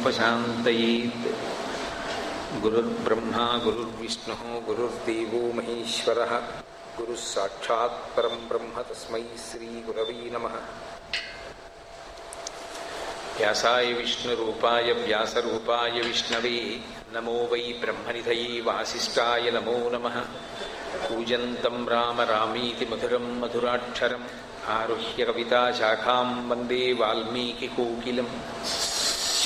विघ्नोपशान्तयेत्। गुरुर्ब्रह्मा गुरुर्विष्णुः गुरुर्देवो महेश्वरः गुरुः साक्षात् परं ब्रह्म तस्मै श्रीगुरवे नमः। व्यासाय विष्णुरूपाय व्यासरूपाय विष्णवे नमो वै ब्रह्मनिधये वासिष्ठाय नमो नमः। कूजन्तं राम रामीति मधुरं मधुराक्षरम् आरुह्य कविताशाखां वन्दे वाल्मीकिकोकिलम्।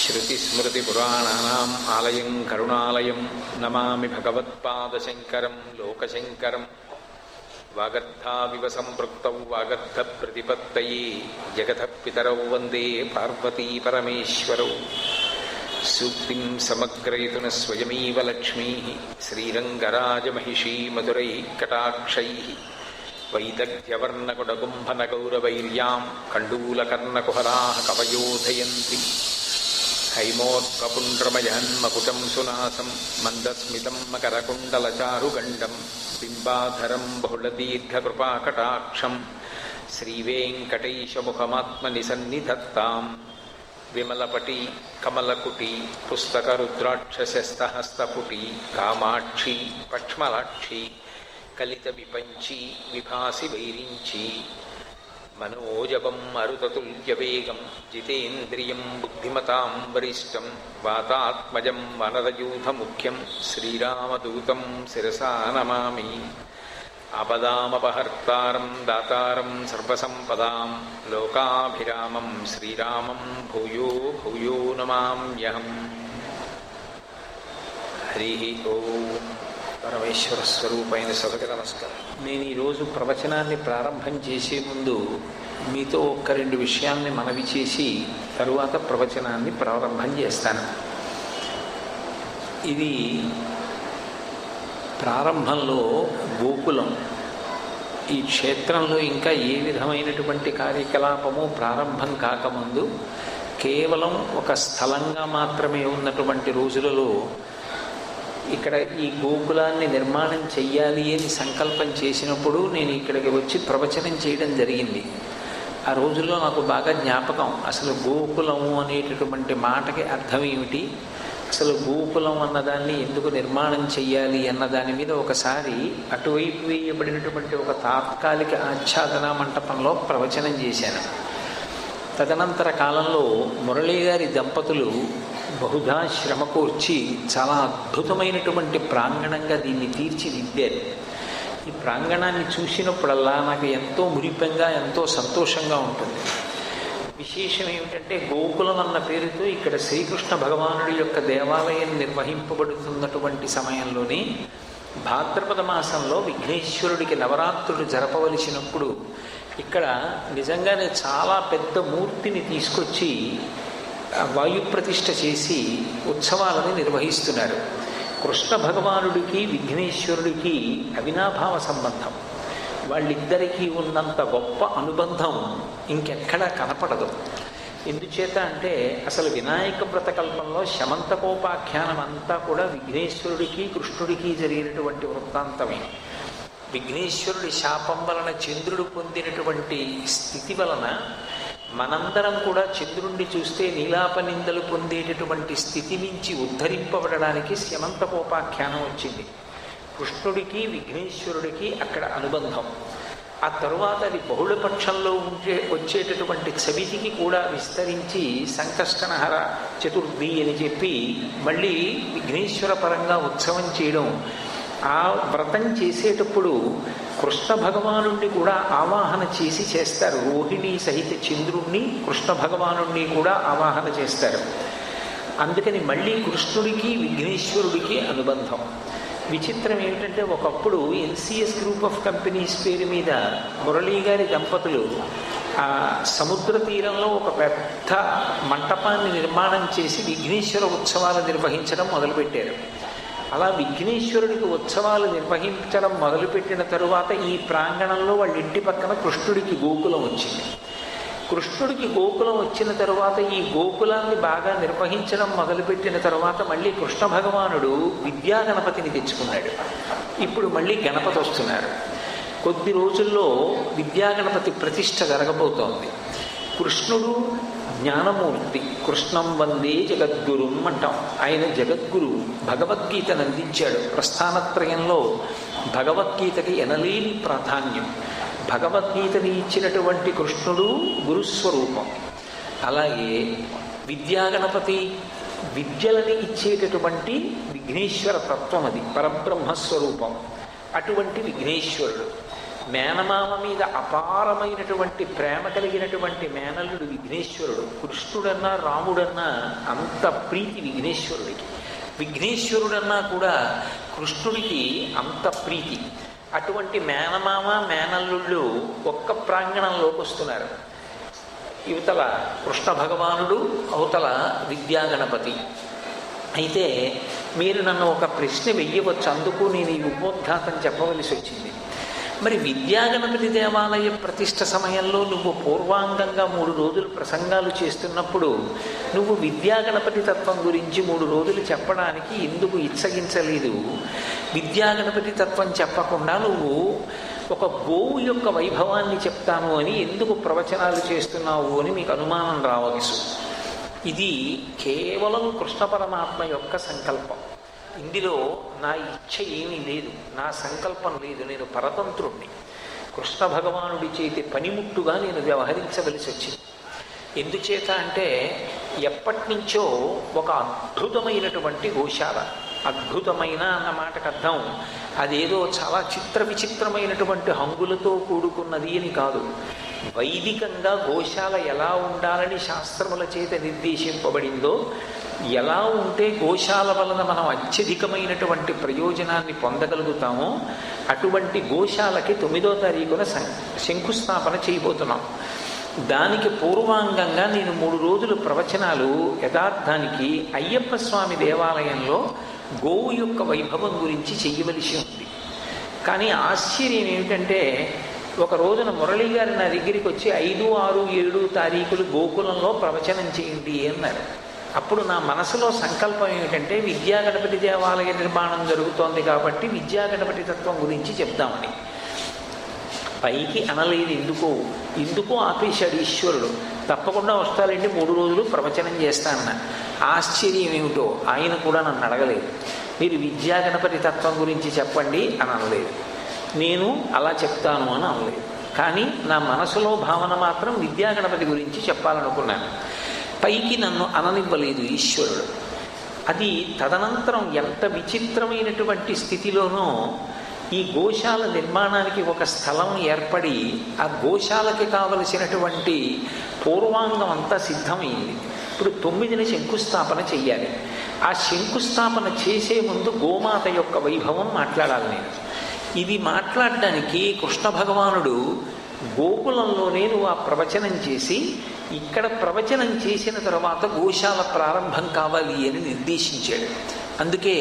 श्रुतिस्मृतिपुराणानाम् आलयं करुणालयं नमामि भगवत्पादशङ्करं लोकशङ्करम्। वागर्थाविव सम्पृक्तौ वागर्थप्रतिपत्तये जगतः पितरौ वन्दे पार्वतीपरमेश्वरौ। सूक्तिं समग्रयितुः स्वयमेव लक्ष्मीः श्रीरङ्गराजमहिषी मधुरैः कटाक्षैः। वैदग्ध्यवर्णकुडकुम्भनगौरवैर्यां कण्डूलकर्णकुहराः कवयोधयन्ति। हैमोत्कपुण्ड्रमजहन्मकुटं सुनासं मन्दस्मितं मकरकुण्डलचारुगण्डं बिम्बाधरं बहुलदीर्घकृपाकटाक्षं श्रीवेङ्कटेशमुखमात्मनिसन्निधत्तां। विमलपटी कमलकुटी पुस्तकरुद्राक्षशस्तहस्तपुटी कामाक्षी पक्ष्मलाक्षी कलितविपञ्ची विभासि वैरिञ्ची। मनोजवं मरुततुल्यवेगं जितेन्द्रियं बुद्धिमतां वरिष्ठं वातात्मजं वनरयूथमुख्यं श्रीरामदूतं शिरसा नमामि। आपदामपहर्तारं दातारं सर्वसम्पदां लोकाभिरामं श्रीरामं भूयो भूयो नमाम्यहम्। हरिः ओम्। పరమేశ్వర స్వరూపైన సభకి నమస్కారం. నేను ఈరోజు ప్రవచనాన్ని ప్రారంభం చేసే ముందు మీతో ఒక్క రెండు విషయాల్ని మనవి చేసి తరువాత ప్రవచనాన్ని ప్రారంభం చేస్తాను. ఇది ప్రారంభంలో గోకులం. ఈ క్షేత్రంలో ఇంకా ఏ విధమైనటువంటి కార్యకలాపము ప్రారంభం కాకముందు కేవలం ఒక స్థలంగా మాత్రమే ఉన్నటువంటి రోజులలో ఇక్కడ ఈ గోకులాన్ని నిర్మాణం చెయ్యాలి అని సంకల్పం చేసినప్పుడు నేను ఇక్కడికి వచ్చి ప్రవచనం చేయడం జరిగింది. ఆ రోజుల్లో నాకు బాగా జ్ఞాపకం, అసలు గోకులము అనేటటువంటి మాటకి అర్థం ఏమిటి, అసలు గోకులం అన్నదాన్ని ఎందుకు నిర్మాణం చెయ్యాలి అన్న దాని మీద ఒకసారి అటువైపు వేయబడినటువంటి ఒక తాత్కాలిక ఆచ్ఛాదన మంటపంలో ప్రవచనం చేశాను. తదనంతర కాలంలో మురళీ గారి దంపతులు బహుధా శ్రమకూర్చి చాలా అద్భుతమైనటువంటి ప్రాంగణంగా దీన్ని తీర్చిదిద్దారు. ఈ ప్రాంగణాన్ని చూసినప్పుడల్లా నాకు ఎంతో మురిపెంగా ఎంతో సంతోషంగా ఉంటుంది. విశేషం ఏమిటంటే గోకులం అన్న పేరుతో ఇక్కడ శ్రీకృష్ణ భగవానుడి యొక్క దేవాలయం నిర్వహింపబడుతున్నటువంటి సమయంలోనే భాద్రపద మాసంలో విఘ్నేశ్వరుడికి నవరాత్రులు జరపవలసినప్పుడు ఇక్కడ నిజంగానే చాలా పెద్ద మూర్తిని తీసుకొచ్చి వాయుప్రతిష్ఠ చేసి ఉత్సవాలను నిర్వహిస్తున్నారు. కృష్ణ భగవానుడికి విఘ్నేశ్వరుడికి అవినాభావ సంబంధం. వాళ్ళిద్దరికీ ఉన్నంత గొప్ప అనుబంధం ఇంకెక్కడా కనపడదు. ఎందుచేత అంటే అసలు వినాయక వ్రతకల్పంలో శమంతకోపాఖ్యానం అంతా కూడా విఘ్నేశ్వరుడికి కృష్ణుడికి జరిగినటువంటి వృత్తాంతమే. విఘ్నేశ్వరుడి శాపం వలన చంద్రుడు పొందినటువంటి స్థితి వలన మనందరం కూడా చంద్రుణ్ణి చూస్తే నీలాపనిందలు పొందేటటువంటి స్థితి నుంచి ఉద్ధరింపబడడానికి శమంతకోపాఖ్యానం వచ్చింది. కృష్ణుడికి విఘ్నేశ్వరుడికి అక్కడ అనుబంధం. ఆ తరువాత అది బహుళపక్షంలో వచ్చేటటువంటి చవితికి కూడా విస్తరించి సంకష్టనహర చతుర్థి అని చెప్పి మళ్ళీ విఘ్నేశ్వర పరంగా ఉత్సవం చేయడం. ఆ వ్రతం చేసేటప్పుడు కృష్ణ భగవానుణ్ణి కూడా ఆవాహన చేసి చేస్తారు. రోహిణి సహిత చంద్రుణ్ణి కృష్ణ భగవానుణ్ణి కూడా ఆవాహన చేస్తారు. అందుకని మళ్ళీ కృష్ణుడికి విఘ్నేశ్వరుడికి అనుబంధం. విచిత్రం ఏమిటంటే ఒకప్పుడు ఎన్సిఎస్ గ్రూప్ ఆఫ్ కంపెనీస్ పేరు మీద మురళీ గారి దంపతులు ఆ సముద్ర తీరంలో ఒక పెద్ద మంటపాన్ని నిర్మాణం చేసి విఘ్నేశ్వర ఉత్సవాలు నిర్వహించడం మొదలుపెట్టారు. అలా విఘ్నేశ్వరుడికి ఉత్సవాలు నిర్వహించడం మొదలుపెట్టిన తరువాత ఈ ప్రాంగణంలో వాళ్ళ ఇంటి పక్కన కృష్ణుడికి గోకులం వచ్చింది. కృష్ణుడికి గోకులం వచ్చిన తరువాత ఈ గోకులాన్ని బాగా నిర్వహించడం మొదలుపెట్టిన తరువాత మళ్ళీ కృష్ణ భగవానుడు విద్యా గణపతిని తెచ్చుకున్నాడు. ఇప్పుడు మళ్ళీ గణపతి వస్తున్నారు. కొద్ది రోజుల్లో విద్యా గణపతి ప్రతిష్ఠ జరగబోతోంది. కృష్ణుడు జ్ఞానమూర్తి, కృష్ణం వందే జగద్గురుం అంటాం. ఆయన జగద్గురు, భగవద్గీతను అందించాడు. ప్రస్థానత్రయంలో భగవద్గీతకి ఎనలేని ప్రాధాన్యం. భగవద్గీతని ఇచ్చినటువంటి కృష్ణుడు గురుస్వరూపం. అలాగే విద్యాగణపతి విద్యలని ఇచ్చేటటువంటి విఘ్నేశ్వర తత్వం, అది పరబ్రహ్మస్వరూపం. అటువంటి విఘ్నేశ్వరుడు మేనమామ మీద అపారమైనటువంటి ప్రేమ కలిగినటువంటి మేనల్లుడు విఘ్నేశ్వరుడు. కృష్ణుడన్నా రాముడన్నా అంత ప్రీతి విఘ్నేశ్వరుడికి. విఘ్నేశ్వరుడన్నా కూడా కృష్ణుడికి అంత ప్రీతి. అటువంటి మేనమామ మేనల్లుళ్ళు ఒక్క ప్రాంగణంలోకి వస్తున్నారు. యువతల కృష్ణ భగవానుడు, అవతల విద్యాగణపతి. అయితే మీరు నన్ను ఒక ప్రశ్న వెయ్యవచ్చు, అందుకు నేను ఈ ఉపోద్ఘాతం చెప్పవలసి వచ్చింది. మరి విద్యాగణపతి దేవాలయ ప్రతిష్ఠ సమయంలో నువ్వు పూర్వాంగంగా 3 రోజులు ప్రసంగాలు చేస్తున్నప్పుడు నువ్వు విద్యాగణపతి తత్వం గురించి 3 రోజులు చెప్పడానికి ఎందుకు ఇచ్చగించలేదు? విద్యాగణపతి తత్వం చెప్పకుండా నువ్వు ఒక గోవు యొక్క వైభవాన్ని చెప్తాను అని ఎందుకు ప్రవచనాలు చేస్తున్నావు అని మీకు అనుమానం రావచ్చు. ఇది కేవలం కృష్ణ పరమాత్మ యొక్క సంకల్పం. ఇందులో నా ఇచ్ఛ ఏమీ లేదు, నా సంకల్పం లేదు. నేను పరతంత్రుణ్ణి. కృష్ణ భగవానుడి చేతి పనిముట్టుగా నేను వ్యవహరించవలసి వచ్చింది. ఎందుచేత అంటే ఎప్పటి నుంచో ఒక అద్భుతమైనటువంటి గోశాల, అద్భుతమైన అన్న మాటకు అర్థం అదేదో చాలా విచిత్రమైనటువంటి హంగులతో కూడుకున్నది అని కాదు. వైదికంగా గోశాల ఎలా ఉండాలని శాస్త్రముల చేత నిర్దేశింపబడిందో, ఎలా ఉంటే గోశాల వలన మనం అత్యధికమైనటువంటి ప్రయోజనాన్ని పొందగలుగుతామో అటువంటి గోశాలకి 9వ తారీఖున శంకుస్థాపన చేయబోతున్నాం. దానికి పూర్వాంగంగా నేను 3 రోజులు ప్రవచనాలు యథార్థానికి అయ్యప్ప స్వామి దేవాలయంలో గోవు యొక్క వైభవం గురించి చెయ్యవలసి ఉంది. కానీ ఆశ్చర్యం ఏమిటంటే, ఒక రోజున మురళి గారు నా దగ్గరికి వచ్చి 5, 6, 7 తారీఖులు గోకులంలో ప్రవచనం చేయండి అన్నారు. అప్పుడు నా మనసులో సంకల్పం ఏమిటంటే, విద్యాగణపతి దేవాలయ నిర్మాణం జరుగుతోంది కాబట్టి విద్యాగణపతి తత్వం గురించి చెప్దామని. పైకి అనలేదు. ఎందుకో ఆపేశాడు ఈశ్వరుడు. తప్పకుండా వస్తానండి, 3 రోజులు ప్రవచనం చేస్తానన్న. ఆశ్చర్యం ఏమిటో ఆయన కూడా నన్ను అడగలేదు. మీరు విద్యాగణపతి తత్వం గురించి చెప్పండి అని అనలేదు. నేను అలా చెప్తాను అని అనలేదు. కానీ నా మనసులో భావన మాత్రం విద్యాగణపతి గురించి చెప్పాలనుకున్నాను. పైకి నన్ను అననివ్వలేదు ఈశ్వరుడు. అది తదనంతరం ఎంత విచిత్రమైనటువంటి స్థితిలోనో ఈ గోశాల నిర్మాణానికి ఒక స్థలం ఏర్పడి ఆ గోశాలకి కావలసినటువంటి పూర్వాంగం అంతా సిద్ధమైంది. ఇప్పుడు 9న శంకుస్థాపన చెయ్యాలి. ఆ శంకుస్థాపన చేసే ముందు గోమాత యొక్క వైభవం మాట్లాడాలి నేను. ఇది మాట్లాడడానికి కృష్ణ భగవానుడు గోకులంలోనే నువ్వు ఆ ప్రవచనం చేసి, ఇక్కడ ప్రవచనం చేసిన తర్వాత గోశాల ప్రారంభం కావాలి అని నిర్దేశించాడు. అందుకే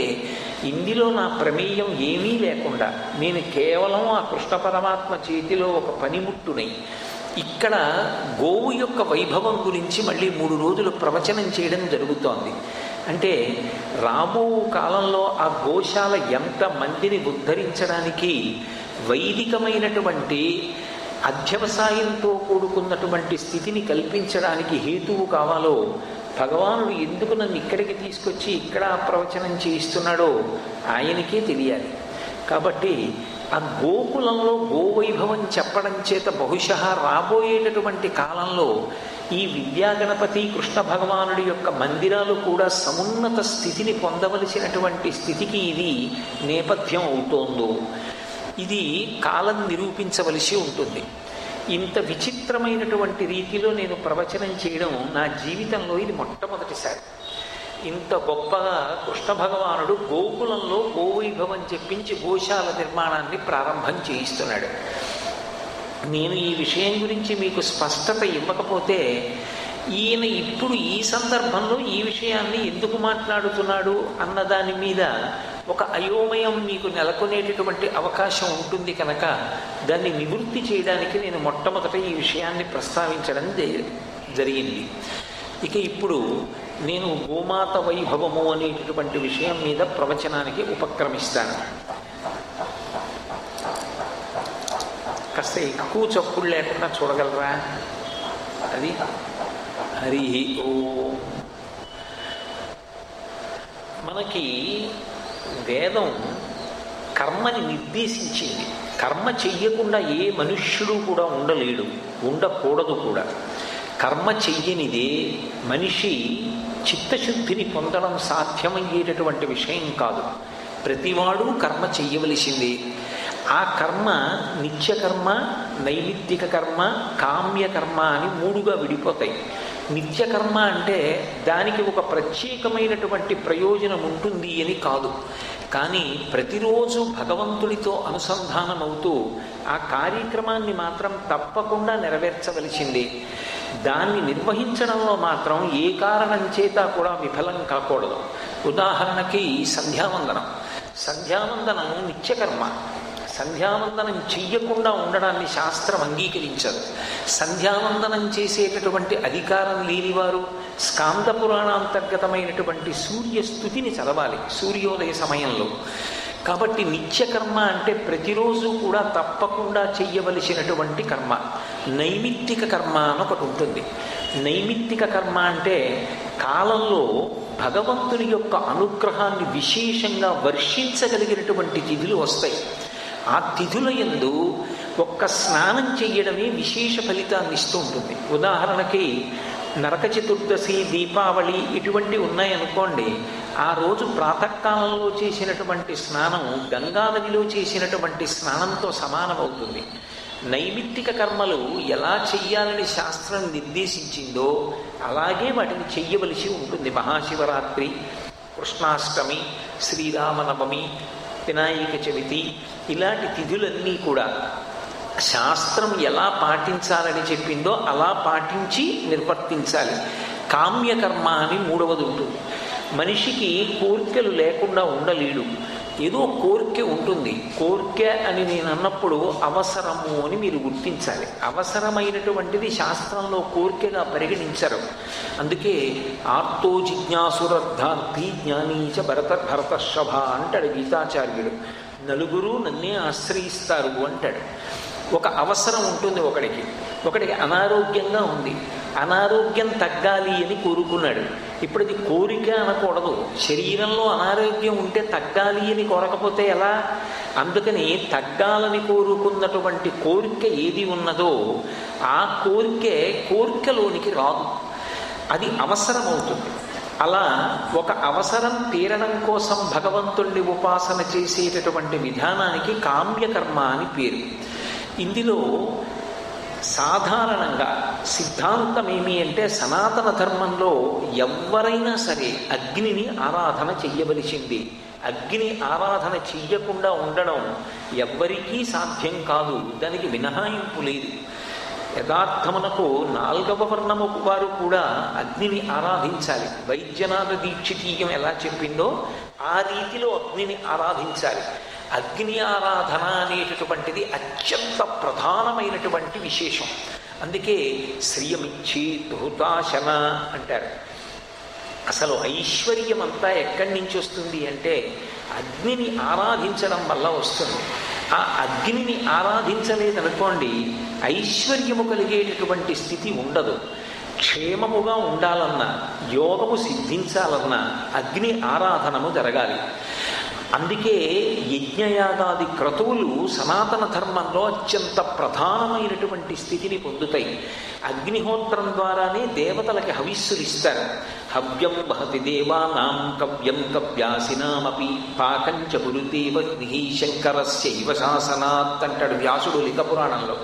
ఇందులో నా ప్రమేయం ఏమీ లేకుండా నేను కేవలం ఆ కృష్ణ పరమాత్మ చేతిలో ఒక పనిముట్టునై ఇక్కడ గోవు యొక్క వైభవం గురించి మళ్ళీ 3 రోజులు ప్రవచనం చేయడం జరుగుతోంది. అంటే రాబో కాలంలో ఆ గోశాల ఎంత మందిని ఉద్ధరించడానికి వైదికమైనటువంటి అధ్యవసాయంతో కూడుకున్నటువంటి స్థితిని కల్పించడానికి హేతువు కావాలో భగవానుడు ఎందుకు నన్ను ఇక్కడికి తీసుకొచ్చి ఇక్కడ ప్రవచనం చేయిస్తున్నాడో ఆయనకే తెలియాలి. కాబట్టి ఆ గోకులంలో గోవైభవం చెప్పడం చేత బహుశः రాబోయేటటువంటి కాలంలో ఈ విద్యాగణపతి కృష్ణ భగవానుడి యొక్క మందిరాలు కూడా సమున్నత స్థితిని పొందవలసినటువంటి స్థితికి ఇది నేపథ్యం అవుతోందో ఇది కాలం నిరూపించవలసి ఉంటుంది. ఇంత విచిత్రమైనటువంటి రీతిలో నేను ప్రవచనం చేయడం నా జీవితంలో ఇది మొట్టమొదటిసారి. ఇంత గొప్పగా కృష్ణ భగవానుడు గోకులంలో గోవైభవం చెప్పించి గోశాల నిర్మాణాన్ని ప్రారంభం చేయిస్తున్నాడు. నేను ఈ విషయం గురించి మీకు స్పష్టత ఇవ్వకపోతే ఈయన ఇప్పుడు ఈ సందర్భంలో ఈ విషయాన్ని ఎందుకు మాట్లాడుతున్నాడు అన్న దాని మీద ఒక అయోమయం మీకు నెలకొనేటటువంటి అవకాశం ఉంటుంది. కనుక దాన్ని నివృత్తి చేయడానికి నేను మొట్టమొదట ఈ విషయాన్ని ప్రస్తావించడం జరిగింది. ఇక ఇప్పుడు నేను గోమాత వైభవము అనేటటువంటి విషయం మీద ప్రవచనానికి ఉపక్రమిస్తాను. కాస్త ఎక్కువ చప్పుడు లేకుండా చూడగలరా? అది హరి ఓం. మనకి వేదం కర్మని నిర్దేశించింది. కర్మ చెయ్యకుండా ఏ మనుష్యుడు కూడా ఉండలేడు, ఉండకూడదు కూడా. కర్మ చెయ్యనిదే మనిషి చిత్తశుద్ధిని పొందడం సాధ్యమయ్యేటటువంటి విషయం కాదు. ప్రతివాడు కర్మ చెయ్యవలసిందే. ఆ కర్మ నిత్యకర్మ, నైమిత్తిక కర్మ, కామ్యకర్మ అని మూడుగా విడిపోతాయి. నిత్యకర్మ అంటే దానికి ఒక ప్రత్యేకమైనటువంటి ప్రయోజనం ఉంటుంది అని కాదు, కానీ ప్రతిరోజు భగవంతుడితో అనుసంధానమవుతూ ఆ కార్యక్రమాన్ని మాత్రం తప్పకుండా నెరవేర్చవలసిందే. దాన్ని నిర్వహించడంలో మాత్రం ఏ కారణం చేత కూడా విఫలం కాకూడదు. ఉదాహరణకి సంధ్యావందనం. సంధ్యావందనం నిత్యకర్మ. సంధ్యావందనం చెయ్యకుండా ఉండడాన్ని శాస్త్రం అంగీకరించదు. సంధ్యావందనం చేసేటటువంటి అధికారం లేనివారు స్కాంద పురాణాంతర్గతమైనటువంటి సూర్యస్థుతిని చదవాలి సూర్యోదయ సమయంలో. కాబట్టి నిత్యకర్మ అంటే ప్రతిరోజు కూడా తప్పకుండా చెయ్యవలసినటువంటి కర్మ. నైమిత్తిక కర్మ అని ఒకటి ఉంటుంది. నైమిత్తిక కర్మ అంటే కాలంలో భగవంతుని యొక్క అనుగ్రహాన్ని విశేషంగా వర్షించగలిగినటువంటి తిథులు వస్తాయి. ఆ తిథుల యందు ఒక్క స్నానం చెయ్యడమే విశేష ఫలితాన్ని ఇస్తూ ఉంటుంది. ఉదాహరణకి నరక చతుర్దశి, దీపావళి ఇటువంటి ఉన్నాయనుకోండి. ఆ రోజు ప్రాతకాలంలో చేసినటువంటి స్నానం గంగానదిలో చేసినటువంటి స్నానంతో సమానమవుతుంది. నైమిత్తిక కర్మలు ఎలా చెయ్యాలని శాస్త్రం నిర్దేశించిందో అలాగే వాటిని చెయ్యవలసి ఉంటుంది. మహాశివరాత్రి, కృష్ణాష్టమి, శ్రీరామనవమి, వినాయక చవితి ఇలాంటి తిథులన్నీ కూడా శాస్త్రం ఎలా పాటించాలని చెప్పిందో అలా పాటించి నిర్వర్తించాలి. కామ్యకర్మ అని మూడవది ఉంటుంది. మనిషికి కోరికలు లేకుండా ఉండలేడు. ఏదో కోరిక ఉంటుంది. కోరిక అని నేను అన్నప్పుడు అవసరము అని మీరు గుర్తించాలి. అవసరమైనటువంటిది శాస్త్రంలో కోరికగా పరిగణించరు. అందుకే ఆర్తో జిజ్ఞాసురర్థార్థి జ్ఞానీచ భరతర్షభ అంటాడు గీతాచార్యుడు. నలుగురు నన్నే ఆశ్రయిస్తారు అంటాడు. ఒక అవసరం ఉంటుంది ఒకడికి అనారోగ్యంగా ఉంది. అనారోగ్యం తగ్గాలి అని కోరుకున్నాడు. ఇప్పుడు ఇది కోరిక అనకూడదు. శరీరంలో అనారోగ్యం ఉంటే తగ్గాలి అని కోరకపోతే ఎలా? అందుకని తగ్గాలని కోరుకున్నటువంటి కోరిక ఏది ఉన్నదో ఆ కోరికలోనికి రాదు, అది అవసరం అవుతుంది. అలా ఒక అవసరం తీరడం కోసం భగవంతుణ్ణి ఉపాసన చేసేటటువంటి విధానానికి కామ్యకర్మ అని పేరు. ఇందులో సాధారణంగా సిద్ధాంతం ఏమి అంటే సనాతన ధర్మంలో ఎవరైనా సరే అగ్నిని ఆరాధన చెయ్యవలసింది. అగ్ని ఆరాధన చెయ్యకుండా ఉండడం ఎవ్వరికీ సాధ్యం కాదు. దానికి మినహాయింపు లేదు. యథార్థమునకు 4వ వర్ణము వారు కూడా అగ్నిని ఆరాధించాలి. వైద్యనాథ దీక్షితీయం ఎలా చెప్పిందో ఆ రీతిలో అగ్నిని ఆరాధించాలి. అగ్ని ఆరాధన అనేటటువంటిది అత్యంత ప్రధానమైనటువంటి విశేషం. అందుకే శ్రియమిచ్చి హుతాశన అంటారు. అసలు ఐశ్వర్యం అంతా ఎక్కడి నుంచి వస్తుంది అంటే అగ్నిని ఆరాధించడం వల్ల వస్తుంది. ఆ అగ్నిని ఆరాధించలేదనుకోండి ఐశ్వర్యము కలిగేటటువంటి స్థితి ఉండదు. క్షేమముగా ఉండాలన్నా, యోగము సిద్ధించాలన్నా అగ్ని ఆరాధనము జరగాలి. అందుకే యజ్ఞయాగాది క్రతువులు సనాతన ధర్మంలో అత్యంత ప్రధానమైనటువంటి స్థితిని పొందుతాయి. అగ్నిహోత్రం ద్వారానే దేవతలకి హవిస్సులు ఇస్తారు. హవ్యం వహతి దేవానాం కవ్యం కవ్యాసినామపి పాకంచ గురుదేవ శంకరస్యైవ శాసనాత్ అంటాడు వ్యాసుడు లింగ పురాణంలో.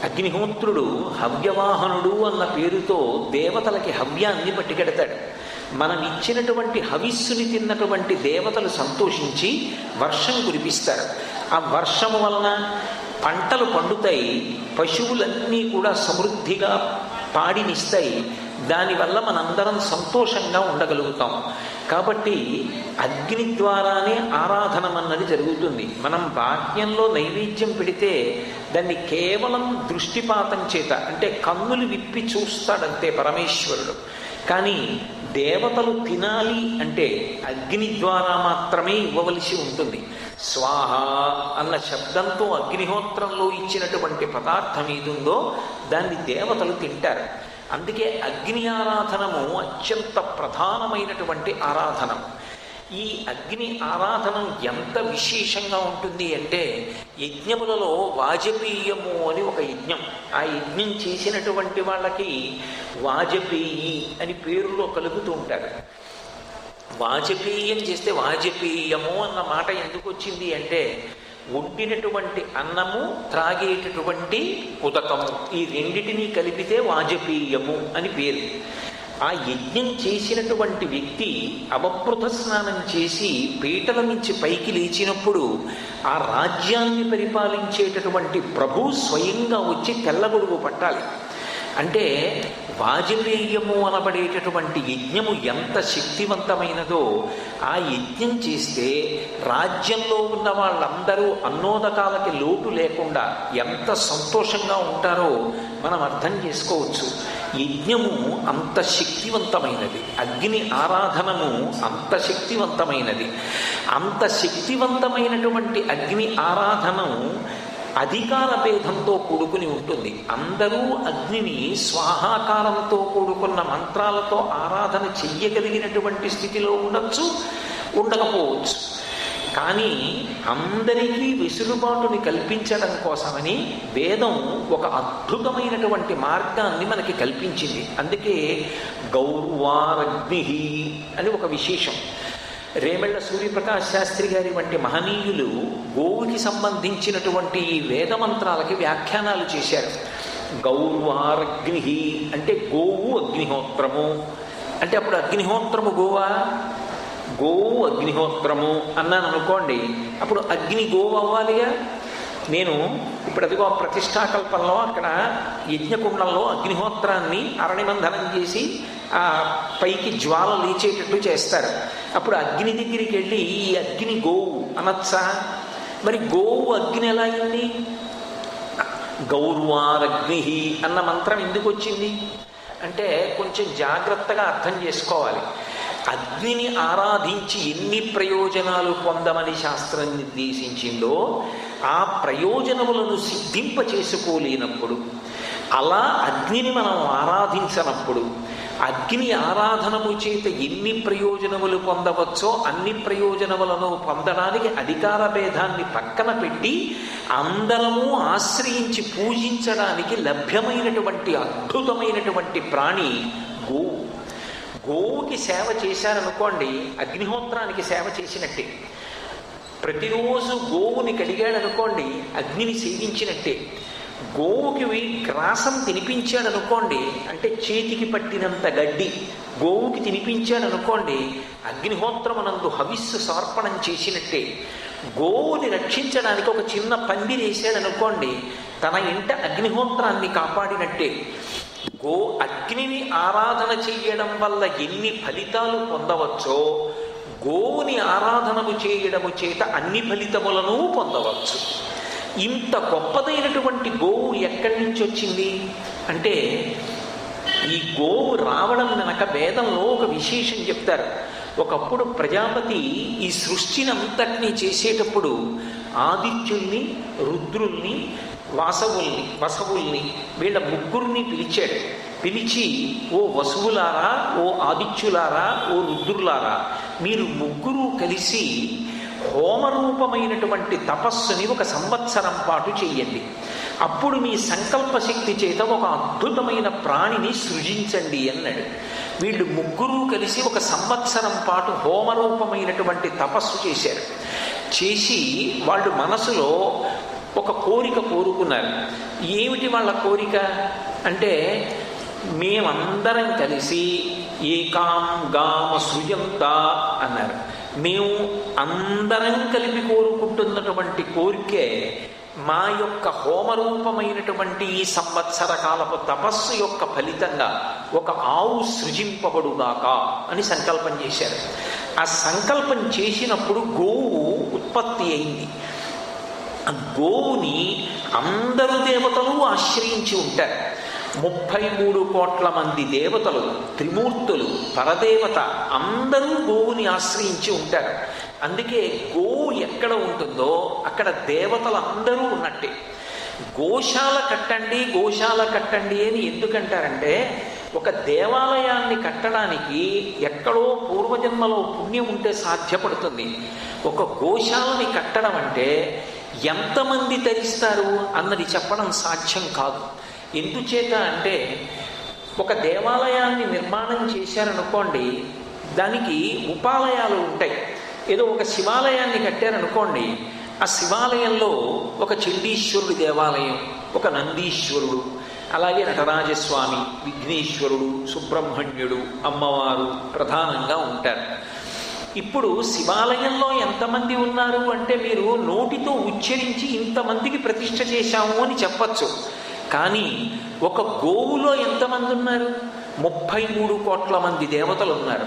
అగ్నిహోత్రుడు హవ్యవాహనుడు అన్న పేరుతో దేవతలకి హవ్యాన్ని పట్టుకెడతాడు. మనం ఇచ్చినటువంటి హవిస్సుని తిన్నటువంటి దేవతలు సంతోషించి వర్షం కురిపిస్తారు. ఆ వర్షము వలన పంటలు పండుతాయి. పశువులన్నీ కూడా సమృద్ధిగా పాడినిస్తాయి. దానివల్ల మనందరం సంతోషంగా ఉండగలుగుతాం. కాబట్టి అగ్ని ద్వారానే ఆరాధన అన్నది జరుగుతుంది. మనం బాహ్యంలో నైవేద్యం పెడితే దాన్ని కేవలం దృష్టిపాతం చేత అంటే కన్నులు విప్పి చూస్తాడంతే పరమేశ్వరుడు. కానీ దేవతలు తినాలి అంటే అగ్ని ద్వారా మాత్రమే ఇవ్వవలసి ఉంటుంది. స్వాహ అన్న శబ్దంతో అగ్నిహోత్రంలో ఇచ్చినటువంటి పదార్థం ఏదుందో దాన్ని దేవతలు తింటారు. అందుకే అగ్ని ఆరాధనము అత్యంత ప్రధానమైనటువంటి ఆరాధనం. ఈ అగ్ని ఆరాధన ఎంత విశేషంగా ఉంటుంది అంటే, యజ్ఞములలో వాజపేయము అని ఒక యజ్ఞం, ఆ యజ్ఞం చేసినటువంటి వాళ్ళకి వాజపేయి అని పేరులో కలుగుతూ ఉంటారు. వాజపేయం చేస్తే వాజపేయము అన్న మాట ఎందుకు వచ్చింది అంటే, వండినటువంటి అన్నము, త్రాగేటటువంటి ఉదకము, ఈ రెండిటినీ కలిపితే వాజపేయము అని పేరు. ఆ యజ్ఞం చేసినటువంటి వ్యక్తి అవభృత స్నానం చేసి పీటల నుంచి పైకి లేచినప్పుడు ఆ రాజ్యాన్ని పరిపాలించేటటువంటి ప్రభు స్వయంగా వచ్చి తెల్లగొడుగు పట్టాలి. అంటే వాజపేయము అనబడేటటువంటి యజ్ఞము ఎంత శక్తివంతమైనదో, ఆ యజ్ఞం చేస్తే రాజ్యంలో ఉన్న వాళ్ళందరూ అన్నోదకాలకి లోటు లేకుండా ఎంత సంతోషంగా ఉంటారో మనం అర్థం చేసుకోవచ్చు. యజ్ఞము అంత శక్తివంతమైనది, అగ్ని ఆరాధనము అంత శక్తివంతమైనది. అంత శక్తివంతమైనటువంటి అగ్ని ఆరాధనం అధికార భేదంతో కూడుకుని ఉంటుంది. అందరూ అగ్నిని స్వాహాకారంతో కూడుకున్న మంత్రాలతో ఆరాధన చెయ్యగలిగినటువంటి స్థితిలో ఉండొచ్చు, ఉండకపోవచ్చు. కానీ అందరికీ వెసులుబాటుని కల్పించడం కోసమని వేదం ఒక అద్భుతమైనటువంటి మార్గాన్ని మనకి కల్పించింది. అందుకే గౌర్వారగ్ని అని ఒక విశేషం. రేమెళ్ల సూర్యప్రకాశ్ శాస్త్రి గారి వంటి మహనీయులు గోవుకి సంబంధించినటువంటి ఈ వేదమంత్రాలకి వ్యాఖ్యానాలు చేశారు. గౌర్వారగ్ని అంటే గోవు అగ్నిహోత్రము అంటే, అప్పుడు అగ్నిహోత్రము గోవా, గోవు అగ్నిహోత్రము అన్నాను అనుకోండి, అప్పుడు అగ్ని గోవు అవ్వాలిగా. నేను ఇప్పుడు అదిగో ప్రతిష్టాకల్పంలో అక్కడ యజ్ఞకుండంలో అగ్నిహోత్రాన్ని అరణిమంధనం చేసి ఆ పైకి జ్వాల లేచేటట్టు చేస్తారు. అప్పుడు అగ్ని దగ్గరికి వెళ్ళి ఈ అగ్ని గోవు అనొచ్చా? మరి గోవు అగ్ని ఎలా అయింది? గౌర్వారగ్ని అన్న మంత్రం ఎందుకు వచ్చింది అంటే, కొంచెం జాగ్రత్తగా అర్థం చేసుకోవాలి. అగ్నిని ఆరాధించి ఎన్ని ప్రయోజనాలు పొందమని శాస్త్రం నిర్దేశించిందో ఆ ప్రయోజనములను సిద్ధింప చేసుకోలేనప్పుడు, అలా అగ్నిని మనం ఆరాధించనప్పుడు, అగ్ని ఆరాధనము చేత ఎన్ని ప్రయోజనములు పొందవచ్చో అన్ని ప్రయోజనములను పొందడానికి అధికార భేదాన్ని పక్కన పెట్టి అందరము ఆశ్రయించి పూజించడానికి లభ్యమైనటువంటి అద్భుతమైనటువంటి ప్రాణి గోవు. గోవుకి సేవ చేశారనుకోండి, అగ్నిహోత్రానికి సేవ చేసినట్టే. ప్రతిరోజు గోవుని కడిగాడనుకోండి, అగ్నిని సేవించినట్టే. గోవుకి గ్రాసం తినిపించాడనుకోండి, అంటే చేతికి పట్టినంత గడ్డి గోవుకి తినిపించాడనుకోండి, అగ్నిహోత్రమునందు హవిస్సు సమర్పణం చేసినట్టే. గోవుని రక్షించడానికి ఒక చిన్న పందిరేసాడనుకోండి, తన ఇంట అగ్నిహోత్రాన్ని కాపాడినట్టే. అగ్నిని ఆరాధన చెయ్యడం వల్ల ఎన్ని ఫలితాలు పొందవచ్చో, గోవుని ఆరాధనము చేయడము చేత అన్ని ఫలితములను పొందవచ్చు. ఇంత గొప్పదైనటువంటి గోవు ఎక్కడి నుంచి వచ్చింది అంటే, ఈ గోవు రావడం వెనక వేదంలో ఒక విశేషం చెప్తారు. ఒకప్పుడు ప్రజాపతి ఈ సృష్టిని అంతటినీ చేసేటప్పుడు ఆదిత్యుల్ని, రుద్రుల్ని, వసవుల్ని వీళ్ళ ముగ్గురిని పిలిచాడు. పిలిచి, ఓ వసువులారా, ఓ ఆదిత్యులారా, ఓ రుద్రులారా, మీరు ముగ్గురు కలిసి హోమరూపమైనటువంటి తపస్సుని 1 సంవత్సరం పాటు చెయ్యండి. అప్పుడు మీ సంకల్ప శక్తి చేత ఒక అద్భుతమైన ప్రాణిని సృజించండి అన్నాడు. వీళ్ళు ముగ్గురు కలిసి 1 సంవత్సరం పాటు హోమరూపమైనటువంటి తపస్సు చేశారు. చేసి వాళ్ళు మనసులో ఒక కోరిక కోరుకున్నారు. ఏమిటి వాళ్ళ కోరిక అంటే, మేమందరం కలిసి ఏకాం గామ సృజంత అన్నారు. మేము అందరం కలిపి కోరుకుంటున్నటువంటి కోరికే మా యొక్క హోమరూపమైనటువంటి ఈ సంవత్సర కాలపు తపస్సు యొక్క ఫలితంగా ఒక ఆవు సృజింపబడుగాక అని సంకల్పం చేశారు. ఆ సంకల్పం చేసినప్పుడు గోవు ఉత్పత్తి అయింది. ఆ గోవుని అందరూ దేవతలు ఆశ్రయించి ఉంటారు. 33 కోట్ల మంది దేవతలు, త్రిమూర్తులు, పరదేవత అందరూ గోవుని ఆశ్రయించి ఉంటారు. అందుకే గోవు ఎక్కడ ఉంటుందో అక్కడ దేవతలు అందరూ ఉన్నట్టే. గోశాల కట్టండి, గోశాల కట్టండి అని ఎందుకంటారంటే, ఒక దేవాలయాన్ని కట్టడానికి ఎక్కడో పూర్వజన్మలో పుణ్యం ఉంటే సాధ్యపడుతుంది. ఒక గోశాలని కట్టడం అంటే ఎంతమంది ధరిస్తారు అన్నది చెప్పడం సాధ్యం కాదు. ఎందుచేత అంటే ఒక దేవాలయాన్ని నిర్మాణం చేశారనుకోండి, దానికి ఉపాలయాలు ఉంటాయి. ఏదో ఒక శివాలయాన్ని కట్టారనుకోండి, ఆ శివాలయంలో ఒక చండీశ్వరుడి దేవాలయం, ఒక నందీశ్వరుడు, అలాగే నటరాజస్వామి, విఘ్నేశ్వరుడు, సుబ్రహ్మణ్యుడు, అమ్మవారు ప్రధానంగా ఉంటారు. ఇప్పుడు శివాలయంలో ఎంతమంది ఉన్నారు అంటే మీరు నోటితో ఉచ్చరించి ఇంతమందికి ప్రతిష్ఠ చేశాము అని చెప్పచ్చు. కానీ ఒక గోవులో ఎంతమంది ఉన్నారు? 33 కోట్ల మంది దేవతలు ఉన్నారు.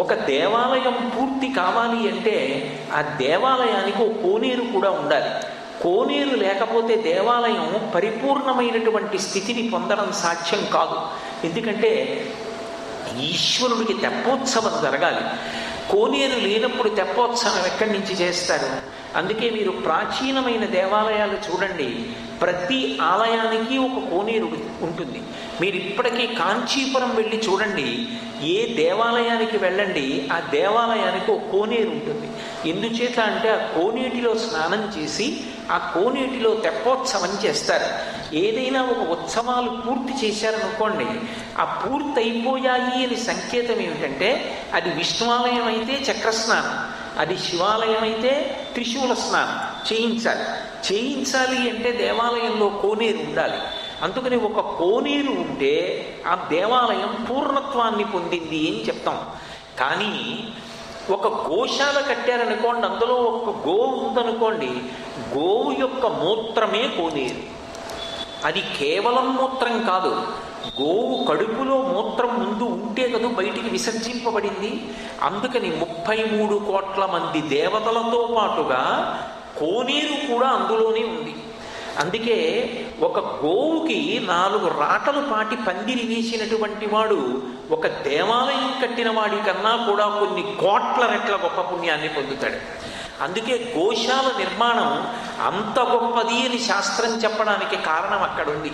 ఒక దేవాలయం పూర్తి కావాలి అంటే ఆ దేవాలయానికి ఒక కోనేరు కూడా ఉండాలి. కోనేరు లేకపోతే దేవాలయం పరిపూర్ణమైనటువంటి స్థితిని పొందడం సాధ్యం కాదు. ఎందుకంటే ఈశ్వరుడికి తెప్పోత్సవం జరగాలి. కోనేరు లేనప్పుడు తెప్పోత్సవం ఎక్కడి నుంచి చేస్తారు? అందుకే మీరు ప్రాచీనమైన దేవాలయాలు చూడండి, ప్రతి ఆలయానికి ఒక కోనేరు ఉంటుంది. మీరు ఇప్పటికీ కాంచీపురం వెళ్ళి చూడండి, ఏ దేవాలయానికి వెళ్ళండి ఆ దేవాలయానికి ఒక కోనేరు ఉంటుంది. ఎందుచేత అంటే ఆ కోనేటిలో స్నానం చేసి ఆ కోనేటిలో తెప్పోత్సవం చేస్తారు. ఏదైనా ఒక ఉత్సవాలు పూర్తి చేశారనుకోండి, ఆ పూర్తి అయిపోయాయి అని సంకేతం ఏమిటంటే అది విష్ణువాలయం అయితే చక్రస్నానం, అది శివాలయం అయితే త్రిశూల స్నానం చేయించాలి అంటే దేవాలయంలో కోనేరు ఉండాలి. అందుకని ఒక కోనేరు ఉంటే ఆ దేవాలయం పూర్ణత్వాన్ని పొందింది అని చెప్తాం. కానీ ఒక గోశాల కట్టారనుకోండి, అందులో ఒక గోవు ఉందనుకోండి, గోవు యొక్క మూత్రమే కోనేరు. అది కేవలం మూత్రం కాదు, గోవు కడుపులో మూత్రం ముందు ఉంటే కదా బయటికి విసర్జింపబడింది. అందుకని 33 కోట్ల మంది దేవతలతో పాటుగా కోనేరు కూడా అందులోనే ఉంది. అందుకే ఒక గోవుకి 4 రాటలు పాటి పందిరి వేసినటువంటి వాడు ఒక దేవాలయం కట్టిన వాడి కన్నా కూడా కొన్ని కోట్ల రెట్ల గొప్ప పుణ్యాన్ని పొందుతాడు. అందుకే గోశాల నిర్మాణం అంత గొప్పది అని శాస్త్రం చెప్పడానికి కారణం అక్కడుంది.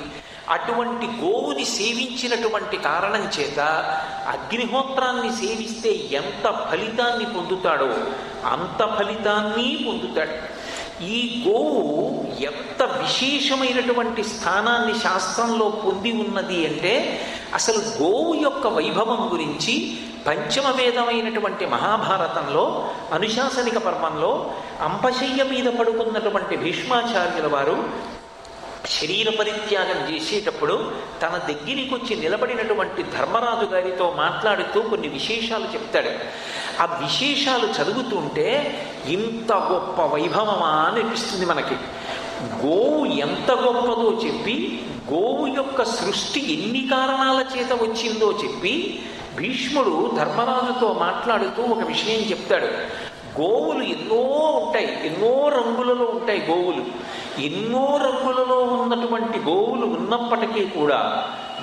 అటువంటి గోవుని సేవించినటువంటి కారణం చేత అగ్నిహోత్రాన్ని సేవిస్తే ఎంత ఫలితాన్ని పొందుతాడో అంత ఫలితాన్ని పొందుతాడు. ఈ గోవు ఎంత విశేషమైనటువంటి స్థానాన్ని శాస్త్రంలో పొంది ఉన్నది అంటే అసలు గోవు యొక్క వైభవం గురించి పంచమ వేదమైనటువంటి మహాభారతంలో అనుశాసనిక పర్వంలో అంపశయ్య మీద పడుకున్నటువంటి భీష్మాచార్యుల వారు శరీర పరిత్యాగం చేసేటప్పుడు తన దగ్గరికి వచ్చి నిలబడినటువంటి ధర్మరాజు గారితో మాట్లాడుతూ కొన్ని విశేషాలు చెప్తాడు. ఆ విశేషాలు చదువుతుంటే ఇంత గొప్ప వైభవమా అనిపిస్తుంది మనకి. గోవు ఎంత గొప్పదో చెప్పి, గోవు యొక్క సృష్టి ఎన్ని కారణాల చేత వచ్చిందో చెప్పి భీష్ముడు ధర్మరాజుతో మాట్లాడుతూ ఒక విషయం చెప్తాడు. గోవులు ఎన్నో ఉంటాయి, ఎన్నో రంగులలో ఉంటాయి గోవులు. ఎన్నో రంగులలో ఉన్నటువంటి గోవులు ఉన్నప్పటికీ కూడా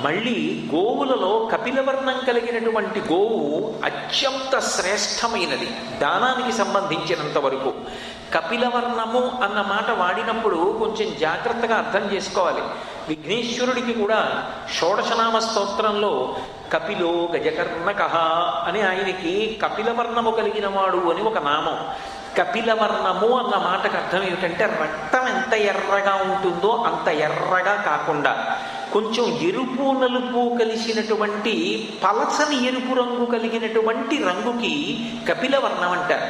మళ్ళీ గోవులలో కపిలవర్ణం కలిగినటువంటి గోవు అత్యంత శ్రేష్టమైనది దానానికి సంబంధించినంత వరకు. కపిలవర్ణము అన్న మాట వాడినప్పుడు కొంచెం జాగ్రత్తగా అర్థం చేసుకోవాలి. విఘ్నేశ్వరుడికి కూడా షోడశనామ స్తోత్రంలో కపిలో గజకర్ణకః అని ఆయనకి కపిలవర్ణము కలిగిన వాడు అని ఒక నామం. కపిలవర్ణము అన్న మాటకు అర్థం ఏమిటంటే రక్తం ఎంత ఎర్రగా ఉంటుందో అంత ఎర్రగా కాకుండా కొంచెం ఎరుపు నలుపు కలిసినటువంటి పలచని ఎరుపు రంగు కలిగినటువంటి రంగుకి కపిలవర్ణం అంటారు.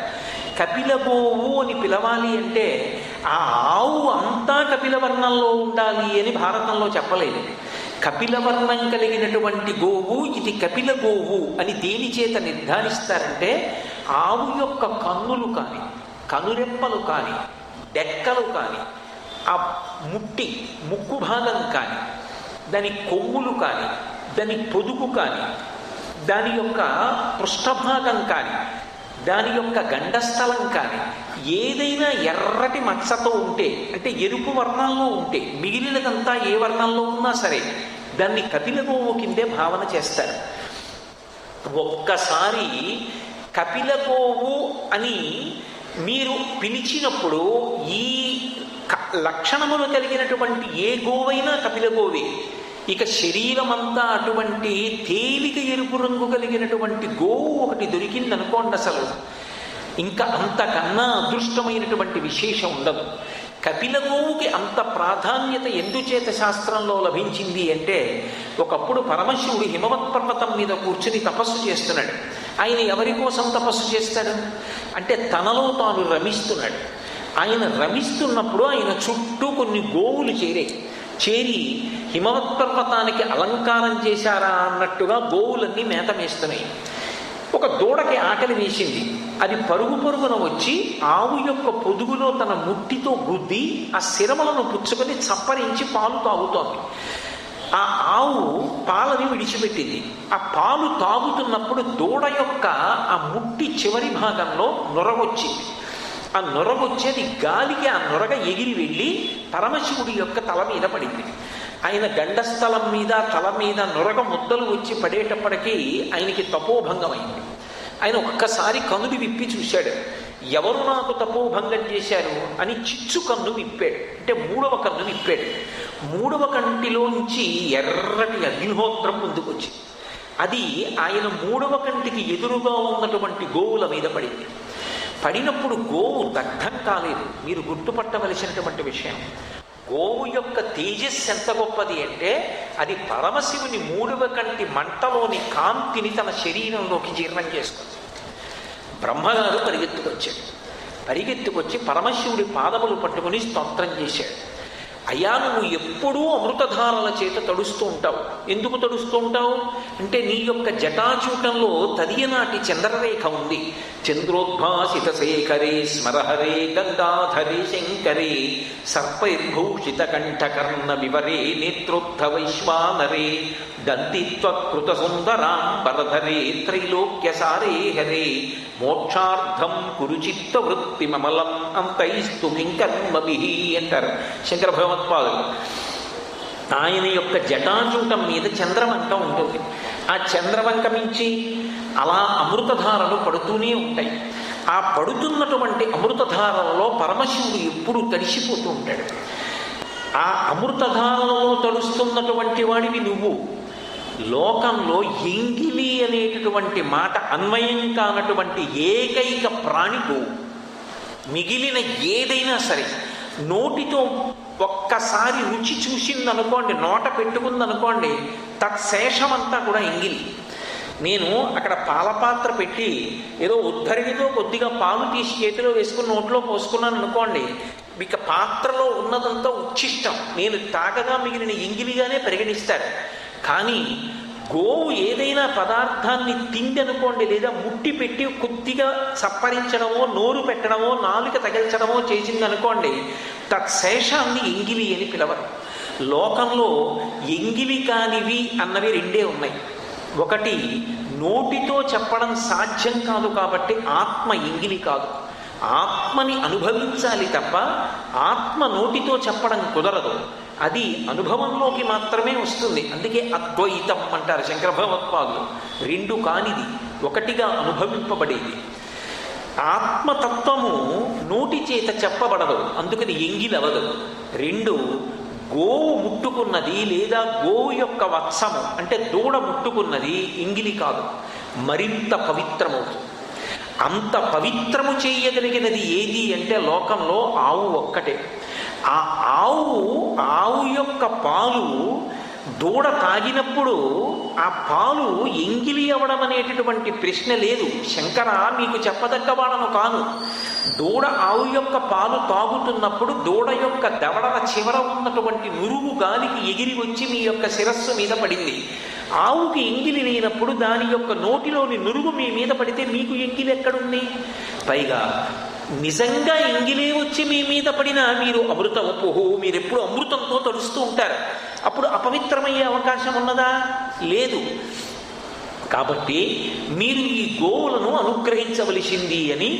కపిల గోవు అని పిలవాలి అంటే ఆ ఆవు అంతా కపిలవర్ణంలో ఉండాలి అని భారతంలో చెప్పలేదు. కపిలవర్ణం కలిగినటువంటి గోవు ఇది కపిల గోవు అని దేని చేత నిర్ధారిస్తారంటే ఆవు యొక్క కన్నులు కానీ, కనురెప్పలు కానీ, డెక్కలు కానీ, ఆ ముక్కు భాగం కానీ, దాని కొమ్ములు కానీ, దాని పొదుగు కానీ, దాని యొక్క పృష్ఠభాగం కానీ, దాని యొక్క గండస్థలం కానీ ఏదైనా ఎర్రటి మచ్చతో ఉంటే అంటే ఎరుపు వర్ణంలో ఉంటే మిగిలినదంతా ఏ వర్ణంలో ఉన్నా సరే దాన్ని కపిల గోవు కిందే భావన చేస్తారు. ఒక్కసారి కపిల గోవు అని మీరు పిలిచినప్పుడు ఈ లక్షణములు కలిగినటువంటి ఏ గోవైనా కపిల గోవే. ఇక శరీరం అంతా అటువంటి తేలిక ఎరుపు రంగు కలిగినటువంటి గోవు ఒకటి దొరికిందనుకోండి, అసలు ఇంకా అంతకన్నా అదృష్టమైనటువంటి విశేషం ఉండదు. కపిల గోవుకి అంత ప్రాధాన్యత ఎందుచేత శాస్త్రంలో లభించింది అంటే, ఒకప్పుడు పరమశివుడు హిమవత్ పర్వతం మీద కూర్చుని తపస్సు చేస్తున్నాడు. ఆయన ఎవరి కోసం తపస్సు చేస్తాడు అంటే తనలో తాను రమిస్తున్నాడు. ఆయన రమిస్తున్నప్పుడు ఆయన చుట్టూ కొన్ని గోవులు చేరి హిమవత్ పర్వతానికి అలంకారం చేశారా అన్నట్టుగా గోవులన్నీ మేత మేస్తున్నాయి. ఒక దూడకి ఆకలి వేసింది. అది పరుగు పరుగున వచ్చి ఆవు యొక్క పొదుగులో తన ముట్టితో గుద్ది ఆ శిరమలను పుచ్చుకొని చప్పరించి పాలు తాగుతోంది. ఆ ఆవు పాలని విడిచిపెట్టింది. ఆ పాలు తాగుతున్నప్పుడు దూడ యొక్క ఆ ముట్టి చివరి భాగంలో నొరగొచ్చింది. ఆ నొరగొచ్చి అది గాలికి ఆ నొరగ ఎగిరి వెళ్ళి పరమశివుడి యొక్క తల మీద పడింది. ఆయన గండస్థలం మీద తల మీద నొరగ ముద్దలు వచ్చి పడేటప్పటికీ ఆయనకి తపోభంగమైంది. ఆయన ఒక్కసారి కన్నులు విప్పి చూశాడు. ఎవరు నాకు తపోభంగం చేశారు అని చిచ్చు కన్ను విప్పాడు. అంటే మూడవ కన్ను విప్పాడు. మూడవ కంటిలోంచి ఎర్రటి అగ్నిహోత్రం ముందుకొచ్చింది. అది ఆయన మూడవ కంటికి ఎదురుగా ఉన్నటువంటి గోవుల మీద పడింది. పడినప్పుడు గోవు దగ్ధం కాలేదు. మీరు గుర్తుపట్టవలసినటువంటి విషయం, గోవు యొక్క తేజస్సు ఎంత గొప్పది అంటే అది పరమశివుని మూడవ కంటి మంటలోని కాంతిని తన శరీరంలోకి జీర్ణం చేసుకుంది. బ్రహ్మగారు పరిగెత్తుకొచ్చి పరమశివుడి పాదములు పట్టుకుని స్తోత్రం చేశాడు. అయ్యా, నువ్వు ఎప్పుడూ అమృతధారల చేత తడుస్తూ ఉంటావు. ఎందుకు తడుస్తూ ఉంటావు అంటే నీ యొక్క జటాచూటంలో తదియనాటి చంద్రరేఖ ఉంది. చంద్రోద్భాసిత శేఖరే స్మరహరే గంగాధరే శంకరే సర్పైర్భూషిత కంఠకర్ణ వివరే నేత్రోత్థ వైశ్వానరే దంతిత్వకృత సుందరాం వరధరే త్రైలోక్యసారే హరే మోక్షార్థం కురుచిత్త వృత్తి మమలం అంతైస్తు కింకర్మభిః అంటారు శంకర భగవత్పాదులు. ఆయన యొక్క జటాజూటం మీద చంద్రవంక ఉంటుంది. ఆ చంద్రవంక మించి అలా అమృతధారలు పడుతూనే ఉంటాయి. ఆ పడుతున్నటువంటి అమృతధారలలో పరమశివుడు ఎప్పుడు తడిసిపోతూ ఉంటాడు. ఆ అమృతధారలలో తడుస్తున్నటువంటి వాడివి నువ్వు. లోకంలో ఎంగిలి అనేటటువంటి మాట అన్వయం కానటువంటి ఏకైక ప్రాణి గోవు. మిగిలిన ఏదైనా సరే నోటితో ఒక్కసారి రుచి చూసిందనుకోండి, నోట పెట్టుకుందనుకోండి, తత్శేషమంతా కూడా ఎంగిలి. నేను అక్కడ పాలపాత్ర పెట్టి ఏదో ఉద్ధరిణితో కొద్దిగా పాలు తీసి చేతిలో వేసుకుని నోట్లో పోసుకున్నాను అనుకోండి, ఇక పాత్రలో ఉన్నదంతా ఉచ్ఛిష్టం. నేను తాగగా మిగిలిన ఎంగిలిగానే పరిగణిస్తాడు. కానీ గోవు ఏదైనా పదార్థాన్ని తిండి అనుకోండి, లేదా ముట్టి పెట్టి కొద్దిగా చప్పరించడమో నోరు పెట్టడమో నాలుక తగిల్చడమో చేసిందనుకోండి, తత్శేషాన్ని ఎంగిలి అని పిలవరు. లోకంలో ఎంగిలి కానివి అన్నవి రెండే ఉన్నాయి. ఒకటి నోటితో చెప్పడం సాధ్యం కాదు కాబట్టి ఆత్మ ఎంగిలి కాదు. ఆత్మని అనుభవించాలి తప్ప ఆత్మ నోటితో చెప్పడం కుదరదు. అది అనుభవంలోకి మాత్రమే వస్తుంది. అందుకే అద్వైతం అంటారు శంకర భగవత్పాదులు. రెండు కానిది ఒకటిగా అనుభవింపబడేది. ఆత్మతత్వము నోటి చేత చెప్పబడదు, అందుకని ఎంగిలవదు. రెండు, గోవు ముట్టుకున్నది లేదా గోవు యొక్క వత్సము అంటే దూడ ముట్టుకున్నది ఎంగిలి కాదు, మరింత పవిత్రమవుతుంది. అంత పవిత్రము చేయగలిగినది ఏది అంటే లోకంలో ఆవు ఒక్కటే. ఆ ఆవు యొక్క పాలు దూడ తాగినప్పుడు ఆ పాలు ఎంగిలి అవ్వడం అనేటటువంటి ప్రశ్న లేదు. శంకర మీకు చెప్పదగ్గవాడను కాను. దూడ ఆవు యొక్క పాలు తాగుతున్నప్పుడు దూడ యొక్క దవడల చివర ఉన్నటువంటి నురుగు గాలికి ఎగిరి వచ్చి మీ యొక్క శిరస్సు మీద పడింది. ఆవుకి ఎంగిలి లేనప్పుడు దాని యొక్క నోటిలోని నురుగు మీ మీద పడితే మీకు ఎంగిలి ఎక్కడుంది? పైగా నిజంగా ఎంగిలే వచ్చి మీ మీద పడినా మీరు అమృతము మీరు ఎప్పుడు అమృతంతో తడుస్తూ ఉంటారు. అప్పుడు అపవిత్రమయ్యే అవకాశం ఉన్నదా? లేదు. కాబట్టి మీరు ఈ గోవులను అనుగ్రహించవలసింది అని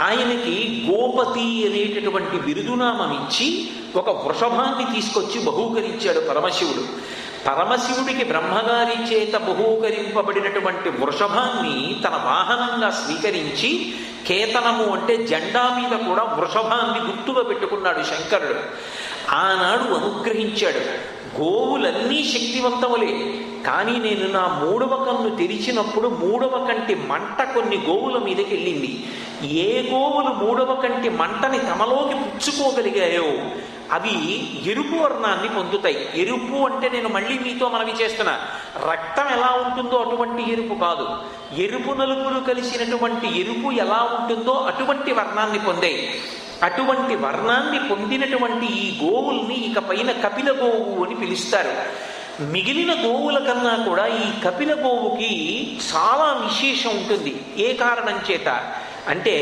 ఆయనకి గోపతి అనేటటువంటి బిరుదునామం ఇచ్చి ఒక వృషభాన్ని తీసుకొచ్చి బహూకరించాడు పరమశివుడు. పరమశివుడికి బ్రహ్మగారి చేత బహూకరింపబడినటువంటి వృషభాన్ని తన వాహనంగా స్వీకరించి, కేతనము అంటే జెండా మీద కూడా వృషభాన్ని గుర్తుగా పెట్టుకున్నాడు శంకరుడు. ఆనాడు అనుగ్రహించాడు. గోవులన్నీ శక్తివంతములే, కానీ నేను నా మూడవ కన్ను తెరిచినప్పుడు మూడవ కంటి మంట కొన్ని గోవుల మీదకి వెళ్ళింది. ఏ గోవులు మూడవ కంటి మంటని తమలోకి పుచ్చుకోగలిగాయో అవి ఎరుపు వర్ణాన్ని పొందుతాయి. ఎరుపు అంటే నేను మళ్ళీ మీతో మనవి చేస్తున్నా, రక్తం ఎలా ఉంటుందో అటువంటి ఎరుపు కాదు, ఎరుపు నలుపులు కలిసినటువంటి ఎరుపు ఎలా ఉంటుందో అటువంటి వర్ణాన్ని పొందాయి. అటువంటి వర్ణాన్ని పొందినటువంటి ఈ గోవుల్ని ఇక పైన కపిల గోవు అని పిలుస్తారు. మిగిలిన గోవుల కన్నా కూడా ఈ కపిల గోవుకి చాలా విశేషం ఉంటుంది. ఏ కారణం చేత అంటే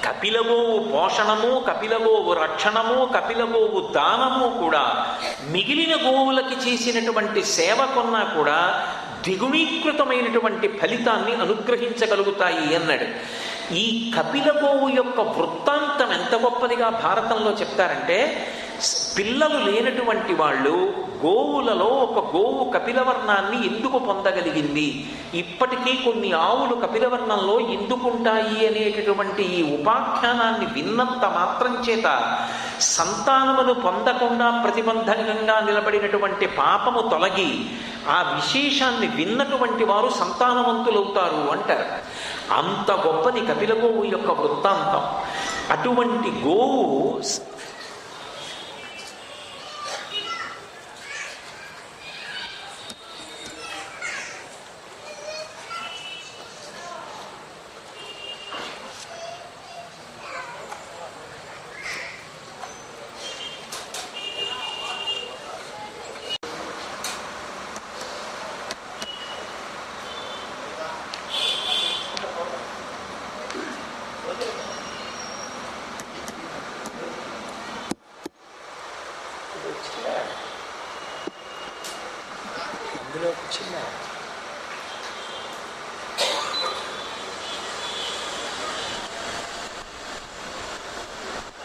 కపిలగోవు పోషణము, కపిలగోవు రక్షణము, కపిలగోవు దానము కూడా మిగిలిన గోవులకి చేసినటువంటి సేవ కొన్నా కూడా ద్విగుణీకృతమైనటువంటి ఫలితాన్ని అనుగ్రహించగలుగుతాయి అన్నాడు. ఈ కపిలగోవు యొక్క వృత్తాంతం ఎంత గొప్పదిగా భారతంలో చెప్తారంటే, పిల్లలు లేనటువంటి వాళ్ళు గోవులలో ఒక గోవు కపిలవర్ణాన్ని ఎందుకు పొందగలిగింది, ఇప్పటికీ కొన్ని ఆవులు కపిలవర్ణంలో ఎందుకుంటాయి అనేటటువంటి ఈ ఉపాఖ్యానాన్ని విన్నంత మాత్రం చేత సంతానమును పొందకుండా ప్రతిబంధకంగా నిలబడినటువంటి పాపము తొలగి ఆ విశేషాన్ని విన్నటువంటి వారు సంతానవంతులవుతారు అంటారు. అంత గొప్పది కపిల గోవు యొక్క వృత్తాంతం. అటువంటి గోవు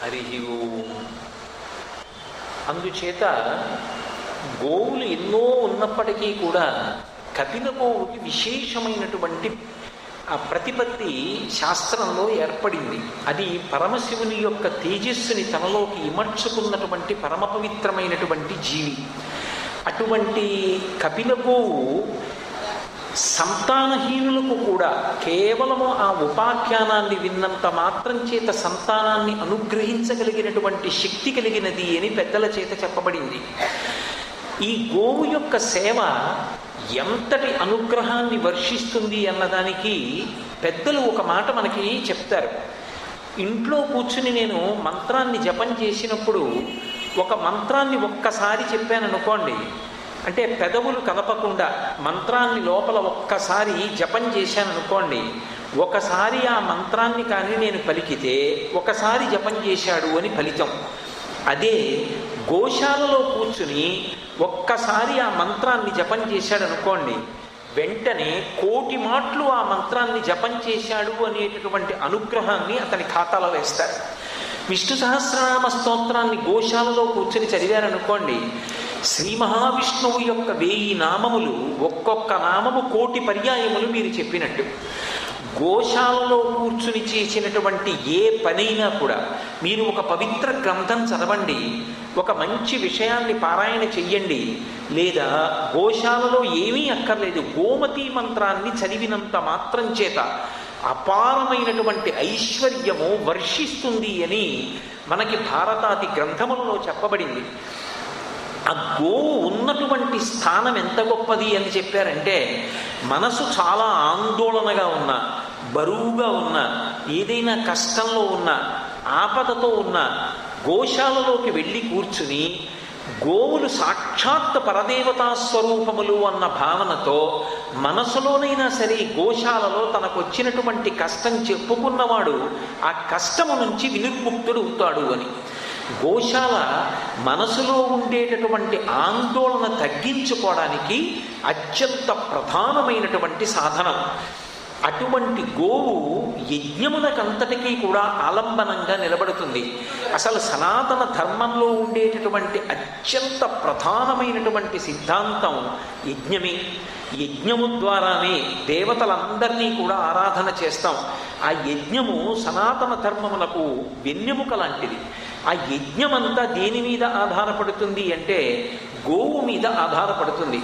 హరి ఓం. అందుచేత గోవులు ఎన్నో ఉన్నప్పటికీ కూడా కపిల గోవుకి విశేషమైనటువంటి ఆ ప్రతిపత్తి శాస్త్రంలో ఏర్పడింది. అది పరమశివుని యొక్క తేజస్సుని తనలోకి ఇమర్చుకున్నటువంటి పరమ పవిత్రమైనటువంటి జీవి. అటువంటి కపిల గోవు సంతానహీనులకు కూడా కేవలము ఆ ఉపాఖ్యానాన్ని విన్నంత మాత్రం చేత సంతానాన్ని అనుగ్రహించగలిగినటువంటి శక్తి కలిగినది అని పెద్దల చేత చెప్పబడింది. ఈ గోవు యొక్క సేవ ఎంతటి అనుగ్రహాన్ని వర్షిస్తుంది అన్నదానికి పెద్దలు ఒక మాట మనకి చెప్తారు. ఇంట్లో కూర్చుని నేను మంత్రాన్ని జపం చేసినప్పుడు ఒక మంత్రాన్ని ఒక్కసారి చెప్పాను అనుకోండి, అంటే పెదవులు కదపకుండా మంత్రాన్ని లోపల ఒక్కసారి జపం చేశాను అనుకోండి, ఒకసారి ఆ మంత్రాన్ని కానీ నేను పలికితే ఒకసారి జపం చేశాడు అని ఫలితం. అదే గోశాలలో కూర్చుని ఒక్కసారి ఆ మంత్రాన్ని జపం చేశాడు అనుకోండి, వెంటనే 1,000,000 మాటలు ఆ మంత్రాన్ని జపం చేశాడు అనేటటువంటి అనుగ్రహాన్ని అతని ఖాతాలో వేస్తారు. విష్ణు సహస్రనామ స్తోత్రాన్ని గోశాలలో కూర్చుని చదివారనుకోండి, శ్రీ మహావిష్ణువు యొక్క 1000 నామములు ఒక్కొక్క నామము 1,000,000 పర్యాయములు మీరు చెప్పినట్టు. గోశాలలో కూర్చుని చేసినటువంటి ఏ పనైనా కూడా మీరు ఒక పవిత్ర గ్రంథం చదవండి, ఒక మంచి విషయాన్ని పారాయణ చెయ్యండి, లేదా గోశాలలో ఏమీ అక్కర్లేదు, గోమతీ మంత్రాన్ని చదివినంత మాత్రం చేత అపారమైనటువంటి ఐశ్వర్యము వర్షిస్తుంది అని మనకి భారతాది గ్రంథములలో చెప్పబడింది. ఆ గోవు ఉన్నటువంటి స్థానం ఎంత గొప్పది అని చెప్పారంటే, మనసు చాలా ఆందోళనగా ఉన్నా, బరువుగా ఉన్నా, ఏదైనా కష్టంలో ఉన్నా, ఆపదతో ఉన్నా గోశాలలోకి వెళ్ళి కూర్చుని గోవులు సాక్షాత్ పరదేవతా స్వరూపములు అన్న భావనతో మనసులోనైనా సరే గోశాలలో తనకు వచ్చినటువంటి కష్టం చెప్పుకున్నవాడు ఆ కష్టము నుంచి వినిర్ముక్తుడు అవుతాడు అని. గోశాల మనసులో ఉండేటటువంటి ఆందోళన తగ్గించుకోవడానికి అత్యంత ప్రధానమైనటువంటి సాధనం. అటువంటి గోవు యజ్ఞమునకంతటికీ కూడా ఆలంబనంగా నిలబడుతుంది. అసలు సనాతన ధర్మంలో ఉండేటటువంటి అత్యంత ప్రధానమైనటువంటి సిద్ధాంతం యజ్ఞమే. యజ్ఞము ద్వారానే దేవతలందరినీ కూడా ఆరాధన చేస్తాం. ఆ యజ్ఞము సనాతన ధర్మమునకు వెన్నెముక లాంటిది. ఆ యజ్ఞమంతా దేని మీద ఆధారపడుతుంది అంటే గోవు మీద ఆధారపడుతుంది.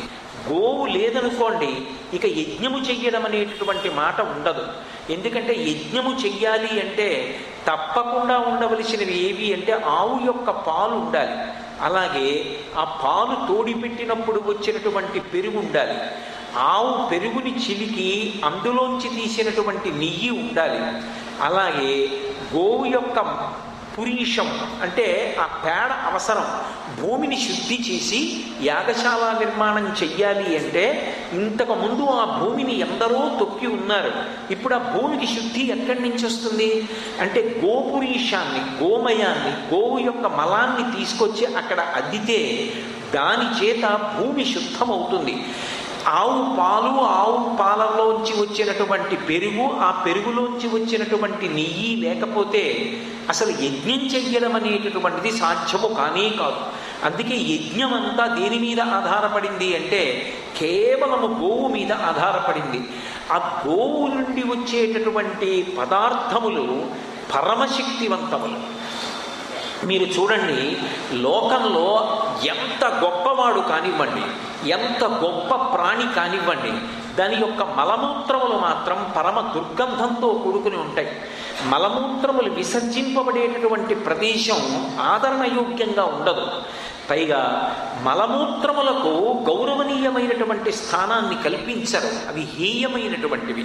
గోవు లేదనుకోండి ఇక యజ్ఞము చెయ్యడం అనేటటువంటి మాట ఉండదు. ఎందుకంటే యజ్ఞము చెయ్యాలి అంటే తప్పకుండా ఉండవలసినవి ఏవి అంటే ఆవు యొక్క పాలు ఉండాలి, అలాగే ఆ పాలు తోడిపెట్టినప్పుడు వచ్చినటువంటి పెరుగు ఉండాలి, ఆవు పెరుగుని చిలికి అందులోంచి తీసినటువంటి నెయ్యి ఉండాలి, అలాగే గోవు యొక్క పురీషం అంటే ఆ పేడ అవసరం. భూమిని శుద్ధి చేసి యాగశాల నిర్మాణం చెయ్యాలి అంటే ఇంతకుముందు ఆ భూమిని ఎందరో తొక్కి ఉన్నారు. ఇప్పుడు ఆ భూమికి శుద్ధి ఎక్కడి నుంచి వస్తుంది అంటే గోపురీషాన్ని, గోమయాన్ని, గోవు యొక్క మలాన్ని తీసుకొచ్చి అక్కడ అద్దితే దాని చేత భూమి శుద్ధమవుతుంది. ఆవు పాలు, ఆవు పాలలోంచి వచ్చినటువంటి పెరుగు, ఆ పెరుగులోంచి వచ్చినటువంటి నెయ్యి లేకపోతే అసలు యజ్ఞం చెయ్యడం అనేటటువంటిది సాధ్యము కానే కాదు. అందుకే యజ్ఞం అంతా దేని మీద ఆధారపడింది అంటే కేవలము గోవు మీద ఆధారపడింది. ఆ గోవు నుండి వచ్చేటటువంటి పదార్థములు పరమశక్తివంతములు. మీరు చూడండి, లోకంలో ఎంత గొప్పవాడు కానివ్వండి, ఎంత గొప్ప ప్రాణి కానివ్వండి, దాని యొక్క మలమూత్రములు మాత్రం పరమ దుర్గంధంతో కూడుకుని ఉంటాయి. మలమూత్రములు విసర్జింపబడేటటువంటి ప్రదేశం ఆదరణయోగ్యంగా ఉండదు. పైగా మలమూత్రములకు గౌరవనీయమైనటువంటి స్థానాన్ని కల్పించరు, అవి హేయమైనటువంటివి.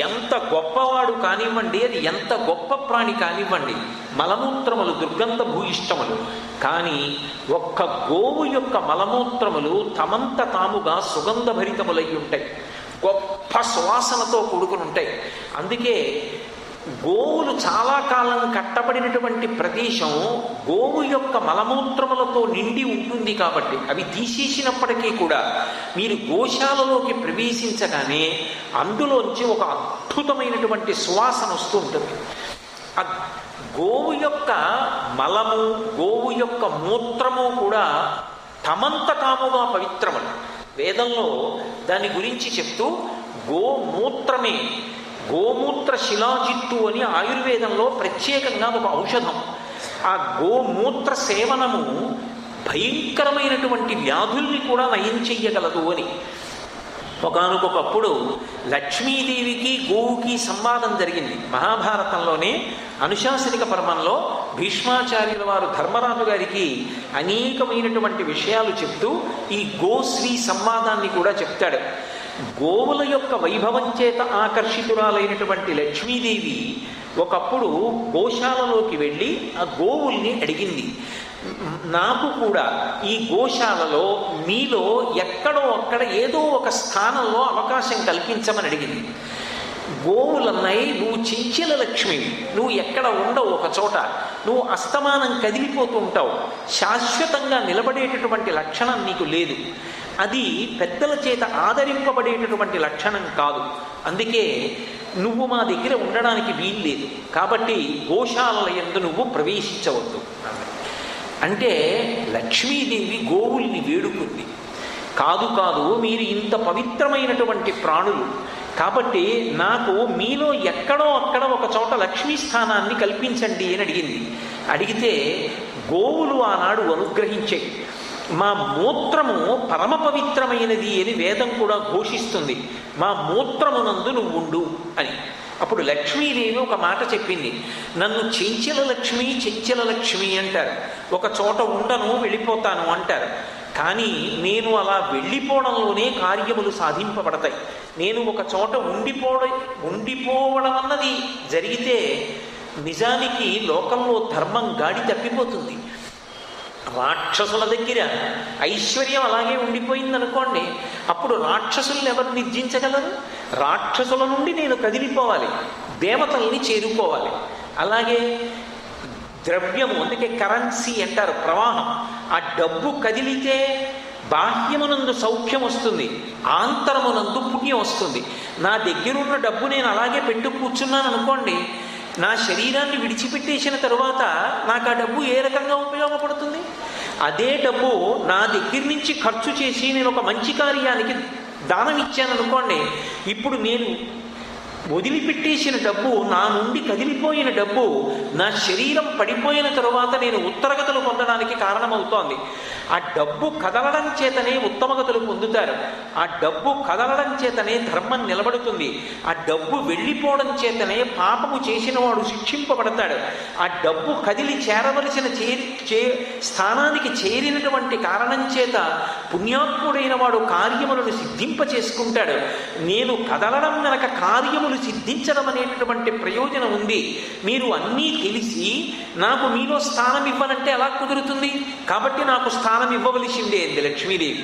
ఎంత గొప్పవాడు కానివ్వండి, అది ఎంత గొప్ప ప్రాణి కానివ్వండి, మలమూత్రములు దుర్గంధ భూయిష్టములు. కానీ ఒక్క గోవు యొక్క మలమూత్రములు తమంత తాముగా సుగంధభరితములై ఉంటాయి, గొప్ప సువాసనతో కూడుకుని ఉంటాయి. అందుకే గోవులు చాలా కాలం కట్టబడినటువంటి ప్రదేశం గోవు యొక్క మలమూత్రములతో నిండి ఉంటుంది. కాబట్టి అవి తీసేసినప్పటికీ కూడా మీరు గోశాలలోకి ప్రవేశించగానే అందులోంచి ఒక అద్భుతమైనటువంటి సువాసన వస్తూ ఉంటుంది. ఆ గోవు యొక్క మలము, గోవు యొక్క మూత్రము కూడా తమంత తాముగా పవిత్రములు. వేదంలో దాని గురించి చెప్తూ గోమూత్రమే, గోమూత్ర శిలాజిత్తు అని ఆయుర్వేదంలో ప్రత్యేకంగా ఒక ఔషధం. ఆ గోమూత్ర సేవనము భయంకరమైనటువంటి వ్యాధుల్ని కూడా నయం చెయ్యగలదు అని. ఒకానొకప్పుడు లక్ష్మీదేవికి గోవుకి సంవాదం జరిగింది. మహాభారతంలోనే అనుశాసనిక పర్వంలో భీష్మాచార్యుల వారు ధర్మరాజు గారికి అనేకమైనటువంటి విషయాలు చెప్తూ ఈ గోశ్రీ సంవాదాన్ని కూడా చెప్తాడు. గోవుల యొక్క వైభవం చేత ఆకర్షితురాలైనటువంటి లక్ష్మీదేవి ఒకప్పుడు గోశాలలోకి వెళ్ళి ఆ గోవుల్ని అడిగింది, నాకు కూడా ఈ గోశాలలో మీలో ఎక్కడో అక్కడ ఏదో ఒక స్థానంలో అవకాశం కల్పించమని అడిగింది. గోవులన్నాయి, నువ్వు చెంచల లక్ష్మివి, నువ్వు ఎక్కడ ఉండవు ఒక చోట, నువ్వు అస్తమానం కదిలిపోతూ ఉంటావు, శాశ్వతంగా నిలబడేటటువంటి లక్షణం నీకు లేదు, అది పెద్దల చేత ఆదరింపబడేటటువంటి లక్షణం కాదు, అందుకే నువ్వు మా దగ్గర ఉండడానికి వీల్లేదు, కాబట్టి గోశాలల యందు నువ్వు ప్రవేశించవద్దు అంటే లక్ష్మీదేవి గోవుల్ని వేడుకుంది. కాదు కాదు, మీరు ఇంత పవిత్రమైనటువంటి ప్రాణులు కాబట్టి నాకు మీలో ఎక్కడో అక్కడ ఒక చోట లక్ష్మీ స్థానాన్ని కల్పించండి అని అడిగింది. అడిగితే గోవులు ఆనాడు అనుగ్రహించాయి. మా మూత్రము పరమ పవిత్రమైనది అని వేదం కూడా ఘోషిస్తుంది, మా మూత్రమునందు నువ్వు ఉండు అని. అప్పుడు లక్ష్మీదేవి ఒక మాట చెప్పింది, నన్ను చెంచల లక్ష్మి, చెంచల లక్ష్మి అంటారు, ఒక చోట ఉండను వెళ్ళిపోతాను అంటారు, కానీ నేను అలా వెళ్ళిపోవడంలోనే కార్యములు సాధింపబడతాయి. నేను ఒక చోట ఉండిపోవడం అన్నది జరిగితే నిజానికి లోకంలో ధర్మం గాడి తప్పిపోతుంది. రాక్షసుల దగ్గర ఐశ్వర్యం అలాగే ఉండిపోయిందనుకోండి, అప్పుడు రాక్షసుల్ని ఎవరు నిర్జించగలరు? రాక్షసుల నుండి నేను కదిలిపోవాలి, దేవతల్ని చేరుకోవాలి. అలాగే ద్రవ్యము, అందుకే కరెన్సీ అంటారు, ప్రవాహం, ఆ డబ్బు కదిలితే బాహ్యమునందు సౌఖ్యం వస్తుంది, ఆంతరమునందు పుణ్యం వస్తుంది. నా దగ్గరున్న డబ్బు నేను అలాగే పెట్టు కూర్చున్నాను అనుకోండి, నా శరీరాన్ని విడిచిపెట్టేసిన తరువాత నాకు ఆ డబ్బు ఏ రకంగా ఉపయోగపడుతుంది? అదే డబ్బు నా దగ్గర నుంచి ఖర్చు చేసి నేను ఒక మంచి కార్యానికి దానం ఇచ్చాను అనుకోండి, ఇప్పుడు నేను వదిలిపెట్టేసిన డబ్బు, నా నుండి కదిలిపోయిన డబ్బు నా శరీరం పడిపోయిన తరువాత నేను ఉత్తరగతులు పొందడానికి కారణమవుతోంది. ఆ డబ్బు కదలడం చేతనే ఉత్తమగతులు పొందుతారు. ఆ డబ్బు కదలడం చేతనే ధర్మం నిలబడుతుంది. ఆ డబ్బు వెళ్ళిపోవడం చేతనే పాపము చేసిన వాడు శిక్షింపబడతాడు. ఆ డబ్బు కదిలి చేరవలసిన స్థానానికి చేరినటువంటి కారణం చేత పుణ్యాత్ముడైన వాడు కార్యములను సిద్ధింప చేసుకుంటాడు. నేను కదలడం గనక కార్యములు సిద్ధించడం అనేటటువంటి ప్రయోజనం ఉంది. మీరు అన్నీ తెలిసి నాకు మీలో స్థానం ఇవ్వనంటే ఎలా కుదురుతుంది? కాబట్టి నాకు స్థానం ఇవ్వవలసిందే అంది లక్ష్మీదేవి.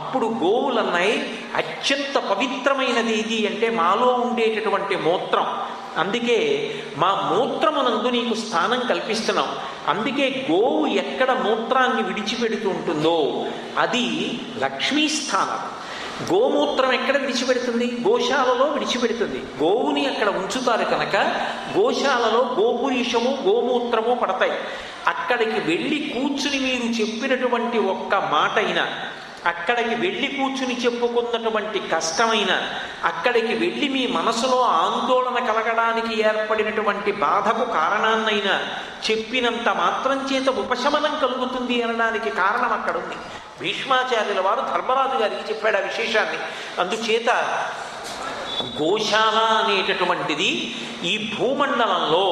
అప్పుడు గోవులన్నాయి, అత్యంత పవిత్రమైనది ఇది అంటే మాలో ఉండేటటువంటి మూత్రం. అందుకే మా మూత్రమునందు నీకు స్థానం కల్పిస్తున్నాం. అందుకే గోవు ఎక్కడ మూత్రాన్ని విడిచిపెడుతూ ఉంటుందో అది లక్ష్మీ స్థానం. గోమూత్రం ఎక్కడ విడిచిపెడుతుంది? గోశాలలో విడిచిపెడుతుంది. గోవుని అక్కడ ఉంచుతారు కనుక గోశాలలో గోపురీషము గోమూత్రము పడతాయి. అక్కడికి వెళ్ళి కూర్చుని మీరు చెప్పినటువంటి ఒక్క మాట అయినా, అక్కడికి వెళ్ళి కూర్చుని చెప్పుకున్నటువంటి కష్టమైన, అక్కడికి వెళ్ళి మీ మనసులో ఆందోళన కలగడానికి ఏర్పడినటువంటి బాధకు కారణాన్నైనా చెప్పినంత మాత్రం చేత ఉపశమనం కలుగుతుంది అనడానికి కారణం అక్కడ ఉంది. భీష్మాచార్యుల వారు ధర్మరాజు గారికి చెప్పాడు ఆ విశేషాన్ని. అందుచేత గోశాల అనేటటువంటిది ఈ భూమండలంలో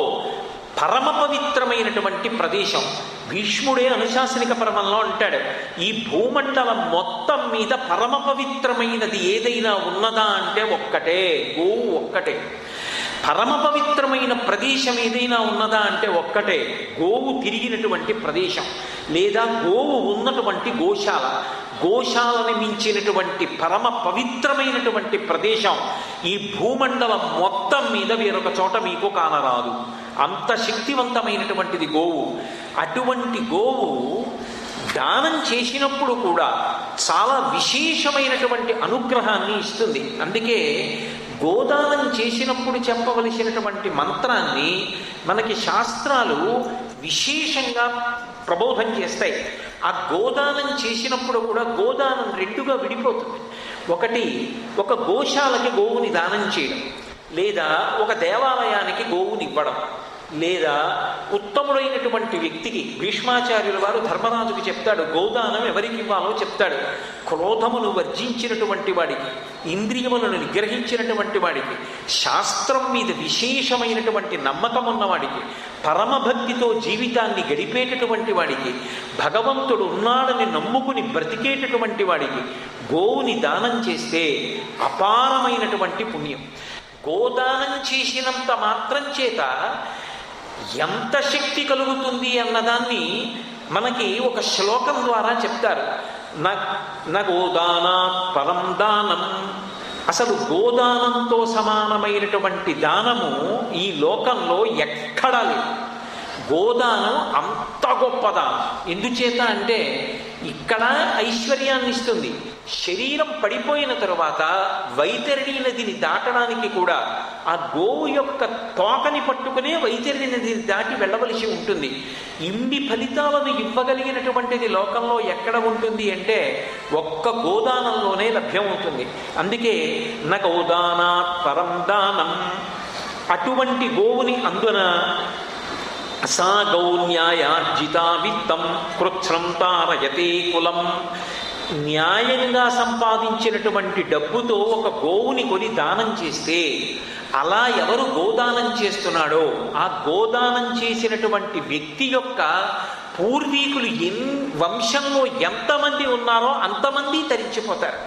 పరమ పవిత్రమైనటువంటి ప్రదేశం. భీష్ముడే అనుశాసనిక పర్వంలో అంటాడు, ఈ భూమండలం మొత్తం మీద పరమ పవిత్రమైనది ఏదైనా ఉన్నదా అంటే ఒక్కటే, గోవు ఒక్కటే. పరమ పవిత్రమైన ప్రదేశం ఏదైనా ఉన్నదా అంటే ఒక్కటే, గోవు తిరిగినటువంటి ప్రదేశం లేదా గోవు ఉన్నటువంటి గోశాల. గోశాలని మించినటువంటి పరమ పవిత్రమైనటువంటి ప్రదేశం ఈ భూమండలం మొత్తం మీద వేరొక చోట మీకు కానరాదు. అంత శక్తివంతమైనటువంటిది గోవు. అటువంటి గోవు దానం చేసినప్పుడు కూడా చాలా విశేషమైనటువంటి అనుగ్రహాన్ని ఇస్తుంది. అందుకే గోదానం చేసినప్పుడు చెప్పవలసినటువంటి మంత్రాన్ని మనకి శాస్త్రాలు విశేషంగా ప్రబోధం చేస్తాయి. ఆ గోదానం చేసినప్పుడు కూడా గోదానం రెండుగా విడిపోతుంది. ఒకటి, ఒక గోశాలకి గోవుని దానం చేయడం, లేదా ఒక దేవాలయానికి గోవుని ఇవ్వడం, లేదా ఉత్తముడైనటువంటి వ్యక్తికి. భీష్మాచార్యుల వారు ధర్మరాజుకి చెప్తాడు, గోదానం ఎవరికి ఇవ్వాలో చెప్తాడు. క్రోధమును వర్జించినటువంటి వాడికి, ఇంద్రియములను నిగ్రహించినటువంటి వాడికి, శాస్త్రం మీద విశేషమైనటువంటి నమ్మకం ఉన్నవాడికి, పరమభక్తితో జీవితాన్ని గడిపేటటువంటి వాడికి, భగవంతుడు ఉన్నాడని నమ్ముకుని బ్రతికేటటువంటి వాడికి గోవుని దానం చేస్తే అపారమైనటువంటి పుణ్యం. గోదానం చేసినంత మాత్రం చేత ఎంత శక్తి కలుగుతుంది అన్నదాన్ని మనకి ఒక శ్లోకం ద్వారా చెప్తారు. నా గోదానా పరం దానం. అసలు గోదానంతో సమానమైనటువంటి దానము ఈ లోకంలో ఎక్కడా లేదు. గోదానం అంత గొప్ప దానం. ఎందుచేత అంటే ఇక్కడ ఐశ్వర్యాన్ని ఇస్తుంది. శరీరం పడిపోయిన తరువాత వైతరణి నదిని దాటడానికి కూడా ఆ గోవు యొక్క తోకని పట్టుకునే వైతరణి నదిని దాటి వెళ్ళవలసి ఉంటుంది. ఇన్ని ఫలితాలను ఇవ్వగలిగినటువంటిది లోకంలో ఎక్కడ ఉంటుంది అంటే ఒక్క గోదానంలోనే లభ్యమవుతుంది. అందుకే న గోదానా పరం దానం. అటువంటి గోవుని అందున సా గౌన్యాయార్జితా విత్తం కృత్స్రం తారయతే కులం. న్యాయంగా సంపాదించినటువంటి డబ్బుతో ఒక గోవుని కొని దానం చేస్తే, అలా ఎవరు గోదానం చేస్తున్నాడో ఆ గోదానం చేసినటువంటి వ్యక్తి యొక్క పూర్వీకులు వంశంలో ఎంతమంది ఉన్నారో అంతమంది తరించిపోతారు.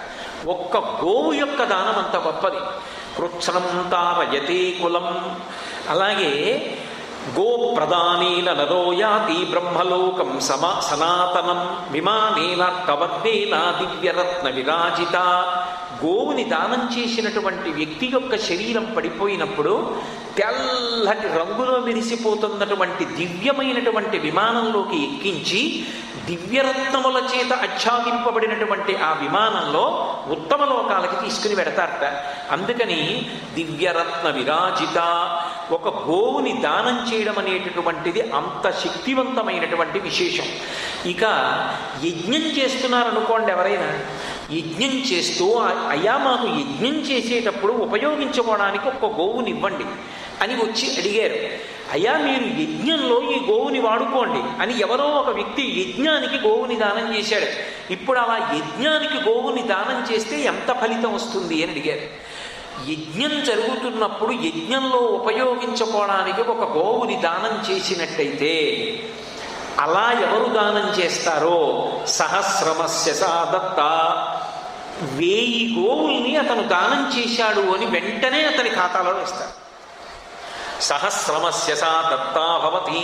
ఒక్క గోవు యొక్క దానం అంత గొప్పది. కృత్స్రం తారయతే కులం. అలాగే గో ప్రదానేన నరో యాతి బ్రహ్మలోకం సనాతనం విమానేన కవర్దేన దివ్యరత్న విరాజిత. గోవుని దానం చేసినటువంటి వ్యక్తి యొక్క శరీరం పడిపోయినప్పుడు తెల్లటి రంగులో మెరిసిపోతున్నటువంటి దివ్యమైనటువంటి విమానంలోకి ఎక్కించి దివ్యరత్నముల చేత ఆచ్ఛాదింపబడినటువంటి ఆ విమానంలో ఉత్తమ లోకాలకి తీసుకుని పెడతారట. అందుకని దివ్యరత్న విరాజిత, ఒక గోవుని దానం చేయడం అనేటటువంటిది అంత శక్తివంతమైనటువంటి విశేషం. ఇక యజ్ఞం చేస్తున్నారనుకోండి, ఎవరైనా యజ్ఞం చేస్తూ అయ్యా మాకు యజ్ఞం చేసేటప్పుడు ఉపయోగించుకోవడానికి ఒక గోవునివ్వండి అని వచ్చి అడిగారు. అయ్యా మీరు యజ్ఞంలో ఈ గోవుని వాడుకోండి అని ఎవరో ఒక వ్యక్తి యజ్ఞానికి గోవుని దానం చేశాడు. ఇప్పుడు అలా యజ్ఞానికి గోవుని దానం చేస్తే ఎంత ఫలితం వస్తుంది అని అడిగారు. యజ్ఞం జరుగుతున్నప్పుడు యజ్ఞంలో ఉపయోగించుకోవడానికి ఒక గోవుని దానం చేసినట్టయితే అలా ఎవరు దానం చేస్తారో సహస్రమస్య సా దత్త, 1000 గోవుల్ని అతను దానం చేశాడు అని వెంటనే అతని ఖాతాలో వేస్తారు. సహస్రమస్య సా దత్తా భవతి,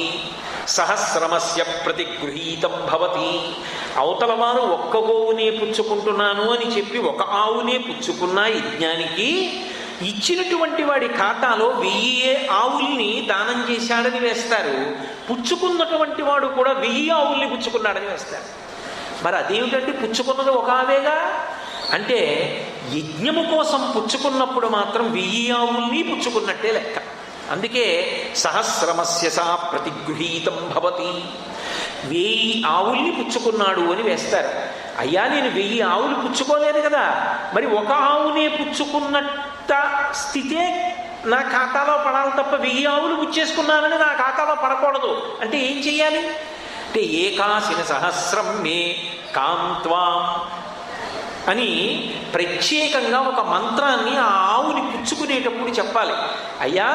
సహస్రమస్య ప్రతిగృహీతం భవతి. అవతల వారు ఒక్క గోవునే పుచ్చుకుంటున్నాను అని చెప్పి ఒక ఆవునే పుచ్చుకున్న యజ్ఞానికి ఇచ్చినటువంటి వాడి ఖాతాలో 1000 ఆవుల్ని దానం చేశాడని వేస్తారు. పుచ్చుకున్నటువంటి వాడు కూడా 1000 ఆవుల్ని పుచ్చుకున్నాడని వేస్తారు. మరి అదేమిటంటే పుచ్చుకున్నది ఒక ఆవేగా అంటే యజ్ఞము కోసం పుచ్చుకున్నప్పుడు మాత్రం 1000 ఆవుల్ని పుచ్చుకున్నట్టే లెక్క. అందుకే సహస్రమస్య సా ప్రతిగృహీతం భవతి, 1000 ఆవుల్ని పుచ్చుకున్నాడు అని వేస్తారు. అయ్యా నేను 1000 ఆవులు పుచ్చుకోలేదు కదా, మరి ఒక ఆవునే పుచ్చుకున్నట్ట స్థితే నా ఖాతాలో పడాలి తప్ప 1000 ఆవులు పుచ్చేసుకున్నానని నా ఖాతాలో పడకూడదు. అంటే ఏం చెయ్యాలి అంటే ఏకాశిన సహస్రం మే కాంత్వాం అని ప్రత్యేకంగా ఒక మంత్రాన్ని ఆ ఆవుని పుచ్చుకునేటప్పుడు చెప్పాలి. అయ్యా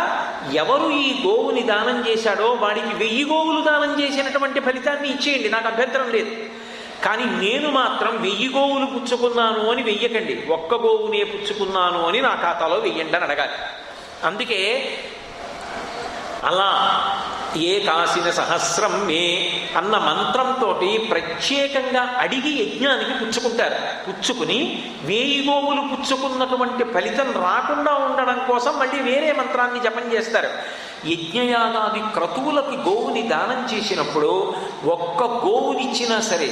ఎవరు ఈ గోవుని దానం చేశాడో వాడికి 1000 గోవులు దానం చేసినటువంటి ఫలితాన్ని ఇచ్చేయండి, నాకు అభ్యంతరం లేదు. కానీ నేను మాత్రం 1000 గోవులు పుచ్చుకున్నాను అని వెయ్యకండి, ఒక్క గోవునే పుచ్చుకున్నాను అని నా ఖాతాలో వెయ్యండి అని అడగాలి. అందుకే అలా ఏకాశిన సహస్రం మే అన్న మంత్రంతో ప్రత్యేకంగా అడిగి యజ్ఞానికి పుచ్చుకుంటారు. పుచ్చుకుని 1000 గోవులు పుచ్చుకున్నటువంటి ఫలితం రాకుండా ఉండడం కోసం మళ్ళీ వేరే మంత్రాన్ని జపం చేస్తారు. యజ్ఞయాగాది క్రతువులకి గోవుని దానం చేసినప్పుడు ఒక్క గోవునిచ్చినా సరే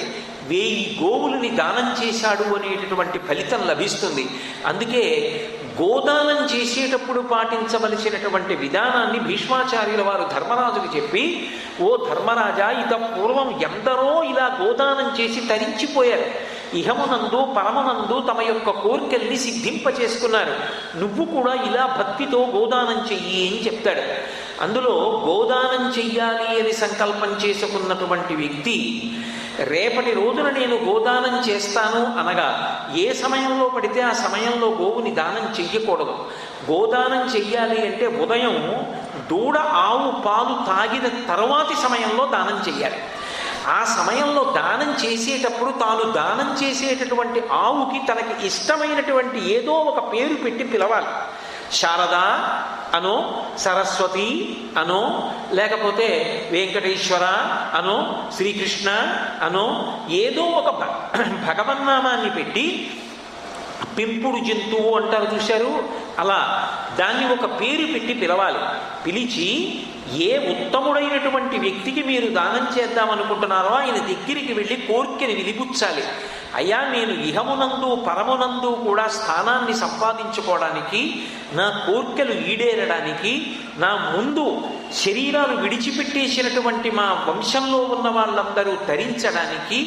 1000 గోవులని దానం చేశాడు అనేటటువంటి ఫలితం లభిస్తుంది. అందుకే గోదానం చేసేటప్పుడు పాటించవలసినటువంటి విధానాన్ని భీష్మాచార్యుల వారు ధర్మరాజుకి చెప్పి, ఓ ధర్మరాజా, ఇత పూర్వం ఎందరో ఇలా గోదానం చేసి తరించిపోయారు, ఇహమునందు పరమునందు తమ యొక్క కోరికల్ని సిద్ధింపచేసుకున్నారు, నువ్వు కూడా ఇలా భక్తితో గోదానం చెయ్యి అని చెప్తాడు. అందులో గోదానం చెయ్యాలి అని సంకల్పం చేసుకున్నటువంటి వ్యక్తి రేపటి రోజున నేను గోదానం చేస్తాను అనగా ఏ సమయంలో పడితే ఆ సమయంలో గోవుని దానం చెయ్యకూడదు. గోదానం చెయ్యాలి అంటే ఉదయం దూడ ఆవు పాలు తాగిన తర్వాతి సమయంలో దానం చెయ్యాలి. ఆ సమయంలో దానం చేసేటప్పుడు తాను దానం చేసేటటువంటి ఆవుకి తనకి ఇష్టమైనటువంటి ఏదో ఒక పేరు పెట్టి పిలవాలి. శారద అనో, సరస్వతి అనో, లేకపోతే వెంకటేశ్వర అనో, శ్రీకృష్ణ అనో, ఏదో ఒక భగవన్నామాన్ని పెట్టి, పెంపుడు జంతువు అంటారు చూశారు, అలా దాన్ని ఒక పేరు పెట్టి పిలవాలి. పిలిచి ఏ ఉత్తముడైనటువంటి వ్యక్తికి మీరు దానం చేద్దామనుకుంటున్నారో ఆయన దగ్గరికి వెళ్ళి కోర్కెని విలిపుచ్చాలి. అయ్యా నేను ఇహమునందు పరమునందు కూడా స్థానాన్ని సంపాదించుకోవడానికి, నా కోర్కెలు ఈడేరడానికి, నా ముందు శరీరాలు విడిచిపెట్టేసినటువంటి మా వంశంలో ఉన్న వాళ్ళందరూ తరించడానికి,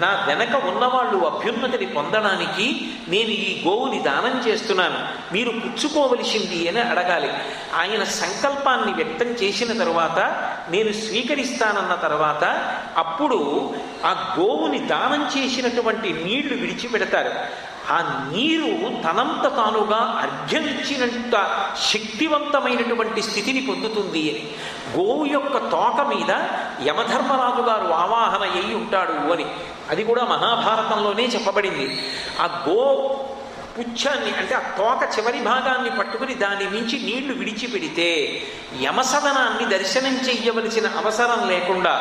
నా వెనక ఉన్నవాళ్ళు అభ్యున్నతిని పొందడానికి నేను ఈ గోవుని దానం చేస్తున్నాను, మీరు పుచ్చుకోవలసింది అని అడగాలి. ఆయన సంకల్పాన్ని వ్యక్తం చేసిన తరువాత నేను స్వీకరిస్తానన్న తర్వాత అప్పుడు ఆ గోవుని దానం చేసినటువంటి నీళ్లు విడిచిపెడతారు. ఆ నీరు తనంత తానుగా అర్ఘ్యమిచ్చినంత శక్తివంతమైనటువంటి స్థితిని పొందుతుంది అని. గోవు యొక్క తోక మీద యమధర్మరాజు గారు ఆవాహన అయి ఉంటాడు అని అది కూడా మహాభారతంలోనే చెప్పబడింది. ఆ గో పుచ్ఛాన్ని అంటే ఆ తోక చివరి భాగాన్ని పట్టుకుని దాని నుంచి నీళ్లు విడిచిపెడితే యమసదనాన్ని దర్శనం చెయ్యవలసిన అవసరం లేకుండా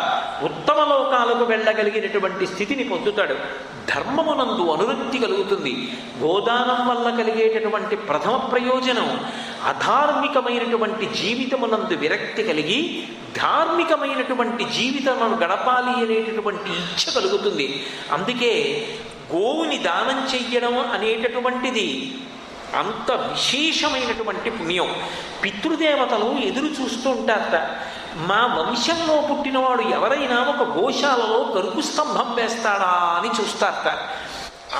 ఉత్తమ లోకాలకు వెళ్ళగలిగినటువంటి స్థితిని పొందుతాడు. ధర్మమునందు అనురక్తి కలుగుతుంది. గోదానం వల్ల కలిగేటటువంటి ప్రథమ ప్రయోజనం అధార్మికమైనటువంటి జీవితమునందు విరక్తి కలిగి ధార్మికమైనటువంటి జీవితమును గడపాలి అనేటటువంటి ఇచ్ఛ కలుగుతుంది. అందుకే గోవుని దానం చెయ్యడం అనేటటువంటిది అంత విశేషమైనటువంటి పుణ్యం. పితృదేవతలు ఎదురు చూస్తూ ఉంటారట. మా వంశంలో పుట్టినవాడు ఎవరైనా ఒక గోశాలలో గరుకు స్తంభం వేస్తాడా అని చూస్తారట.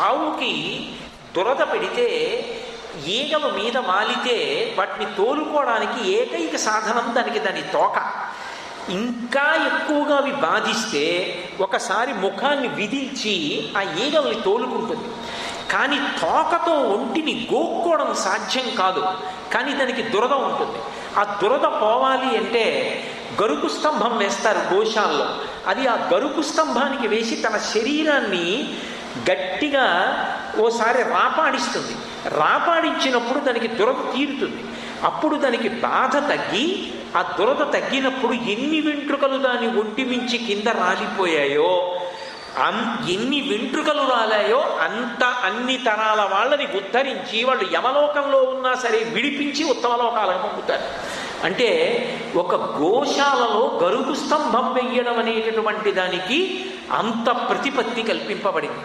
ఆవుకి దురద పెడితే ఈగలు మీద వాలితే వాటిని తోలుకోవడానికి ఏకైక సాధనం దాని తోక. ఇంకా ఎక్కువగా అవి బాధిస్తే ఒకసారి ముఖాన్ని విదిల్చి ఆ ఈగల్ని తోలుకుంటుంది. కానీ తోకతో ఒంటిని గోక్కోవడం సాధ్యం కాదు. కానీ దానికి దురద ఉంటుంది. ఆ దురద పోవాలి అంటే గరుకు స్తంభం వేస్తారు గోశాలలో. అది ఆ గరుకు స్తంభానికి వేసి తన శరీరాన్ని గట్టిగా ఓసారి రాపాడిస్తుంది. రాపాడించినప్పుడు దానికి దురద తీరుతుంది. అప్పుడు దానికి బాధ తగ్గి ఆ దురద తగ్గినప్పుడు ఎన్ని వెంట్రుకలు దాని ఒంటి మించి కింద రాలిపోయాయో, ఎన్ని వెంట్రుకలు రాలాయో అన్ని తరాల వాళ్ళని ఉద్ధరించి వాళ్ళు యమలోకంలో ఉన్నా సరే విడిపించి ఉత్తమలోకాలకు పంపుతారు. అంటే ఒక గోశాలలో గరుకు స్తంభం వెయ్యడం అనేటటువంటి దానికి అంత ప్రతిపత్తి కల్పింపబడింది.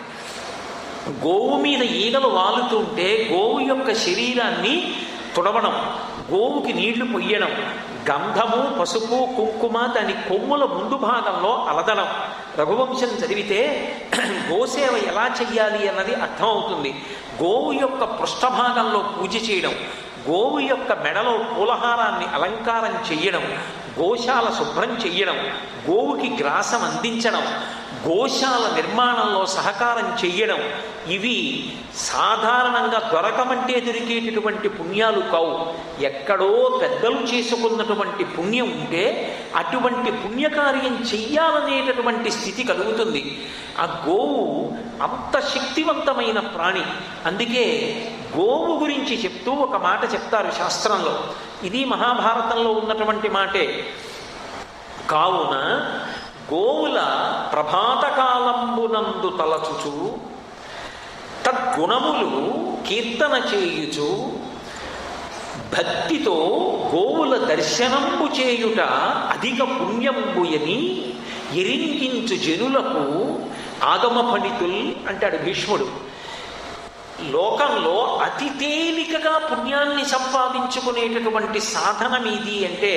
గోవు మీద ఈగలు వాలుతుంటే గోవు యొక్క శరీరాన్ని తుడవడం, గోవుకి నీళ్లు పొయ్యడం, గంధము పసుపు కుంకుమ దాని కొమ్ముల ముందు భాగంలో అలదడం. రఘువంశం చదివితే గోసేవ ఎలా చెయ్యాలి అన్నది అర్థమవుతుంది. గోవు యొక్క పృష్ఠభాగంలో పూజ చేయడం, గోవు యొక్క మెడలో పూలహారాన్ని అలంకారం చెయ్యడం, గోశాల శుభ్రం చెయ్యడం, గోవుకి గ్రాసం అందించడం, గోశాల నిర్మాణంలో సహకారం చెయ్యడం, ఇవి సాధారణంగా దొరకమంటే దొరికేటటువంటి పుణ్యాలు కావు. ఎక్కడో పెద్దలు చేసుకున్నటువంటి పుణ్యం ఉంటే అటువంటి పుణ్యకార్యం చెయ్యాలనేటటువంటి స్థితి కలుగుతుంది. ఆ గోవు అంత శక్తివంతమైన ప్రాణి. అందుకే గోవు గురించి చెప్తూ ఒక మాట చెప్తారు శాస్త్రంలో. ఇది మహాభారతంలో ఉన్నటువంటి మాటే. కావున గోవుల ప్రభాతకాలంబునందు తలచుచు తద్గుణములు కీర్తన చేయుచు భక్తితో గోవుల దర్శనంబు చేయుట అధిక పుణ్యంబుయని ఎరింకించు జనులకు ఆగమ పండితుల్ అంటాడు భీష్ముడు. లోకంలో అతి తేలికగా పుణ్యాన్ని సంపాదించుకునేటటువంటి సాధనం ఇది అంటే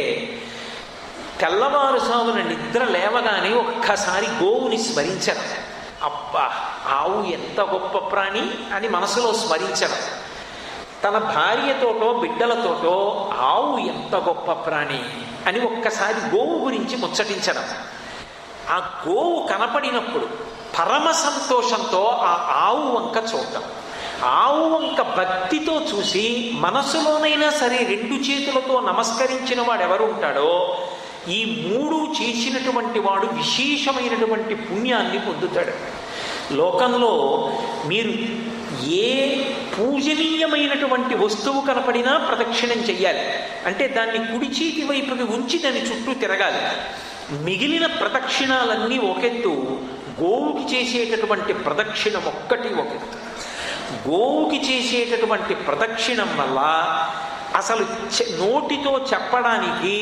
తెల్లవారుసామున నిద్ర లేవగానే ఒక్కసారి గోవుని స్మరించడం. అబ్బా, ఆవు ఎంత గొప్ప ప్రాణి అని మనసులో స్మరించడం. తన భార్యతోటో బిడ్డలతోటో ఆవు ఎంత గొప్ప ప్రాణి అని ఒక్కసారి గోవు గురించి ముచ్చటించడం. ఆ గోవు కనపడినప్పుడు పరమ సంతోషంతో ఆ ఆవు వంక చూడటం. ఆవు వంక భక్తితో చూసి మనసులోనైనా సరే రెండు చేతులతో నమస్కరించిన వాడు ఎవరు ఉంటాడో ఈ మూడు చేసినటువంటి వాడు విశేషమైనటువంటి పుణ్యాన్ని పొందుతాడు. లోకంలో మీరు ఏ పూజనీయమైనటువంటి వస్తువు కనపడినా ప్రదక్షిణం చెయ్యాలి. అంటే దాన్ని కుడి చేతి వైపుకి ఉంచి దాని చుట్టూ తిరగాలి. మిగిలిన ప్రదక్షిణాలన్నీ ఒకెత్తు, గోవుకి చేసేటటువంటి ప్రదక్షిణం ఒక్కటి ఒకెత్తు. గోవుకి చేసేటటువంటి ప్రదక్షిణం వల్ల అసలు నోటితో చెప్పడానికి,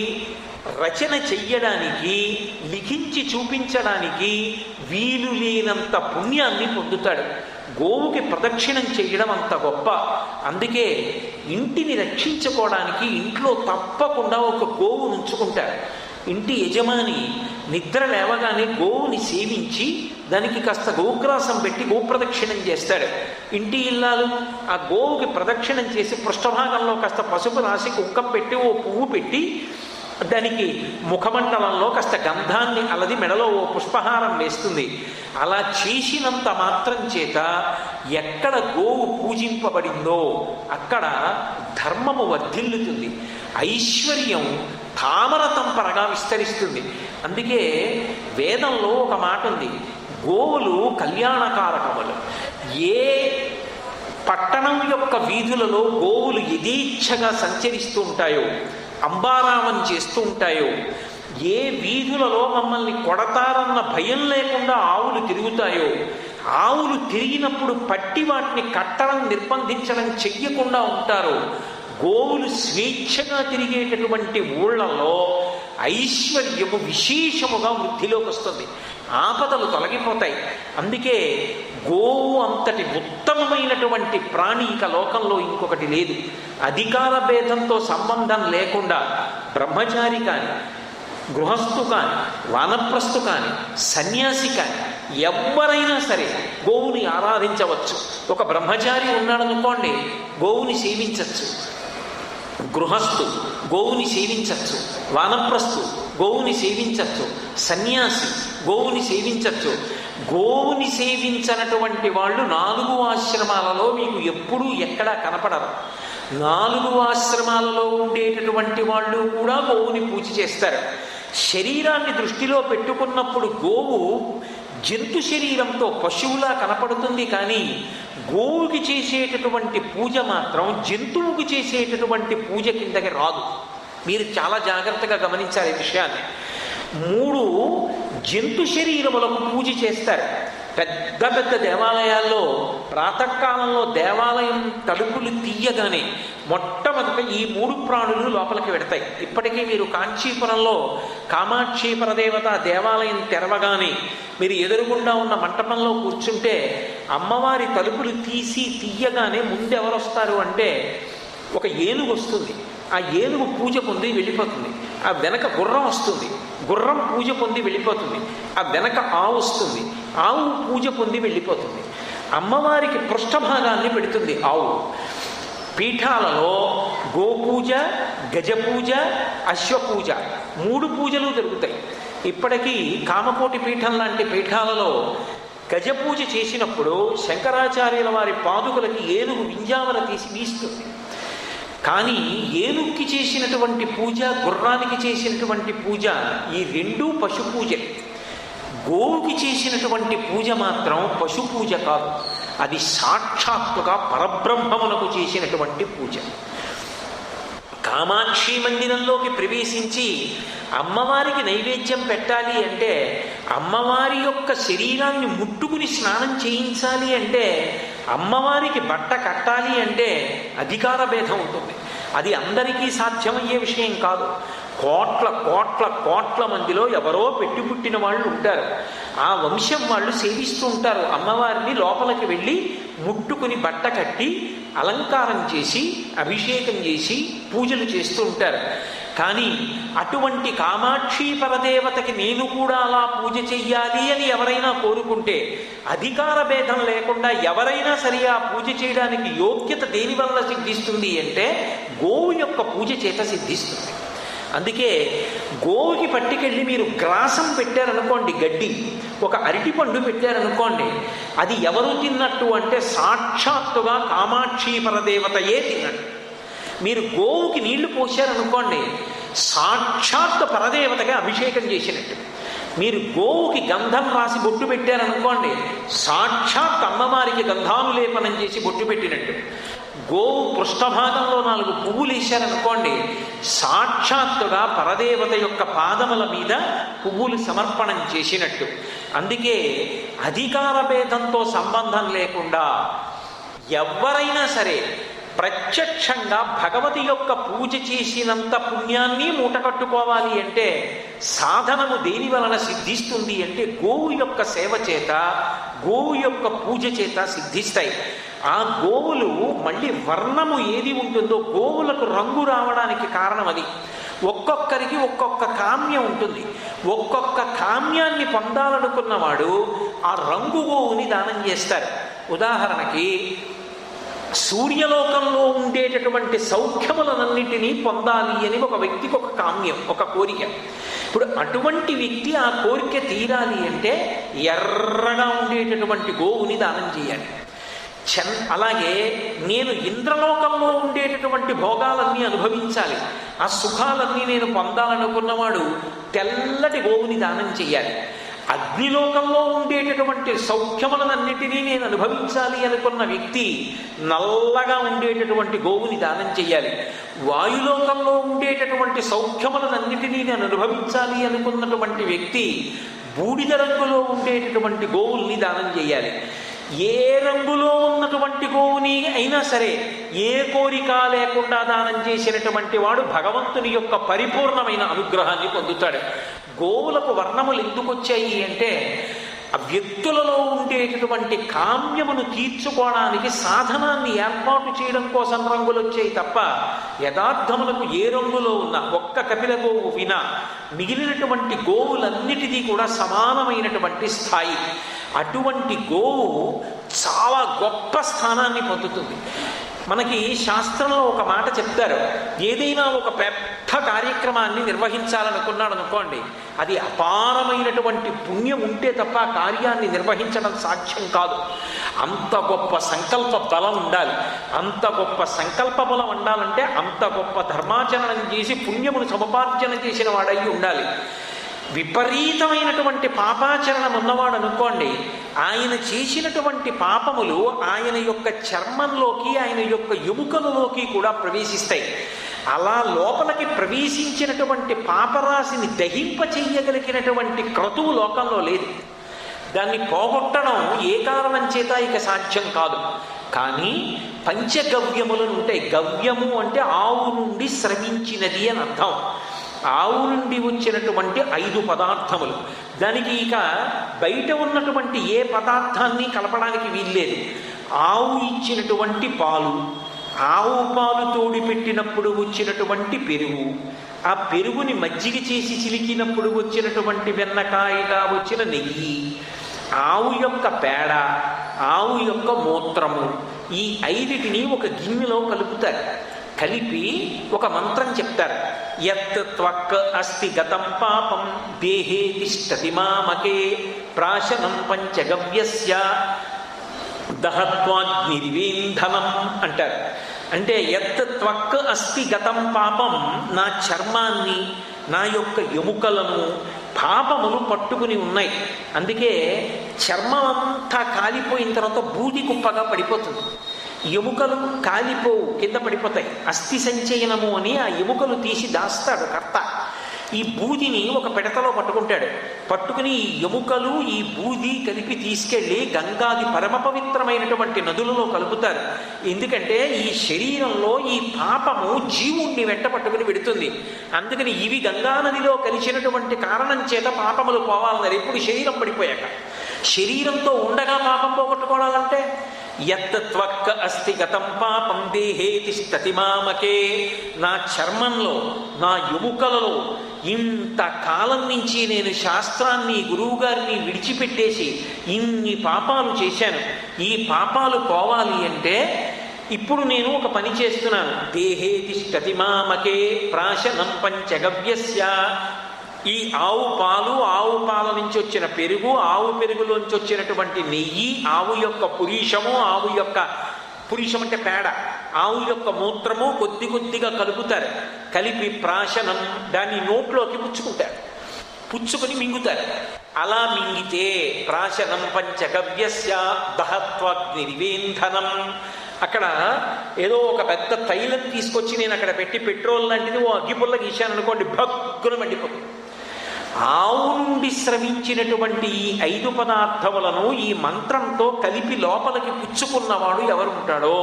రచన చెయ్యడానికి, లిఖించి చూపించడానికి వీలు లేనంత పుణ్యాన్ని పొందుతాడు. గోవుకి ప్రదక్షిణం చెయ్యడం అంత గొప్ప. అందుకే ఇంటిని రక్షించుకోవడానికి ఇంట్లో తప్పకుండా ఒక గోవు ఉంచుకుంటారు. ఇంటి యజమాని నిద్ర లేవగానే గోవుని సేవించి దానికి కాస్త గోగ్రాసం పెట్టి గోప్రదక్షిణం చేస్తాడు. ఇంటి ఇల్లాలు ఆ గోవుకి ప్రదక్షిణం చేసి పృష్ఠభాగంలో కాస్త పసుపు రాసి కుంకం పెట్టి ఓ పువ్వు పెట్టి దానికి ముఖమండలంలో కాస్త గంధాన్ని అలది మెడలో ఓ పుష్పహారం వేస్తుంది. అలా చేసినంత మాత్రం చేత ఎక్కడ గోవు పూజింపబడిందో అక్కడ ధర్మము వర్ధిల్లుతుంది, ఐశ్వర్యం తామరతంపరగా విస్తరిస్తుంది. అందుకే వేదంలో ఒక మాట ఉంది, గోవులు కళ్యాణకారకములు. ఏ పట్టణం యొక్క వీధులలో గోవులు యథేచ్ఛగా సంచరిస్తూ ఉంటాయో, అంబారావం చేస్తూ ఉంటాయో, ఏ వీధులలో మమ్మల్ని కొడతారన్న భయం లేకుండా ఆవులు తిరుగుతాయో, ఆవులు తిరిగినప్పుడు పట్టి వాటిని కట్టడం నిర్బంధించడం చెయ్యకుండా ఉంటారో, గోవులు స్వేచ్ఛగా తిరిగేటటువంటి ఊళ్ళలో ఐశ్వర్యము విశేషముగా వృద్ధిలోకి వస్తుంది, ఆపదలు తొలగిపోతాయి. అందుకే గోవు అంతటి ఉత్తమమైనటువంటి ప్రాణి ఇక లోకంలో ఇంకొకటి లేదు. అధికార భేదంతో సంబంధం లేకుండా బ్రహ్మచారి కానీ, గృహస్థు కానీ, వానప్రస్థు కానీ, సన్యాసి కానీ ఎవరైనా సరే గోవుని ఆరాధించవచ్చు. ఒక బ్రహ్మచారి ఉన్నాడనుకోండి, గోవుని సేవించవచ్చు. గృహస్థు గోవుని సేవించవచ్చు, వానప్రస్థు గోవుని సేవించవచ్చు, సన్యాసి గోవుని సేవించవచ్చు. గోవుని సేవించనటువంటి వాళ్ళు 4 ఆశ్రమాలలో మీకు ఎప్పుడూ ఎక్కడా కనపడరు. 4 ఆశ్రమాలలో ఉండేటటువంటి వాళ్ళు కూడా గోవుని పూజ చేస్తారు. శరీరాన్ని దృష్టిలో పెట్టుకున్నప్పుడు గోవు జంతు శరీరంతో పశువులా కనపడుతుంది, కానీ గోవుకి చేసేటటువంటి పూజ మాత్రం జంతువుకి చేసేటటువంటి పూజ కిందకి రాదు. మీరు చాలా జాగ్రత్తగా గమనించాలి ఈ విషయాన్ని. 3 జంతు శరీరములకు పూజ చేస్తారు. పెద్ద పెద్ద దేవాలయాల్లో ప్రాతకాలంలో దేవాలయం తలుపులు తీయగానే మొట్టమొదట ఈ 3 ప్రాణులు లోపలికి వెడతాయి. ఇప్పటికీ మీరు కాంచీపురంలో కామాక్షి పరదేవత దేవాలయం తెరవగానే మీరు ఎదురుగుండా ఉన్న మంటపంలో కూర్చుంటే అమ్మవారి తలుపులు తీయగానే ముందెవరు వస్తారు అంటే ఒక ఏనుగు వస్తుంది. ఆ ఏనుగు పూజ పొంది వెళ్ళిపోతుంది. ఆ వెనక గుర్రం వస్తుంది, గుర్రం పూజ పొంది వెళ్ళిపోతుంది. ఆ వెనక ఆవు వస్తుంది, ఆవు పూజ పొంది వెళ్ళిపోతుంది. అమ్మవారికి పృష్ఠభాగాన్ని పెడుతుంది ఆవు. పీఠాలలో గోపూజ, గజపూజ, అశ్వపూజ 3 పూజలు జరుగుతాయి. ఇప్పటికీ కామకోటి పీఠం లాంటి పీఠాలలో గజపూజ చేసినప్పుడు శంకరాచార్యుల వారి పాదుకలకి ఏనుగు వింజామర తీసి వీస్తుంది. కానీ ఏనుక్కి చేసినటువంటి పూజ, గుర్రానికి చేసినటువంటి పూజ ఈ 2 పశు పూజలు. గోవుకి చేసినటువంటి పూజ మాత్రం పశు పూజ కాదు, అది సాక్షాత్తుగా పరబ్రహ్మమునకు చేసినటువంటి పూజ. కామాక్షి మందిరంలోకి ప్రవేశించి అమ్మవారికి నైవేద్యం పెట్టాలి అంటే, అమ్మవారి యొక్క శరీరాన్ని ముట్టుకుని స్నానం చేయించాలి అంటే, అమ్మవారికి బట్ట కట్టాలి అంటే అధికార భేదం ఉంటుంది. అది అందరికీ సాధ్యమయ్యే విషయం కాదు. కోట్ల కోట్ల కోట్ల మందిలో ఎవరో పెట్టి పుట్టిన వాళ్ళు ఉంటారు. ఆ వంశం వాళ్ళు సేవిస్తూ ఉంటారు. అమ్మవారిని లోపలికి వెళ్ళి ముట్టుకుని బట్ట కట్టి అలంకారం చేసి అభిషేకం చేసి పూజలు చేస్తూ ఉంటారు. కానీ అటువంటి కామాక్షి పరదేవతకి నేను కూడా అలా పూజ చెయ్యాలి అని ఎవరైనా కోరుకుంటే అధికార భేదం లేకుండా ఎవరైనా సరే ఆ పూజ చేయడానికి యోగ్యత దేనివల్ల సిద్ధిస్తుంది అంటే గోవు యొక్క పూజ చేత సిద్ధిస్తుంది. అందుకే గోవుకి పట్టుకెళ్ళి మీరు గ్రాసం పెట్టారనుకోండి, గడ్డి, ఒక అరటిపండు పెట్టారనుకోండి, అది ఎవరు తిన్నట్టు అంటే సాక్షాత్తుగా కామాక్షి పరదేవతయే తిన్నట్టు. మీరు గోవుకి నీళ్లు పోశారనుకోండి, సాక్షాత్ పరదేవతగా అభిషేకం చేసినట్టు. మీరు గోవుకి గంధం రాసి బొట్టు పెట్టారనుకోండి, సాక్షాత్ అమ్మవారికి గంధానులేపనం చేసి బొట్టు పెట్టినట్టు. గోవు పృష్ఠభాగంలో 4 పువ్వులు వేశారనుకోండి, సాక్షాత్తుగా పరదేవత యొక్క పాదముల మీద పువ్వులు సమర్పణం చేసినట్టు. అందుకే అధికార భేదంతో సంబంధం లేకుండా ఎవరైనా సరే ప్రత్యక్షంగా భగవతి యొక్క పూజ చేసినంత పుణ్యాన్ని మూటకట్టుకోవాలి అంటే సాధనము దేని వలన సిద్ధిస్తుంది అంటే గోవు యొక్క సేవ చేత, గోవు యొక్క పూజ చేత సిద్ధిస్తాయి. ఆ గోవులు మళ్ళీ వర్ణము ఏది ఉంటుందో గోవులకు రంగు రావడానికి కారణం అది. ఒక్కొక్కరికి ఒక్కొక్క కామ్యం ఉంటుంది. ఒక్కొక్క కామ్యాన్ని పొందాలనుకున్నవాడు ఆ రంగు గోవుని దానం చేస్తారు. ఉదాహరణకి సూర్యలోకంలో ఉండేటటువంటి సౌఖ్యములనన్నిటినీ పొందాలి అని ఒక వ్యక్తికి ఒక కామ్యం, ఒక కోరిక. ఇప్పుడు అటువంటి వ్యక్తి ఆ కోరిక తీరాలి అంటే ఎర్రగా ఉండేటటువంటి గోవుని దానం చేయాలి. అలాగే నేను ఇంద్రలోకంలో ఉండేటటువంటి భోగాలన్నీ అనుభవించాలి, ఆ సుఖాలన్నీ నేను పొందాలనుకున్నవాడు తెల్లటి గోవుని దానం చేయాలి. అగ్నిలోకంలో ఉండేటటువంటి సౌఖ్యములనన్నిటినీ నేను అనుభవించాలి అనుకున్న వ్యక్తి నల్లగా ఉండేటటువంటి గోవుని దానం చెయ్యాలి. వాయులోకంలో ఉండేటటువంటి సౌఖ్యములనన్నిటినీ నేను అనుభవించాలి అనుకున్నటువంటి వ్యక్తి బూడిద రంగులో ఉండేటటువంటి గోవుల్ని దానం చేయాలి. ఏ రంగులో ఉన్నటువంటి గోవుని అయినా సరే ఏ కోరిక లేకుండా దానం చేసినటువంటి వాడు భగవంతుని యొక్క పరిపూర్ణమైన అనుగ్రహాన్ని పొందుతాడు. గోవులకు వర్ణములు ఎందుకు వచ్చాయి అంటే ఆ వ్యక్తులలో ఉండేటటువంటి కామ్యమును తీర్చుకోవడానికి సాధనాన్ని ఏర్పాటు చేయడం కోసం రంగులు వచ్చాయి తప్ప యథార్థములకు ఏ రంగులో ఉన్న ఒక్క కపిల గోవు వినా మిగిలినటువంటి గోవులన్నిటిది కూడా సమానమైనటువంటి స్థాయి. అటువంటి గోవు చాలా గొప్ప స్థానాన్ని పొందుతుంది. మనకి శాస్త్రంలో ఒక మాట చెప్తారు, ఏదైనా ఒక పెద్ద కార్యక్రమాన్ని నిర్వహించాలనుకున్నాడు అనుకోండి, అది అపారమైనటువంటి పుణ్యం ఉంటే తప్ప ఆ కార్యాన్ని నిర్వహించడం సాధ్యం కాదు. అంత గొప్ప సంకల్ప బలం ఉండాలి. అంత గొప్ప సంకల్ప బలం ఉండాలంటే అంత గొప్ప ధర్మాచరణం చేసి పుణ్యమును సముపార్జన చేసిన వాడై ఉండాలి. విపరీతమైనటువంటి పాపాచరణం ఉన్నవాడు అనుకోండి, ఆయన చేసినటువంటి పాపములు ఆయన యొక్క చర్మంలోకి ఆయన యొక్క ఎముకలలోకి కూడా ప్రవేశిస్తాయి. అలా లోపలికి ప్రవేశించినటువంటి పాపరాశిని దహింప చెయ్యగలిగినటువంటి క్రతువు లోకంలో లేదు. దాన్ని పోగొట్టడం ఏ కారణం చేత ఇక సాధ్యం కాదు. కానీ పంచగవ్యములు ఉంటాయి. గవ్యము అంటే ఆవు నుండి స్రవించినది అని అర్థం. ఆవు నుండి వచ్చినటువంటి 5 పదార్థములు. దానికి ఇక బయట ఉన్నటువంటి ఏ పదార్థాన్ని కలపడానికి వీల్లేదు. ఆవు ఇచ్చినటువంటి పాలు, ఆవు పాలు తోడి పెట్టినప్పుడు వచ్చినటువంటి పెరుగు, ఆ పెరుగుని మజ్జిగ చేసి చిలికినప్పుడు వచ్చినటువంటి వెన్నకాయగా వచ్చిన నెయ్యి, ఆవు యొక్క పేడ, ఆవు యొక్క మూత్రము, ఈ 5టిని ఒక గిన్నెలో కలుపుతారు. కలిపి ఒక మంత్రం చెప్తారు. యత్ త్వక్ అస్తి గతం పాపం దేహే తిష్టతి మామకే ప్రాశనం పంచగవ్యస్య దహత్వాగ్నిర్వేంధనం అంటారు. అంటే యత్ త్వక్ అస్తి గతం పాపం, నా చర్మాన్ని నా యొక్క ఎముకలను పాపములు పట్టుకుని ఉన్నాయి. అందుకే చర్మం అంతా కాలిపోయిన తర్వాత బూది కుప్పగా పడిపోతుంది. ఎముకలు కాలిపోవు, కింద పడిపోతాయి. అస్థి సంచయనము అని ఆ ఎముకలు తీసి దాస్తాడు కర్త. ఈ బూదిని ఒక పిడతలో పట్టుకుంటాడు. పట్టుకుని ఈ ఎముకలు ఈ బూది కలిపి తీసుకెళ్ళి గంగాది పరమ పవిత్రమైనటువంటి నదులలో కలుపుతారు. ఎందుకంటే ఈ శరీరంలో ఈ పాపము జీవుణ్ణి వెంట పట్టుకుని పెడుతుంది. అందుకని ఇవి గంగా నదిలో కలిసినటువంటి కారణం చేత పాపములు పోవాలన్నారు. ఎప్పుడు శరీరం పడిపోయాక. శరీరంతో ఉండగా పాపం పోగొట్టుకోవాలంటే యత్ త్వక్ అస్తి గతం పాపం దేహే తిష్టతి మామకే, నా చర్మంలో నా ఎముకలలో ఇంతకాలం నుంచి నేను శాస్త్రాన్ని గురువుగారిని విడిచిపెట్టేసి ఇన్ని పాపాలు చేశాను. ఈ పాపాలు పోవాలి అంటే ఇప్పుడు నేను ఒక పని చేస్తున్నాను. దేహే తిష్టతి మామకే ప్రాశనం పంచగవ్యస్య, ఈ ఆవు పాలు, ఆవు పాల నుంచి వచ్చిన పెరుగు, ఆవు పెరుగులోంచి వచ్చినటువంటి నెయ్యి, ఆవు యొక్క పురీషము, ఆవు యొక్క పురీషం అంటే పేడ, ఆవు యొక్క మూత్రము కొద్ది కొద్దిగా కలుపుతారు. కలిపి ప్రాశనం, దాన్ని నోట్లోకి పుచ్చుకుంటారు. పుచ్చుకొని మింగుతారు. అలా మింగితే ప్రాశనం పంచగవ్యస్య దహత్వాగ్నిర్వేంధనం. అక్కడ ఏదో ఒక పెద్ద తైలం తీసుకొచ్చి నేను అక్కడ పెట్టి పెట్రోల్ లాంటిది ఓ అగ్గిపుల్ల గీశాను అనుకోండి, భగ్గున మండిపోతుంది. ఆవు నుండి స్రవించినటువంటి ఈ 5 పదార్థములను ఈ మంత్రంతో కలిపి లోపలికి పుచ్చుకున్నవాడు ఎవరు ఉంటాడో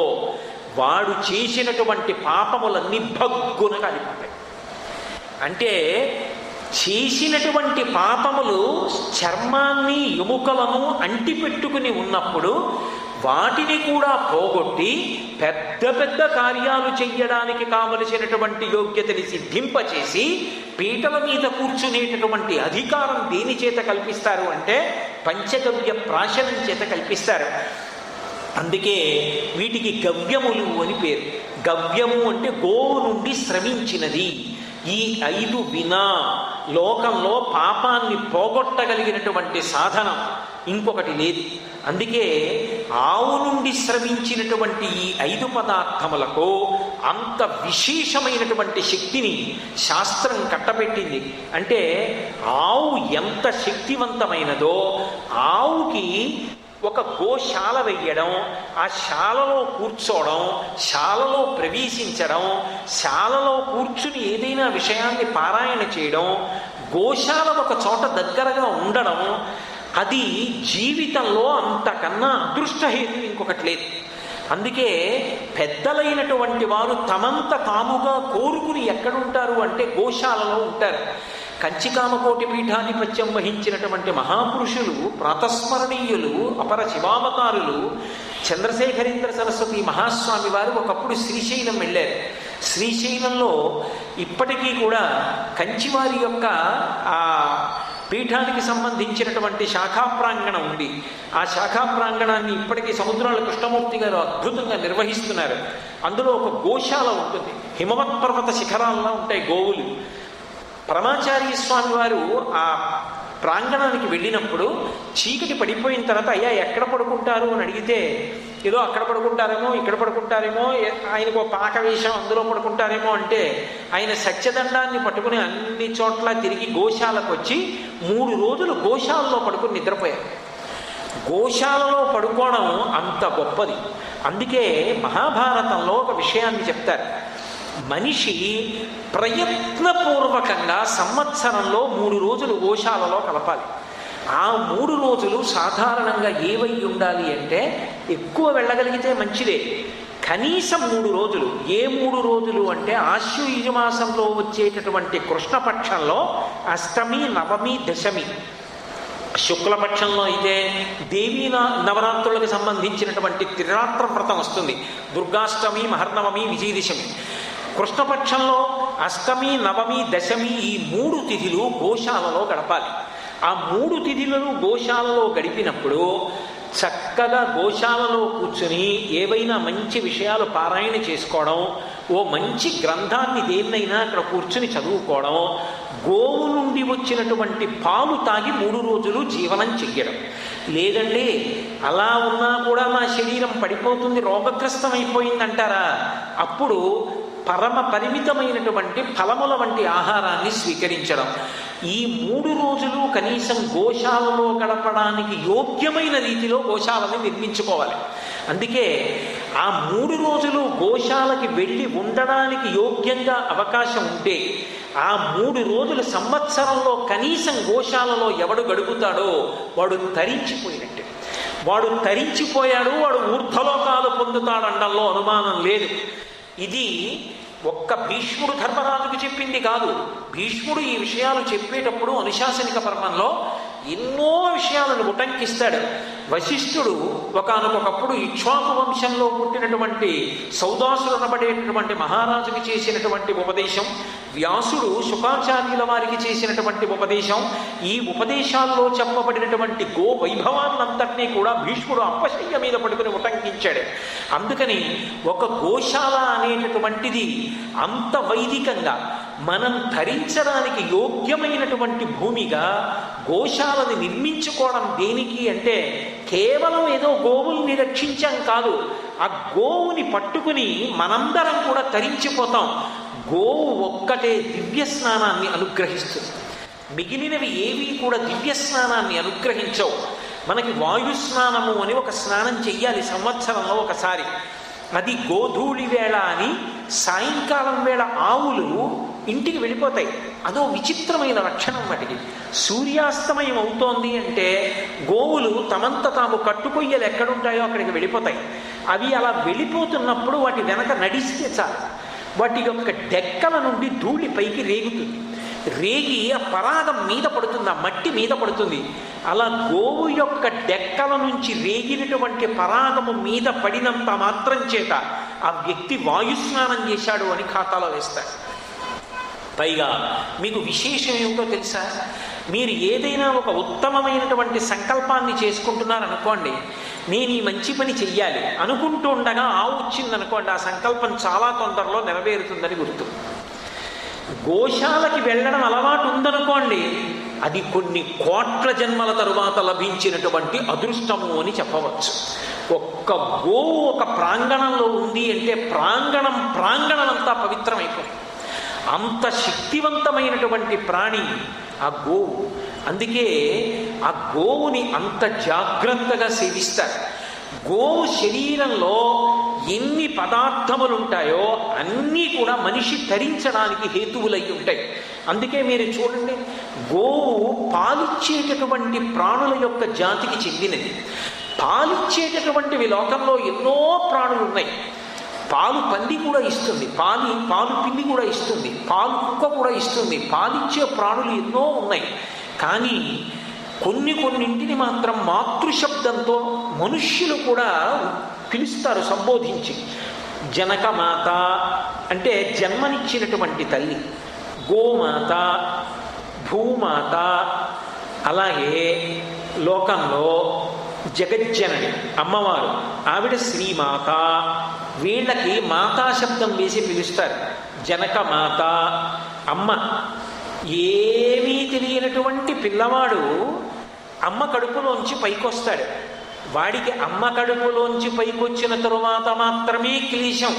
వాడు చేసినటువంటి పాపములన్నీ భగ్గున కాలిపోతాయి. అంటే చేసినటువంటి పాపములు చర్మాన్ని ఎముకలను అంటిపెట్టుకుని ఉన్నప్పుడు వాటిని కూడా పోగొట్టి పెద్ద పెద్ద కార్యాలు చెయ్యడానికి కావలసినటువంటి యోగ్యతని సిద్ధింపచేసి పీటల మీద కూర్చునేటటువంటి అధికారం దేని చేత కల్పిస్తారు అంటే పంచగవ్య ప్రాశనం చేత కల్పిస్తారు. అందుకే వీటికి గవ్యములు అని పేరు. గవ్యము అంటే గోవు నుండి స్రవించినది. ఈ 5 వినా లోకంలో పాపాన్ని పోగొట్టగలిగినటువంటి సాధనం ఇంకొకటి లేదు. అందుకే ఆవు నుండి స్రవించినటువంటి ఈ 5 పదార్థములకు అంత విశేషమైనటువంటి శక్తిని శాస్త్రం కట్టబెట్టింది. అంటే ఆవు ఎంత శక్తివంతమైనదో, ఆవుకి ఒక గోశాల వెయ్యడం, ఆ శాలలో కూర్చోవడం, శాలలో ప్రవేశించడం, శాలలో కూర్చుని ఏదైనా విషయాన్ని పారాయణ చేయడం, గోశాల ఒక చోట దగ్గరగా ఉండడం, అది జీవితంలో అంతకన్నా అదృష్టహేతు ఇంకొకటి లేదు. అందుకే పెద్దలైనటువంటి వారు తమంత తాముగా కోరుకుని ఎక్కడుంటారు అంటే గోశాలలో ఉంటారు. కంచికామకోటి పీఠాధిపత్యం వహించినటువంటి మహాపురుషులు, ప్రాతస్మరణీయులు, అపర శివావతారులు చంద్రశేఖరేంద్ర సరస్వతి మహాస్వామి వారు ఒకప్పుడు శ్రీశైలం వెళ్ళారు. శ్రీశైలంలో ఇప్పటికీ కూడా కంచివారి యొక్క ఆ పీఠానికి సంబంధించినటువంటి శాఖా ప్రాంగణం ఉంది. ఆ శాఖా ప్రాంగణాన్ని ఇప్పటికీ సముద్రాల కృష్ణమూర్తి గారు అద్భుతంగా నిర్వహిస్తున్నారు. అందులో ఒక గోశాల ఉంటుంది. హిమవత్ పర్వత శిఖరాల్లో ఉంటాయి గోవులు. పరమాచార్య స్వామి వారు ఆ ప్రాంగణానికి వెళ్ళినప్పుడు చీకటి పడిపోయిన తర్వాత, అయ్యా ఎక్కడ పడుకుంటారు అని అడిగితే, ఏదో అక్కడ పడుకుంటారేమో, ఇక్కడ పడుకుంటారేమో, ఆయనకు పాక వేషం అందులో పడుకుంటారేమో అంటే, ఆయన సత్యదండాన్ని పట్టుకుని అన్ని చోట్ల తిరిగి గోశాలకు వచ్చి 3 రోజులు గోశాలలో పడుకుని నిద్రపోయారు. గోశాలలో పడుకోవడం అంత గొప్పది. అందుకే మహాభారతంలో ఒక విషయాన్ని చెప్తారు. మనిషి ప్రయత్నపూర్వకంగా సంవత్సరంలో 3 రోజులు గోశాలలో కలపాలి. ఆ 3 రోజులు సాధారణంగా ఏవై ఉండాలి అంటే, ఎక్కువ వెళ్ళగలిగితే మంచిదే, కనీసం 3 రోజులు. ఏ 3 రోజులు అంటే ఆశ్వయుజ మాసంలో వచ్చేటటువంటి కృష్ణపక్షంలో అష్టమి, నవమి, దశమి. శుక్లపక్షంలో అయితే దేవీ నవరాత్రులకు సంబంధించినటువంటి త్రిరాత్ర వ్రతం వస్తుంది. దుర్గాష్టమి, మహర్నవమి, విజయదశమి. కృష్ణపక్షంలో అష్టమి, నవమి, దశమి ఈ 3 తిథులు గోశాలలో గడపాలి. ఆ 3 తిథులను గోశాలలో గడిపినప్పుడు చక్కగా గోశాలలో కూర్చుని ఏవైనా మంచి విషయాలు పారాయణ చేసుకోవడం, ఓ మంచి గ్రంథాన్ని దేన్నైనా అక్కడ కూర్చుని చదువుకోవడం, గోవు నుండి వచ్చినటువంటి పాలు తాగి 3 రోజులు జీవనం చెయ్యడం. లేదండి అలా ఉన్నా కూడా మా శరీరం పడిపోతుంది, రోగగ్రస్తం అయిపోయిందంటారా, అప్పుడు పరమ పరిమితమైనటువంటి ఫలముల వంటి ఆహారాన్ని స్వీకరించడం. ఈ 3 రోజులు కనీసం గోశాలలో గడపడానికి యోగ్యమైన రీతిలో గోశాలని నిర్మించుకోవాలి. అందుకే ఆ 3 రోజులు గోశాలకి వెళ్ళి ఉండడానికి యోగ్యంగా అవకాశం ఉంటే, ఆ 3 రోజులు సంవత్సరంలో కనీసం గోశాలలో ఎవడు గడుపుతాడో వాడు తరించిపోయినట్టే. వాడు తరించిపోయాడు, వాడు ఊర్ధ్వలోకాలు పొందుతాడనడంలో అనుమానం లేదు. ఇది ఒక్క భీష్ముడు ధర్మరాజుకు చెప్పింది కాదు. భీష్ముడు ఈ విషయాలు చెప్పేటప్పుడు అనుశాసనిక పర్వంలో ఎన్నో విషయాలను ఉటంకిస్తాడు. వశిష్ఠుడు ఒకానొకప్పుడు ఇక్ష్వాకు వంశంలో పుట్టినటువంటి సౌదాసురనబడేటటువంటి మహారాజుకి చేసినటువంటి ఉపదేశం, వ్యాసుడు శుకాచార్యుల వారికి చేసినటువంటి ఉపదేశం, ఈ ఉపదేశాల్లో చెప్పబడినటువంటి గో వైభవాన్నంతటినీ కూడా భీష్ముడు అప్పశయ్య మీద పడుకుని ఉటంకించాడు. అందుకని ఒక గోశాల అనేటటువంటిది అంత వైదికంగా మనం ధరించడానికి యోగ్యమైనటువంటి భూమిగా గోశాలని నిర్మించుకోవడం దేనికి అంటే, కేవలం ఏదో గోవుల్ని రక్షించాం కాదు, ఆ గోవుని పట్టుకుని మనందరం కూడా తరించిపోతాం. గోవు ఒక్కటే దివ్య స్నానాన్ని అనుగ్రహిస్తుంది. మిగిలినవి ఏవి కూడా దివ్య స్నానాన్ని అనుగ్రహించవు. మనకి వాయుస్నానము అని ఒక స్నానం చెయ్యాలి సంవత్సరంలో ఒకసారి. అది గోధూళి వేళ అని సాయంకాలం వేళ ఆవులు ఇంటికి వెళ్ళిపోతాయి. అదో విచిత్రమైన లక్షణం వాటికి. సూర్యాస్తమయం అవుతోంది అంటే గోవులు తమంత తాము కట్టుకొయ్యలు ఎక్కడుంటాయో అక్కడికి వెళ్ళిపోతాయి. అవి అలా వెళ్ళిపోతున్నప్పుడు వాటి వెనక నడిస్తే చాలు, వాటి యొక్క డెక్కల నుండి ధూళి పైకి రేగుతుంది. రేగి ఆ పరాగం మీద పడుతుంది, ఆ మట్టి మీద పడుతుంది. అలా గోవు యొక్క డెక్కల నుంచి రేగినటువంటి పరాగము మీద పడినంత మాత్రం చేత ఆ వ్యక్తి వాయుస్నానం చేశాడు అని ఖాతాలో వేస్తారు. పైగా మీకు విశేషం ఏమిటో తెలుసా? మీరు ఏదైనా ఒక ఉత్తమమైనటువంటి సంకల్పాన్ని చేసుకుంటున్నారనుకోండి, నేను ఈ మంచి పని చెయ్యాలి అనుకుంటూ ఉండగా ఆవు వచ్చిందనుకోండి, ఆ సంకల్పం చాలా తొందరలో నెరవేరుతుందని గుర్తు. గోశాలకి వెళ్ళడం అలవాటు ఉందనుకోండి, అది కొన్ని కోట్ల జన్మల తరువాత లభించినటువంటి అదృష్టము అని చెప్పవచ్చు. ఒక్క గోవు ఒక ప్రాంగణంలో ఉంది అంటే ప్రాంగణమంతా పవిత్రమైపోయింది. అంత శక్తివంతమైనటువంటి ప్రాణి ఆ గోవు. అందుకే ఆ గోవుని అంత జాగ్రత్తగా సేవిస్తారు. గోవు శరీరంలో ఎన్ని పదార్థములు ఉంటాయో అన్నీ కూడా మనిషి తరించడానికి హేతువులై ఉంటాయి. అందుకే మీరు చూడండి, గోవు పాలిచ్చేటటువంటి ప్రాణుల యొక్క జాతికి చెందినది. పాలిచ్చేటటువంటివి లోకంలో ఎన్నో ప్రాణులు ఉన్నాయి. పాలు పంది కూడా ఇస్తుంది, పాలు పిల్లి కూడా ఇస్తుంది, పాలు కుక్క కూడా ఇస్తుంది. పాలిచ్చే ప్రాణులు ఎన్నో ఉన్నాయి. కానీ కొన్నింటిని మాత్రం మాతృశబ్దంతో మనుష్యులు కూడా పిలుస్తారు సంబోధించి. జనకమాత అంటే జన్మనిచ్చినటువంటి తల్లి, గోమాత, భూమాత, అలాగే లోకంలో జగజ్జనని అమ్మవారు, ఆవిడ శ్రీమాత. వీళ్ళకి మాతా శబ్దం వేసి పిలుస్తారు. జనకమాత అమ్మ. ఏమీ తెలియనటువంటి పిల్లవాడు అమ్మ కడుపులోంచి పైకొస్తాడు. వాడికి అమ్మ కడుపులోంచి పైకొచ్చిన తరువాత మాత్రమే క్లేశం.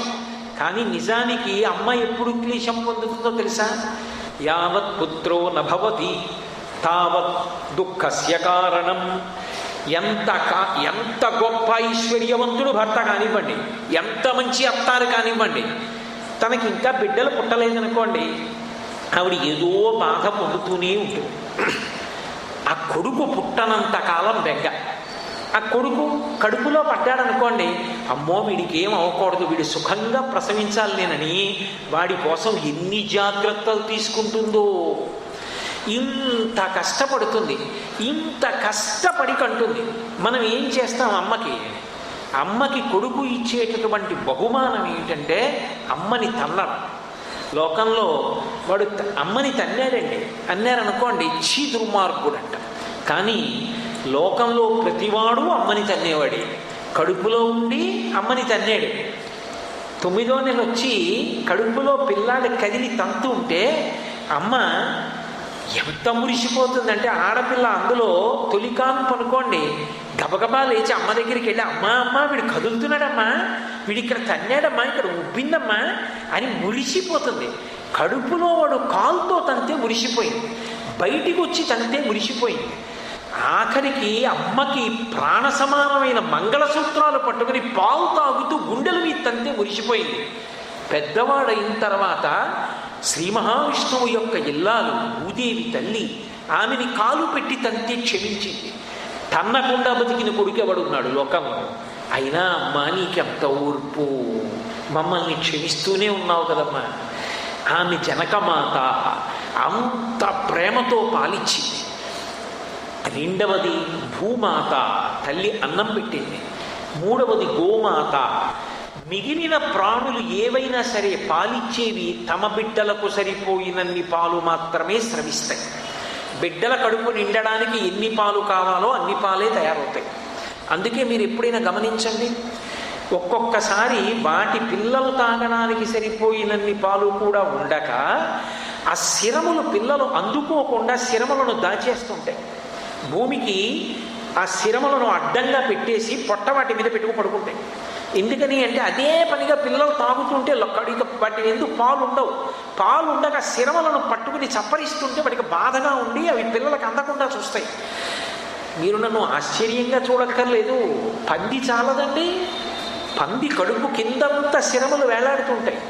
కానీ నిజానికి అమ్మ ఎప్పుడు క్లేశం పొందుతుందో తెలుసా? యావత్ పుత్రో నభవతి తావత్ దుఃఖస్య కారణం. ఎంత గొప్ప ఐశ్వర్యవంతుడు భర్త కానివ్వండి, ఎంత మంచి అత్తారు కానివ్వండి, తనకి ఇంకా బిడ్డలు పుట్టలేదనుకోండి, ఆవిడ ఏదో బాధ పొందుతూనే ఉంటుంది. ఆ కొడుకు పుట్టనంత కాలం బెగ్గ. ఆ కొడుకు కడుపులో పడ్డాడనుకోండి, అమ్మో వీడికి ఏం అవ్వకూడదు, వీడు సుఖంగా ప్రసవించాలి నేనని వాడి కోసం ఎన్ని జాగ్రత్తలు తీసుకుంటుందో. ఇంత కష్టపడుతుంది, ఇంత కష్టపడి కంటుంది. మనం ఏం చేస్తాం? అమ్మకి కొడుకు ఇచ్చేటటువంటి బహుమానం ఏంటంటే అమ్మని తన్నడం. లోకంలో వాడు అమ్మని తన్నాడండి అన్నారనుకోండి, చీ దుర్మార్గుడు అంట. కానీ లోకంలో ప్రతివాడు అమ్మని తన్నేవాడే. కడుపులో ఉండి అమ్మని తన్నాడు. 9వ నెల వచ్చి కడుపులో పిల్లాడు కదిలి తంతు ఉంటే అమ్మ ఎంత మురిసిపోతుందంటే, ఆడపిల్ల అందులో తొలికాను పనుకోండి, గబగబా లేచి అమ్మ దగ్గరికి వెళ్ళి, అమ్మ వీడు కదులుతున్నాడమ్మా, వీడు ఇక్కడ తన్నాడమ్మా, ఇక్కడ ఉబ్బిందమ్మా అని మురిసిపోతుంది. కడుపులో వాడు కాలుతో తంతే మురిసిపోయింది, బయటికి వచ్చి తంతే మురిసిపోయింది. ఆఖరికి అమ్మకి ప్రాణ సమానమైన మంగళసూత్రాలు పట్టుకుని పాలు తాగుతూ గుండెల మీద తంతే మురిసిపోయింది. పెద్దవాడైన తర్వాత శ్రీ మహావిష్ణువు యొక్క ఇల్లాలు భూదేవి తల్లి ఆమెని కాలు పెట్టి తంతే క్షమించింది. తన్నకుండా బతికిన కొడుకెవడున్నాడు లోకంలో? అయినా అమ్మా నీకెంత ఓర్పు, మమ్మల్ని క్షమిస్తూనే ఉన్నావు కదమ్మా. ఆమె జనకమాత అంత ప్రేమతో పాలిచ్చింది. 2వది భూమాత, తల్లి అన్నం పెట్టింది. 3వది గోమాత. మిగిలిన ప్రాణులు ఏవైనా సరే పాలిచ్చేవి తమ బిడ్డలకు సరిపోయినన్ని పాలు మాత్రమే స్రవిస్తాయి. బిడ్డల కడుపు నిండడానికి ఎన్ని పాలు కావాలో అన్ని పాలే తయారవుతాయి. అందుకే మీరు ఎప్పుడైనా గమనించండి, ఒక్కొక్కసారి వాటి పిల్లలు తాగడానికి సరిపోయినన్ని పాలు కూడా ఉండక ఆ శిరములు పిల్లలు అందుకోకుండా శిరములను దాచేస్తుంటాయి. భూమికి ఆ శిరములను అడ్డంగా పెట్టేసి పొట్ట వాటి మీద పెట్టుకు పడుకుంటాయి. ఎందుకని అంటే అదే పనిగా పిల్లలు తాగుతుంటే వాటి ఎందుకు పాలు ఉండవు. పాలు ఉండగా శిరములను పట్టుకుని చప్పరిస్తుంటే వాటికి బాధగా ఉండి అవి పిల్లలకు అందకుండా చూస్తాయి. మీరు నన్ను ఆశ్చర్యంగా చూడక్కర్లేదు, పంది చాలదండి. పంది కడుపు కిందంతా శిరములు వేలాడుతుంటాయి.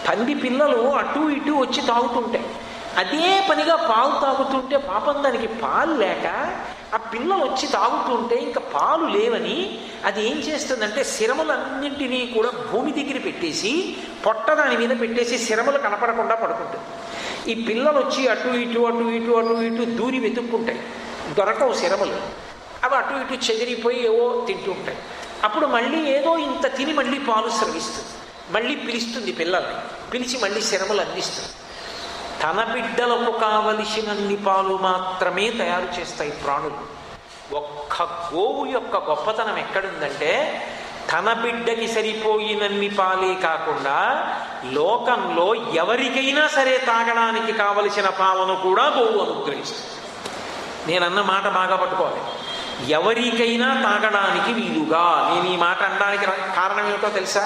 పంది పిల్లలు అటు ఇటు వచ్చి తాగుతుంటాయి. అదే పనిగా పాలు తాగుతుంటే పాపం దానికి పాలు లేక ఆ పిల్లలు వచ్చి తాగుతుంటే ఇంకా పాలు లేవని అది ఏం చేస్తుందంటే శిరములన్నింటినీ కూడా భూమి దగ్గర పెట్టేసి పొట్ట దాని మీద పెట్టేసి శిరములు కనపడకుండా పడుకుంటుంది. ఈ పిల్లలు వచ్చి అటు ఇటు అటు ఇటు అటు ఇటు దూరి వెతుక్కుంటాయి, దొరకవు శిరములు. అవి అటు ఇటు చెదిరిపోయి ఏవో తింటుంటాయి. అప్పుడు మళ్ళీ ఏదో ఇంత తిని మళ్ళీ పాలు స్రవిస్తుంది, మళ్ళీ పిలుస్తుంది పిల్లల్ని, పిలిచి మళ్ళీ శిరములు అందిస్తుంది. తన బిడ్డలకు కావలసినన్ని పాలు మాత్రమే తయారు చేస్తాయి ప్రాణులు. ఒక్క గోవు యొక్క గొప్పతనం ఎక్కడుందంటే తన బిడ్డకి సరిపోయినన్ని పాలే కాకుండా లోకంలో ఎవరికైనా సరే తాగడానికి కావలసిన పాలను కూడా గోవు అనుగ్రహిస్తుంది. నేనన్న మాట బాగా పట్టుకోవాలి. ఎవరికైనా తాగడానికి వీలుగా. నేను ఈ మాట అనడానికి కారణం ఏమిటో తెలుసా?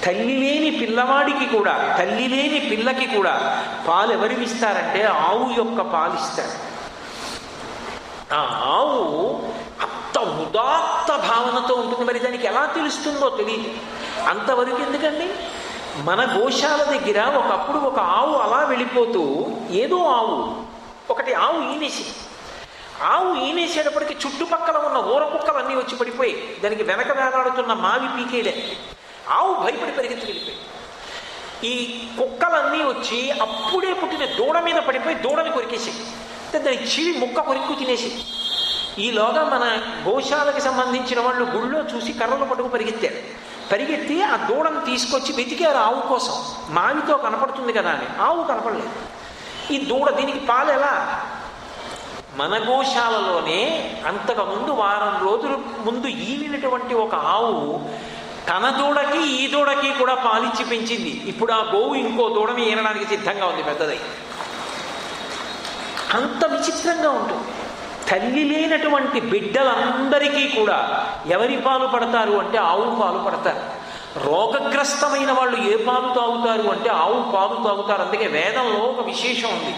తల్లి లేని పిల్లవాడికి కూడా, తల్లి లేని పిల్లకి కూడా పాలు ఎవరికి ఇస్తారంటే ఆవు యొక్క పాలు ఇస్తారు. ఆ ఆవు అంత ఉదాత్త భావనతో ఉంటుంది. మరి దానికి ఎలా తెలుస్తుందో తెలియదు. అంతవరకు ఎందుకండి? మన గోశాల దగ్గర ఒకప్పుడు ఒక ఆవు అలా వెళ్ళిపోతూ, ఏదో ఒకటి ఆవు ఈనేసేటప్పటికి చుట్టుపక్కల ఉన్న ఊర కుక్కలన్నీ వచ్చి పడిపోయి దానికి వెనక వేలాడుతున్న మావి పీకేలే. ఆవు భయపడి పరిగెత్తి వెళ్ళిపోయి ఈ కుక్కలన్నీ వచ్చి అప్పుడే పుట్టిన దూడ మీద పడిపోయి దూడని కొరికేసి దానికి చివి ముక్క కొరికి తినేసి. ఈలోగా మన గోశాలకు సంబంధించిన వాళ్ళు గుళ్ళో చూసి కర్రలు పట్టుకు పరిగెత్తి ఆ దూడను తీసుకొచ్చి వెతికారు ఆవు కోసం. మావితో కనపడుతుంది కదా అని. ఆవు కనపడలేదు. ఈ దూడ, దీనికి పాలు ఎలా? మన గోశాలలోనే అంతకుముందు వారం రోజుల ముందు ఈవినటువంటి ఒక ఆవు తన దూడకి ఈ దూడకి కూడా పాలిచ్చి పెంచింది. ఇప్పుడు ఆ గోవు ఇంకో దూడని ఈనడానికి సిద్ధంగా ఉంది, పెద్దదై. అంత విచిత్రంగా ఉంటుంది. తల్లి లేనటువంటి బిడ్డలందరికీ కూడా ఎవరి పాలు పడతారు అంటే ఆవు పాలు పడతారు. రోగగ్రస్తమైన వాళ్ళు ఏ పాలు తాగుతారు అంటే ఆవు పాలు తాగుతారు. అందుకే వేదంలో ఒక విశేషం ఉంది.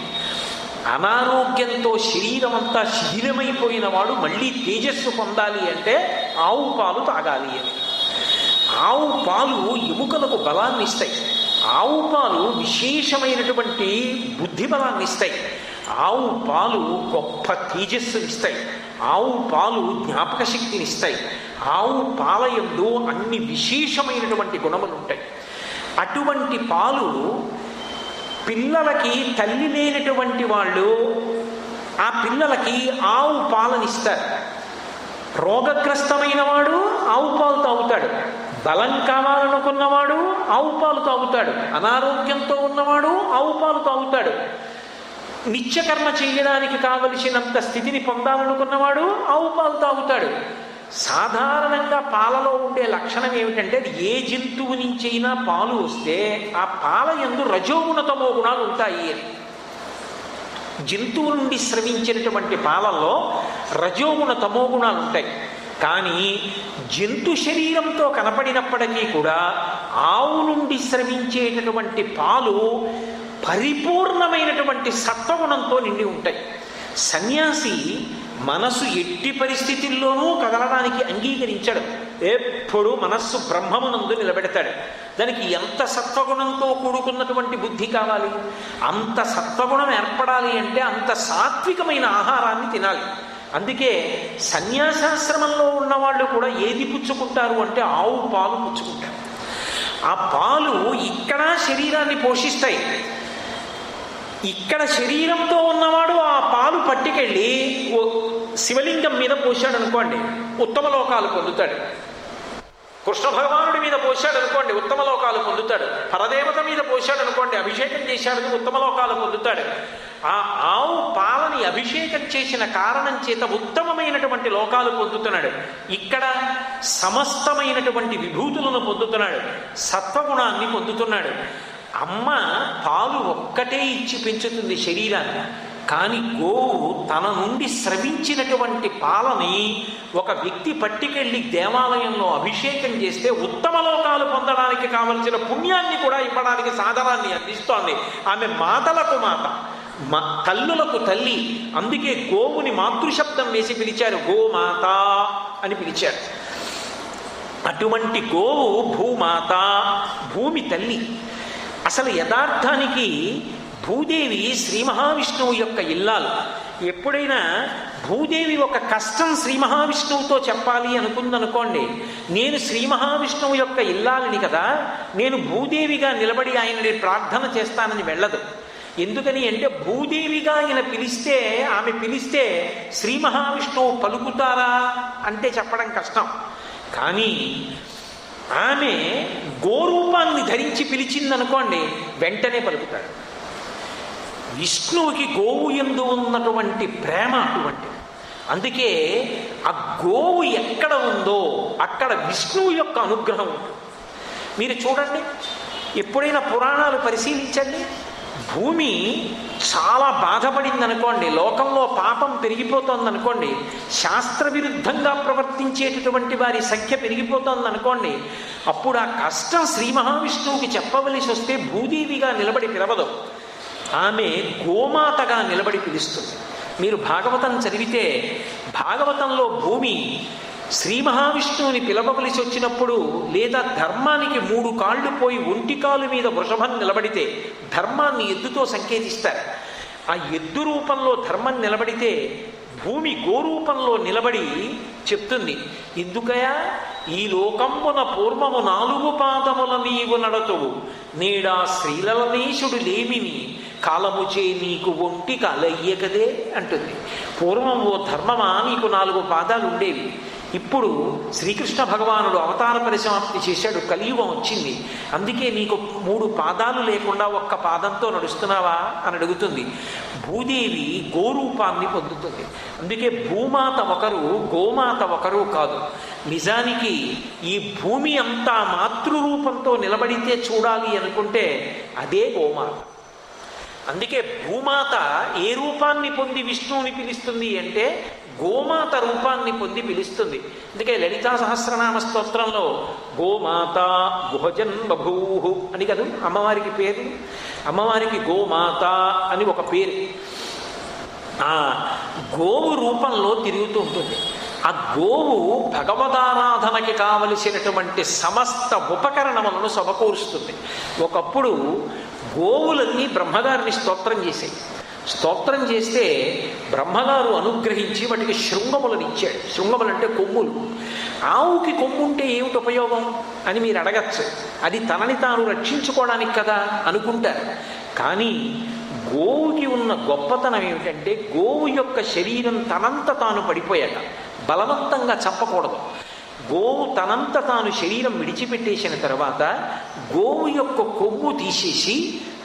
అనారోగ్యంతో శరీరం అంతా శిథిలమైపోయిన వాడు మళ్ళీ తేజస్సు పొందాలి అంటే ఆవు పాలు తాగాలి అని. ఆవు పాలు ఎముకలకు బలాన్ని ఇస్తాయి. ఆవు పాలు విశేషమైనటువంటి బుద్ధి బలాన్ని ఇస్తాయి. ఆవు పాలు గొప్ప తేజస్సునిస్తాయి. ఆవు పాలు జ్ఞాపక శక్తిని ఇస్తాయి. ఆవు పాలయందు అన్ని విశేషమైనటువంటి గుణములు ఉంటాయి. అటువంటి పాలు పిల్లలకి తల్లి లేనటువంటి వాళ్ళు ఆ పిల్లలకి ఆవు పాలనిస్తారు. రోగగ్రస్తమైన వాడు ఆవు పాలు తాగుతాడు. బలం కావాలనుకున్నవాడు ఆవు పాలు తాగుతాడు. అనారోగ్యంతో ఉన్నవాడు ఆవు పాలు తాగుతాడు. నిత్యకర్మ చేయడానికి కావలసినంత స్థితిని పొందాలనుకున్నవాడు ఆవు పాలు తాగుతాడు. సాధారణంగా పాలలో ఉండే లక్షణం ఏమిటంటే, అది ఏ జంతువు నుంచైనా పాలు వస్తే ఆ పాల యందు రజోగుణ తమో గుణాలు ఉంటాయి అని. జంతువు నుండి స్రవించినటువంటి పాలల్లో రజోగుణ తమో గుణాలు ఉంటాయి. కానీ జంతు శరీరంతో కనపడినప్పటికీ కూడా ఆవు నుండి స్రవించేటటువంటి పాలు పరిపూర్ణమైనటువంటి సత్వగుణంతో నిండి ఉంటాయి. సన్యాసి మనస్సు ఎట్టి పరిస్థితుల్లోనూ కదలడానికి అంగీకరించడు. ఎప్పుడు మనస్సు బ్రహ్మమునందు నిలబెడతాడు. దానికి ఎంత సత్వగుణంతో కూడుకున్నటువంటి బుద్ధి కావాలి? అంత సత్వగుణం ఏర్పడాలి అంటే అంత సాత్వికమైన ఆహారాన్ని తినాలి. అందుకే సన్యాసాశ్రమంలో ఉన్నవాళ్ళు కూడా ఏది పుచ్చుకుంటారు అంటే ఆవు పాలు పుచ్చుకుంటారు. ఆ పాలు ఇక్కడ శరీరాన్ని పోషిస్తాయి. ఇక్కడ శరీరంతో ఉన్నవాడు ఆ పాలు పట్టుకెళ్ళి శివలింగం మీద పోశాడు అనుకోండి, ఉత్తమ లోకాలు పొందుతాడు. కృష్ణ భగవానుడి మీద పోశాడు అనుకోండి, ఉత్తమ లోకాలు పొందుతాడు. పరదేవత మీద పోశాడు అనుకోండి, అభిషేకం చేశాడని ఉత్తమ లోకాలు పొందుతాడు. ఆ ఆవు పాలని అభిషేకం చేసిన కారణం చేత ఉత్తమమైనటువంటి లోకాలు పొందుతున్నాడు. ఇక్కడ సమస్తమైనటువంటి విభూతులను పొందుతున్నాడు. సత్వగుణాన్ని పొందుతున్నాడు. అమ్మ పాలు ఒక్కటే ఇచ్చి పెంచుతుంది శరీరాన్ని. కానీ గోవు తన నుండి స్రవించినటువంటి పాలని ఒక వ్యక్తి పట్టుకెళ్ళి దేవాలయంలో అభిషేకం చేస్తే ఉత్తమ లోకాలు పొందడానికి కావలసిన పుణ్యాన్ని కూడా ఇవ్వడానికి సాధనాన్ని అందిస్తోంది. ఆమె మాతలకు మాత, తల్లులకు తల్లి. అందుకే గోవుని మాతృశబ్దం వేసి పిలిచారు, గోమాత అని పిలిచారు. అటువంటి గోవు భూమాత, భూమి తల్లి. అసలు యథార్థానికి భూదేవి శ్రీ మహావిష్ణువు యొక్క ఇల్లాలు. ఎప్పుడైనా భూదేవి ఒక కష్టం శ్రీ మహావిష్ణువుతో చెప్పాలి అనుకుందనుకోండి, నేను శ్రీ మహావిష్ణువు యొక్క ఇల్లాలని కదా, నేను భూదేవిగా నిలబడి ఆయనని ప్రార్థన చేస్తానని వెళ్ళదు. ఎందుకని అంటే భూదేవిగా ఆయన పిలిస్తే, ఆమె పిలిస్తే శ్రీ మహావిష్ణువు పలుకుతారా అంటే చెప్పడం కష్టం. కానీ ఆమె గోరూపాన్ని ధరించి పిలిచిందనుకోండి, వెంటనే పలుకుతాడు. విష్ణువుకి గోవు యందు ఉన్నటువంటి ప్రేమ అటువంటిది. అందుకే ఆ గోవు ఎక్కడ ఉందో అక్కడ విష్ణువు యొక్క అనుగ్రహం ఉంటుంది. మీరు చూడండి, ఎప్పుడైనా పురాణాలు పరిశీలించండి. భూమి చాలా బాధపడింది అనుకోండి, లోకంలో పాపం పెరిగిపోతోంది అనుకోండి, శాస్త్ర విరుద్ధంగా ప్రవర్తించేటటువంటి వారి సంఖ్య పెరిగిపోతోంది అనుకోండి, అప్పుడు ఆ కష్టం శ్రీ మహావిష్ణువుకి చెప్పవలసి వస్తే భూదేవిగా నిలబడి పిలవదు, ఆమె గోమాతగా నిలబడి పిలుస్తుంది. మీరు భాగవతం చదివితే భాగవతంలో భూమి శ్రీ మహావిష్ణువుని పిలవవలసి వచ్చినప్పుడు, లేదా ధర్మానికి 3 కాళ్ళు పోయి ఒంటి కాలు మీద వృషభం నిలబడితే ధర్మాన్ని ఎద్దుతో సంకేతిస్తారు. ఆ ఎద్దు రూపంలో ధర్మం నిలబడితే భూమి గోరూపంలో నిలబడి చెప్తుంది, ఎందుకయా ఈ లోకంబున పూర్వము 4 పాదముల నీవు నడతువు, నేడా శ్రీలలనేశుడు లేమిని కాలముచే నీకు ఒంటి కాలయ్య కదే అంటుంది. పూర్వం ఓ ధర్మమా నీకు 4 పాదాలు ఉండేవి, ఇప్పుడు శ్రీకృష్ణ భగవానుడు అవతార పరిసమాప్తి చేశాడు, కలియుగం వచ్చింది, అందుకే నీకు 3 పాదాలు లేకుండా 1 పాదంతో నడుస్తున్నావా అని అడుగుతుంది. భూదేవి గోరూపాన్ని పొందుతుంది. అందుకే భూమాత ఒకరు, గోమాత ఒకరు కాదు. నిజానికి ఈ భూమి అంతా మాతృరూపంతో నిలబడితే చూడాలి అనుకుంటే అదే గోమాత. అందుకే భూమాత ఏ రూపాన్ని పొంది విష్ణువుని పిలుస్తుంది అంటే గోమాత రూపాన్ని పొంది పిలుస్తుంది. అందుకే లలితా సహస్రనామ స్తోత్రంలో గోమాత గుహజన్ బభూహు అని కదా అమ్మవారికి పేరు. అమ్మవారికి గోమాత అని ఒక పేరు. ఆ గోవు రూపంలో తిరుగుతూ ఉంటుంది. ఆ గోవు భగవదారాధనకి కావలసినటువంటి సమస్త ఉపకరణములను సమకూరుస్తుంది. ఒకప్పుడు గోవులన్నీ బ్రహ్మగారిని స్తోత్రం చేశాయి. స్తోత్రం చేస్తే బ్రహ్మగారు అనుగ్రహించి వాటికి శృంగములను ఇచ్చాడు. శృంగములు అంటే కొమ్ములు. ఆవుకి కొమ్ము ఉంటే ఏమిటి ఉపయోగం అని మీరు అడగచ్చు. అది తనని తాను రక్షించుకోవడానికి కదా అనుకుంటారు. కానీ గోవుకి ఉన్న గొప్పతనం ఏమిటంటే గోవు యొక్క శరీరం తనంత తాను పడిపోయాక బలవంతంగా చంపకూడదు. గోవు తనంత తాను శరీరం విడిచిపెట్టేసిన తర్వాత గోవు యొక్క కొమ్ము తీసేసి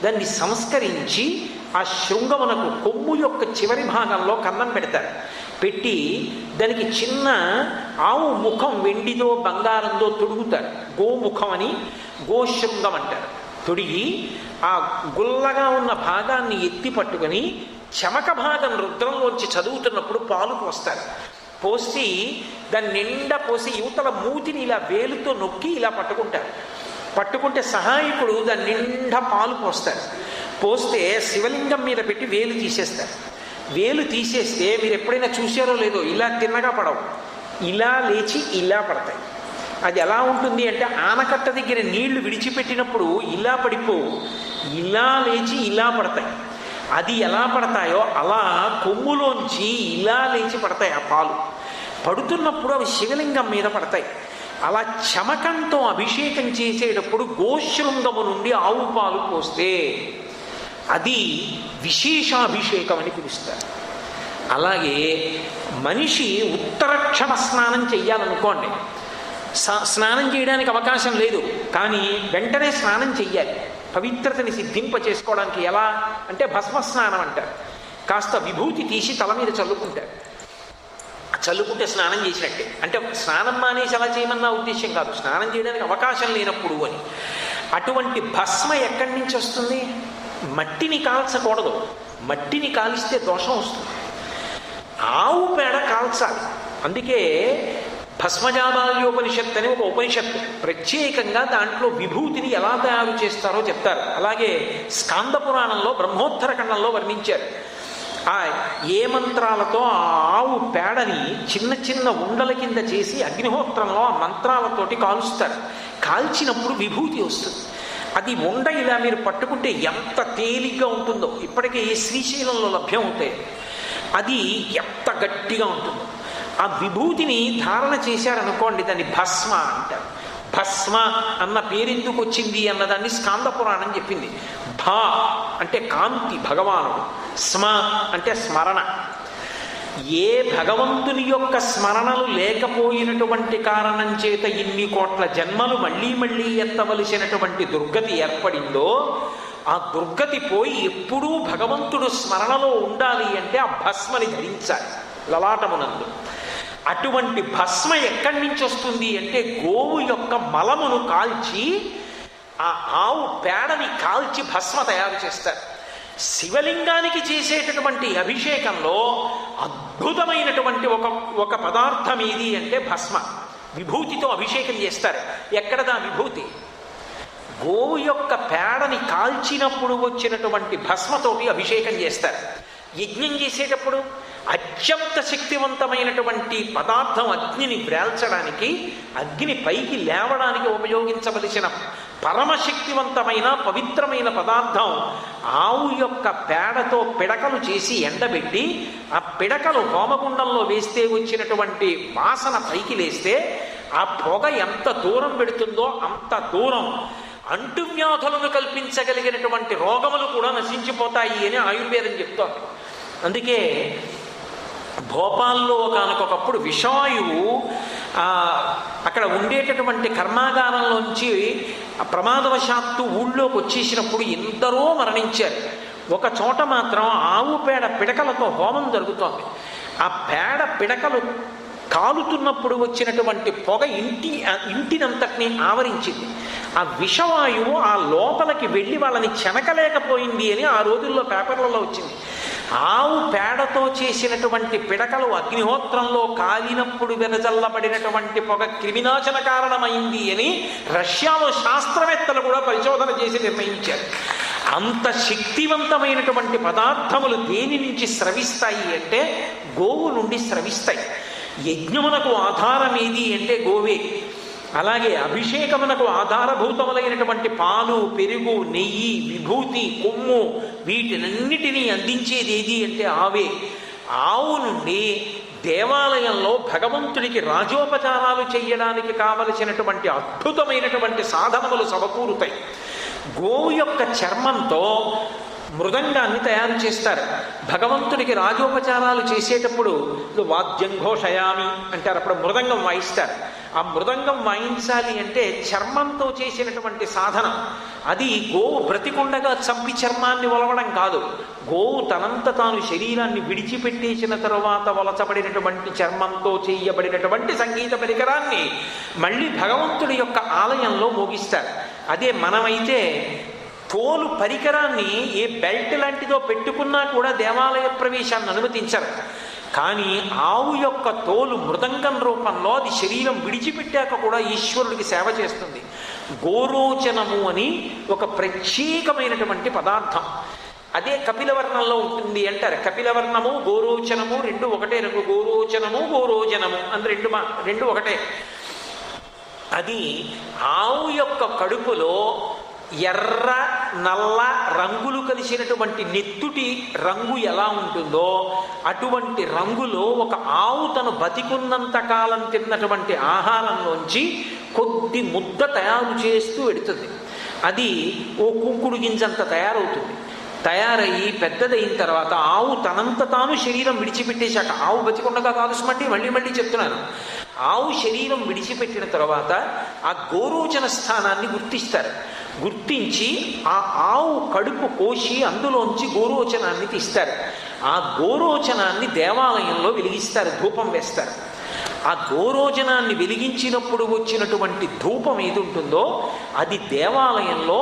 దాన్ని సంస్కరించి ఆ శృంగమునకు కొమ్ము యొక్క చివరి భాగంలో కన్నం పెడతారు. పెట్టి దానికి చిన్న ఆవు ముఖం వెండితో బంగారంతో తొడుగుతారు. గోముఖం అని గోశృంగం అంటారు. తొడిగి ఆ గుల్లగా ఉన్న భాగాన్ని ఎత్తి పట్టుకొని చమక భాగం రుద్రంలోంచి చదువుతున్నప్పుడు పాలు పోస్తారు. పోసి దాన్ని నిండా పోసి యువతల మూతిని ఇలా వేలుతో నొక్కి ఇలా పట్టుకుంటారు. పట్టుకుంటే సహాయకుడు దాన్ని నిండా పాలు పోస్తారు. పోస్తే శివలింగం మీద పెట్టి వేలు తీసేస్తారు. వేలు తీసేస్తే మీరు ఎప్పుడైనా చూసారో లేదో ఇలా తిన్నగా పడవు, ఇలా లేచి ఇలా పడతాయి. అది ఎలా ఉంటుంది అంటే ఆనకట్ట దగ్గర నీళ్లు విడిచిపెట్టినప్పుడు ఇలా పడిపోవు, ఇలా లేచి ఇలా పడతాయి. అది ఎలా పడతాయో అలా కొమ్ములోంచి ఇలా లేచి పడతాయి. ఆ పాలు పడుతున్నప్పుడు అవి శివలింగం మీద పడతాయి. అలా చమకంతో అభిషేకం చేసేటప్పుడు గోశృంగము నుండి ఆవు పాలు పోస్తే అది విశేషాభిషేకం అని పిలుస్తారు. అలాగే మనిషి ఉత్తరక్షణ స్నానం చెయ్యాలనుకోండి, స్నానం చేయడానికి అవకాశం లేదు, కానీ వెంటనే స్నానం చెయ్యాలి. పవిత్రతని సిద్ధింప చేసుకోవడానికి ఎలా అంటే భస్మ స్నానం అంటారు. కాస్త విభూతి తీసి తల మీద చల్లుకుంటారు. చల్లుకుంటే స్నానం చేసినట్టే. అంటే స్నానం మానేసి అలా చేయమన్న ఉద్దేశం కాదు, స్నానం చేయడానికి అవకాశం లేనప్పుడు అని. అటువంటి భస్మ ఎక్కడి నుంచి వస్తుంది? మట్టిని కాల్చకూడదు, మట్టిని కాలిస్తే దోషం వస్తుంది. ఆవు పేడ కాల్చాలి. అందుకే భస్మజాబాల్యోపనిషత్తు అని ఒక ఉపనిషత్తు ప్రత్యేకంగా దాంట్లో విభూతిని ఎలా తయారు చేస్తారో చెప్తారు. అలాగే స్కాంద పురాణంలో బ్రహ్మోత్తర ఖండంలో వర్ణించారు. ఏ మంత్రాలతో ఆ ఆవు పేడని చిన్న చిన్న ఉండల కింద చేసి అగ్నిహోత్రంలో ఆ మంత్రాలతోటి కాలుస్తారు. కాల్చినప్పుడు విభూతి వస్తుంది. అది ఉండ ఇలా మీరు పట్టుకుంటే ఎంత తేలిగ్గా ఉంటుందో, ఇప్పటికే శ్రీశైలంలో లభ్యం అవుతాయి. అది ఎంత గట్టిగా ఉంటుందో. ఆ విభూతిని ధారణ చేశారనుకోండి, దాన్ని భస్మ అంటారు. భస్మ అన్న పేరెందుకు వచ్చింది అన్నదాన్ని స్కాంద పురాణం చెప్పింది. భా అంటే కాంతి భగవానుడు, స్మ అంటే స్మరణ. ఏ భగవంతుని యొక్క స్మరణలు లేకపోయినటువంటి కారణం చేత ఇన్ని కోట్ల జన్మలు మళ్ళీ మళ్ళీ ఎత్తవలసినటువంటి దుర్గతి ఏర్పడిందో, ఆ దుర్గతి పోయి ఎప్పుడూ భగవంతుడు స్మరణలో ఉండాలి అంటే ఆ భస్మని ధరించాలి లలాటమునందు. అటువంటి భస్మ ఎక్కడి నుంచి వస్తుంది అంటే గోవు యొక్క మలమును కాల్చి ఆ ఆవు పేడని కాల్చి భస్మ తయారు చేస్తారు. శివలింగానికి చేసేటటువంటి అభిషేకంలో అద్భుతమైనటువంటి ఒక పదార్థం ఏది అంటే భస్మ. విభూతితో అభిషేకం చేస్తారు. ఎక్కడదా విభూతి? గోవు యొక్క పేడని కాల్చినప్పుడు వచ్చినటువంటి భస్మతోటి అభిషేకం చేస్తారు. యజ్ఞం చేసేటప్పుడు అత్యంత శక్తివంతమైనటువంటి పదార్థం అగ్నిని వ్రేల్చడానికి, అగ్ని పైకి లేవడానికి ఉపయోగించవలసిన పరమశక్తివంతమైన పవిత్రమైన పదార్థం ఆవు యొక్క పేడతో పిడకలు చేసి ఎండబెట్టి, ఆ పిడకలు హోమగుండంలో వేస్తే వచ్చినటువంటి వాసన పైకి లేస్తే ఆ పొగ ఎంత దూరం పెడుతుందో అంత దూరం అంటువ్యాధులను కల్పించగలిగినటువంటి రోగములు కూడా నశించిపోతాయి అని ఆయుర్వేదం చెప్తోంది. అందుకే భోపాల్లో ఒకనకొకప్పుడు విషవాయువు అక్కడ ఉండేటటువంటి కర్మాగారంలోంచి ప్రమాదవశాత్తు ఊళ్ళోకి వచ్చేసినప్పుడు ఎందరో మరణించారు. ఒక చోట మాత్రం ఆవు పేడ పిడకలతో హోమం జరుగుతోంది. ఆ పేడ పిడకలు కాలుతున్నప్పుడు వచ్చినటువంటి పొగ ఇంటినంతటినీ ఆవరించింది. ఆ విషవాయువు ఆ లోపలికి వెళ్ళి వాళ్ళని చెనకలేకపోయింది అని ఆ రోజుల్లో పేపర్లలో వచ్చింది. ఆవు పేడతో చేసినటువంటి పిడకలు అగ్నిహోత్రంలో కాలినప్పుడు వెదజల్లబడినటువంటి పొగ క్రిమినాశన కారణమైంది అని రష్యాలో శాస్త్రవేత్తలు కూడా పరిశోధన చేసి నిర్ణయించారు. అంత శక్తివంతమైనటువంటి పదార్థములు దేని నుంచి స్రవిస్తాయి అంటే గోవు నుండి స్రవిస్తాయి. యజ్ఞమునకు ఆధారం ఏది అంటే గోవే. అలాగే అభిషేకమునకు ఆధారభూతములైనటువంటి పాలు, పెరుగు, నెయ్యి, విభూతి, కొమ్ము వీటినన్నిటినీ అందించేది ఏది అంటే ఆవే. ఆవు నుండి దేవాలయంలో భగవంతుడికి రాజోపచారాలు చేయడానికి కావలసినటువంటి అద్భుతమైనటువంటి సాధనములు సమకూరుతాయి. గోవు యొక్క చర్మంతో మృదంగాన్ని తయారు చేస్తారు. భగవంతుడికి రాజోపచారాలు చేసేటప్పుడు వాద్యం ఘోషయామి అంటారు. అప్పుడు మృదంగం వాయిస్తారు. ఆ మృదంగం వాయించాలి అంటే చర్మంతో చేసినటువంటి సాధనం. అది గోవు బ్రతికుండగా చంపి చర్మాన్ని ఒలవడం కాదు. గోవు తనంత తాను శరీరాన్ని విడిచిపెట్టేసిన తరువాత వలచబడినటువంటి చర్మంతో చేయబడినటువంటి సంగీత పరికరాన్ని మళ్ళీ భగవంతుడి యొక్క ఆలయంలో మోగిస్తారు. అదే మనమైతే తోలు పరికరాన్ని ఏ బెల్ట్ లాంటిదో పెట్టుకున్నా కూడా దేవాలయ ప్రవేశాన్ని అనుమతించరు. కానీ ఆవు యొక్క తోలు మృదంగం రూపంలో అది శరీరం విడిచిపెట్టాక కూడా ఈశ్వరుడికి సేవ చేస్తుంది. గోరోచనము అని ఒక ప్రత్యేకమైనటువంటి పదార్థం. అదే కపిలవర్ణంలో ఉంటుంది అంటారు. కపిలవర్ణము గోరోచనము రెండు ఒకటే రంగు. గోరోచనము గోరోజనము అని రెండు ఒకటే. అది ఆవు యొక్క కడుపులో ఎర్ర నల్ల రంగులు కలిసినటువంటి నెత్తుటి రంగు ఎలా ఉంటుందో అటువంటి రంగులో ఒక ఆవు తను బతికున్నంత కాలం తిన్నటువంటి ఆహారంలోంచి కొద్ది ముద్ద తయారు చేస్తూ పెడుతుంది. అది ఓ కుంకుడు గింజంత తయారవుతుంది. తయారయ్యి పెద్దదైన తర్వాత ఆవు తనంత తాను శరీరం విడిచిపెట్టేశాక, ఆవు బతికుండగా కాలుసమంటే మళ్ళీ చెప్తున్నాను, ఆవు శరీరం విడిచిపెట్టిన తర్వాత ఆ గోరోచన స్థానాన్ని గుర్తిస్తారు. గుర్తించి ఆ ఆవు కడుపు కోసి అందులోంచి గోరోచనాన్ని తీస్తారు. ఆ గోరోచనాన్ని దేవాలయంలో వెలిగిస్తారు, ధూపం వేస్తారు. ఆ గోరోచనాన్ని వెలిగించినప్పుడు వచ్చినటువంటి ధూపం ఏది ఉంటుందో అది దేవాలయంలో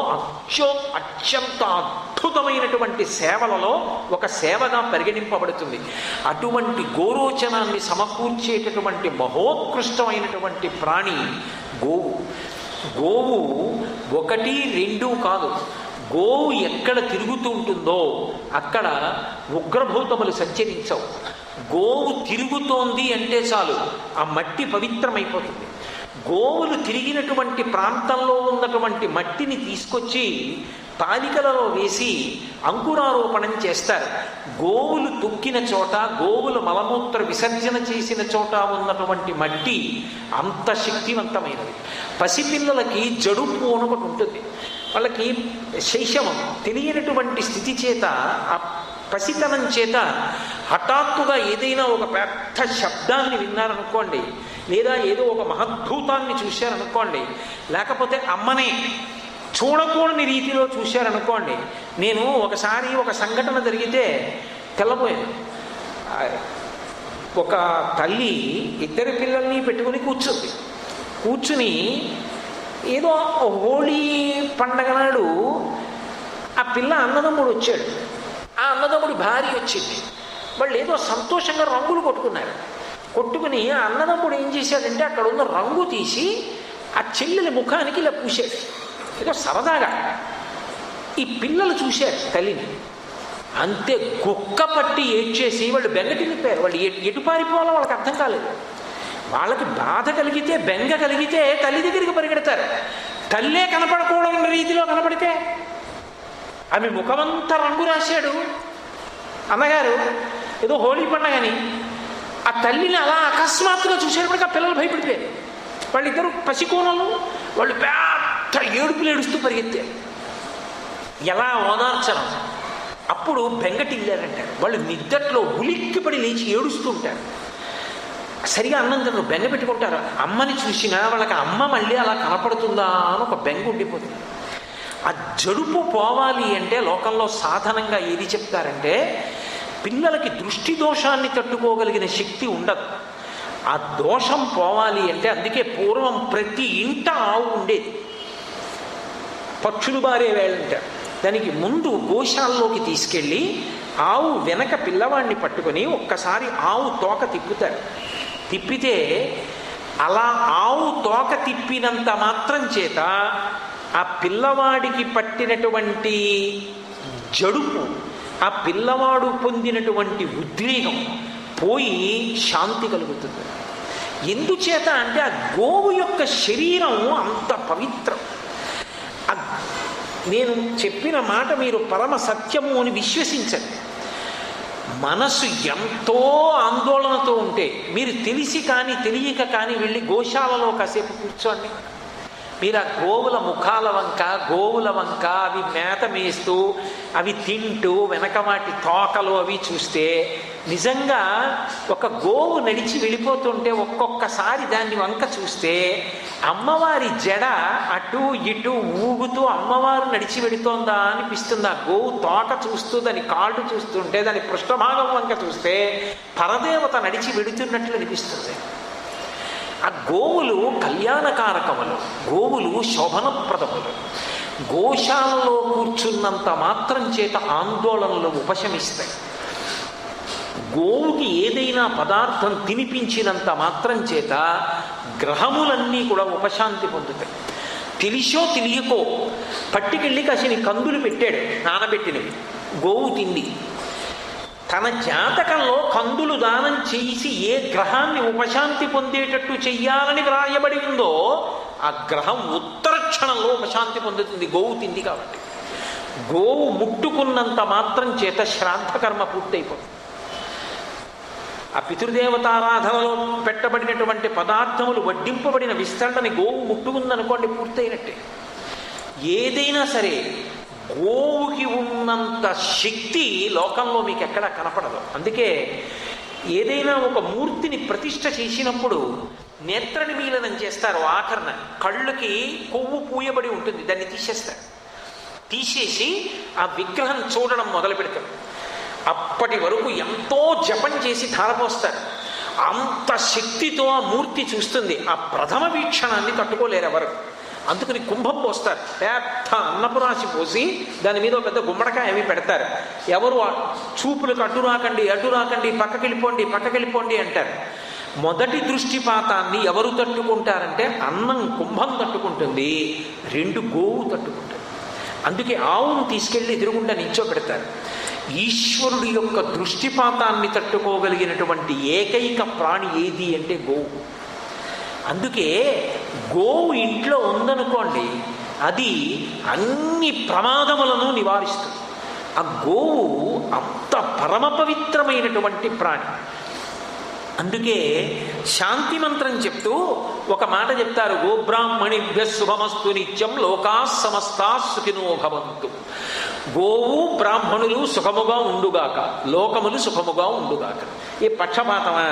అత్యంత అద్భుతమైనటువంటి సేవలలో ఒక సేవగా పరిగణింపబడుతుంది. అటువంటి గోరోచనాన్ని సమకూర్చేటటువంటి మహోత్కృష్టమైనటువంటి ప్రాణి గోవు. గోవు ఒకటి రెండు కాదు. గోవు ఎక్కడ తిరుగుతూ ఉంటుందో అక్కడ ఉగ్రభూతములు సంచరించవు. గోవు తిరుగుతోంది అంటే చాలు ఆ మట్టి పవిత్రమైపోతుంది. గోవులు తిరిగినటువంటి ప్రాంతంలో ఉన్నటువంటి మట్టిని తీసుకొచ్చి తాలికలలో వేసి అంకురారోపణం చేస్తారు. గోవులు తొక్కిన చోట, గోవులు మలమూత్ర విసర్జన చేసిన చోట ఉన్నటువంటి మట్టి అంత శక్తివంతమైనది. పసిపిల్లలకి జడుపు అని ఒకటి ఉంటుంది. వాళ్ళకి శైశవం తెలియనటువంటి స్థితి చేత, ఆ పసితనం చేత హఠాత్తుగా ఏదైనా ఒక పెద్ద శబ్దాన్ని విన్నారనుకోండి, లేదా ఏదో ఒక మహద్భూతాన్ని చూశారనుకోండి, లేకపోతే అమ్మనే చూడకూడని రీతిలో చూశారనుకోండి. నేను ఒకసారి ఒక సంఘటన జరిగితే తెల్లబోయాను. ఒక తల్లి ఇద్దరు పిల్లల్ని పెట్టుకుని కూర్చుని ఏదో హోళీ పండగ నాడు ఆ పిల్ల అన్నదమ్ముడు వచ్చాడు, ఆ అన్నదమ్ముడి భార్య వచ్చింది. వాళ్ళు ఏదో సంతోషంగా రంగులు కొట్టుకుని ఆ అన్నదమ్ముడు ఏం చేశాడంటే అక్కడ ఉన్న రంగు తీసి ఆ చెల్లెలి ముఖానికి ఇలా పూసాడు, ఏదో సరదాగా. ఈ పిల్లలు చూశారు తల్లిని, అంతే గుక్క పట్టి ఏడ్చేసి వాళ్ళు బెంగటిల్లిపోయారు. వాళ్ళు ఎటు పారిపోవాలో వాళ్ళకి అర్థం కాలేదు. వాళ్ళకి బాధ కలిగితే, బెంగ కలిగితే తల్లి దగ్గరికి పరిగెడతారు. తల్లే కనపడకూడని రీతిలో కనపడితే, ఆమె ముఖమంతా రంగు రాశాడు అన్నగారు, ఏదో హోళీ పండగని. ఆ తల్లిని అలా అకస్మాత్తుగా చూసేటప్పటికి ఆ పిల్లలు భయపడిపోయారు. వాళ్ళిద్దరూ పసికోనలు, వాళ్ళు పెద్ద ఏడుపులు ఏడుస్తూ పరిగెత్తారు. ఎలా ఓదార్చడం? అప్పుడు బెంగటిల్లారంటారు. వాళ్ళు నిద్దట్లో ఉలిక్కిపడి లేచి ఏడుస్తూ ఉంటారు. సరిగా అన్నం తినరు, బెంగ పెట్టుకుంటారు. అమ్మని చూసినా వాళ్ళకి అమ్మ మళ్ళీ అలా కనపడుతుందా అని ఒక బెంగ ఉండిపోతుంది. ఆ జడుపు పోవాలి అంటే లోకంలో సాధనంగా ఏది చెప్తారంటే, పిల్లలకి దృష్టి దోషాన్ని తట్టుకోగలిగిన శక్తి ఉండదు. ఆ దోషం పోవాలి అంటే, అందుకే పూర్వం ప్రతి ఇంట ఆవు ఉండేది. పక్షులు బారే వేళంటారు. దానికి ముందు గోశాలలోకి తీసుకెళ్ళి ఆవు వెనక పిల్లవాడిని పట్టుకొని ఒక్కసారి ఆవు తోక తిప్పుతారు. తిప్పితే అలా ఆవు తోక తిప్పినంత మాత్రం చేత ఆ పిల్లవాడికి పట్టినటువంటి జడుపు, ఆ పిల్లవాడు పొందినటువంటి ఉద్వేగం పోయి శాంతి కలుగుతుంది. ఎందుచేత అంటే ఆ గోవు యొక్క శరీరం అంత పవిత్రం. నేను చెప్పిన మాట మీరు పరమ సత్యము అని విశ్వసించండి. మనసు ఎంతో ఆందోళనతో ఉంటే మీరు తెలిసి కానీ తెలియక కానీ వెళ్ళి గోశాలలో కాసేపు కూర్చోండి. మీరు ఆ గోవుల ముఖాల వంక, గోవుల వంక అవి మేత మేస్తూ అవి తింటూ వెనక వాటి తోకలు అవి చూస్తే, నిజంగా ఒక గోవు నడిచి వెళ్ళిపోతుంటే ఒక్కొక్కసారి దాన్ని వంక చూస్తే అమ్మవారి జడ అటు ఇటు ఊగుతూ అమ్మవారు నడిచి వెళుతోందా అనిపిస్తుంది. ఆ గోవు తోక చూస్తూ దాని కాళ్ళు చూస్తుంటే, దాని పృష్ఠభాగం వంక చూస్తే పరదేవత నడిచి వెళుతున్నట్లు అనిపిస్తుంది. ఆ గోవులు కళ్యాణకారకములు, గోవులు శోభనప్రదములు. గోశాలలో కూర్చున్నంత మాత్రం చేత ఆందోళనలు ఉపశమిస్తాయి. గోవుకి ఏదైనా పదార్థం తినిపించినంత మాత్రం చేత గ్రహములన్నీ కూడా ఉపశాంతి పొందుతాయి. తెలిసో తెలియకో పట్టుకెళ్ళి కాసిని కందులు పెట్టాడు, నానబెట్టినవి, గోవు తింది. తన జాతకంలో కందులు దానం చేసి ఏ గ్రహాన్ని ఉపశాంతి పొందేటట్టు చెయ్యాలని వ్రాయబడి ఉందో ఆ గ్రహం ఉత్తర క్షణంలో ఉపశాంతి పొందుతుంది, గోవు తింది కాబట్టి. గోవు ముట్టుకున్నంత మాత్రం చేత శ్రాద్ధకర్మ పూర్తయిపోతుంది. ఆ పితృదేవతారాధనలో పెట్టబడినటువంటి పదార్థములు వడ్డింపబడిన విస్తరణని గోవు ముట్టుకుందనుకోండి, పూర్తయినట్టే. ఏదైనా సరే గోవుకి ఉన్నంత శక్తి లోకంలో మీకు ఎక్కడా కనపడదు. అందుకే ఏదైనా ఒక మూర్తిని ప్రతిష్ఠ చేసినప్పుడు నేత్ర నిమీలనం చేస్తారు. ఆఖరణ కళ్ళుకి కొవ్వు పూయబడి ఉంటుంది, దాన్ని తీసేస్తారు. తీసేసి ఆ విగ్రహం చూడడం మొదలు పెడతారు. అప్పటి వరకు ఎంతో జపం చేసి ధారపోస్తారు. అంత శక్తితో ఆ మూర్తి చూస్తుంది. ఆ ప్రథమ వీక్షణాన్ని తట్టుకోలేరు ఎవరు. అందుకని కుంభం పోస్తారు, పెద్ద అన్నపురాశి పోసి దాని మీద పెద్ద గుమ్మడికాయ అవి పెడతారు. ఎవరు చూపులకు అటు రాకండి, అటు రాకండి, పక్కకెళ్ళిపోండి అంటారు. మొదటి దృష్టిపాతాన్ని ఎవరు తట్టుకుంటారంటే అన్నం కుంభం తట్టుకుంటుంది, రెండు గోవు తట్టుకుంటుంది. అందుకే ఆవును తీసుకెళ్ళి ఎదురుగుండా నిల్చోబెడతారు. ఈశ్వరుడి యొక్క దృష్టిపాతాన్ని తట్టుకోగలిగినటువంటి ఏకైక ప్రాణి ఏది అంటే గోవు. అందుకే గోవు ఇంట్లో ఉందనుకోండి, అది అన్ని ప్రమాదములను నివారిస్తుంది. ఆ గోవు అంత పరమ పవిత్రమైనటువంటి ప్రాణి. అందుకే శాంతి మంత్రం చెప్తూ ఒక మాట చెప్తారు, గోబ్రాహ్మణిభ్య శుభమస్తు నిత్యం లోకా సమస్తా సుఖినో భవంతు. గోవు బ్రాహ్మణులు సుఖముగా ఉండుగాక, లోకములు సుఖముగా ఉండుగాక. ఏ పక్షపాతమా?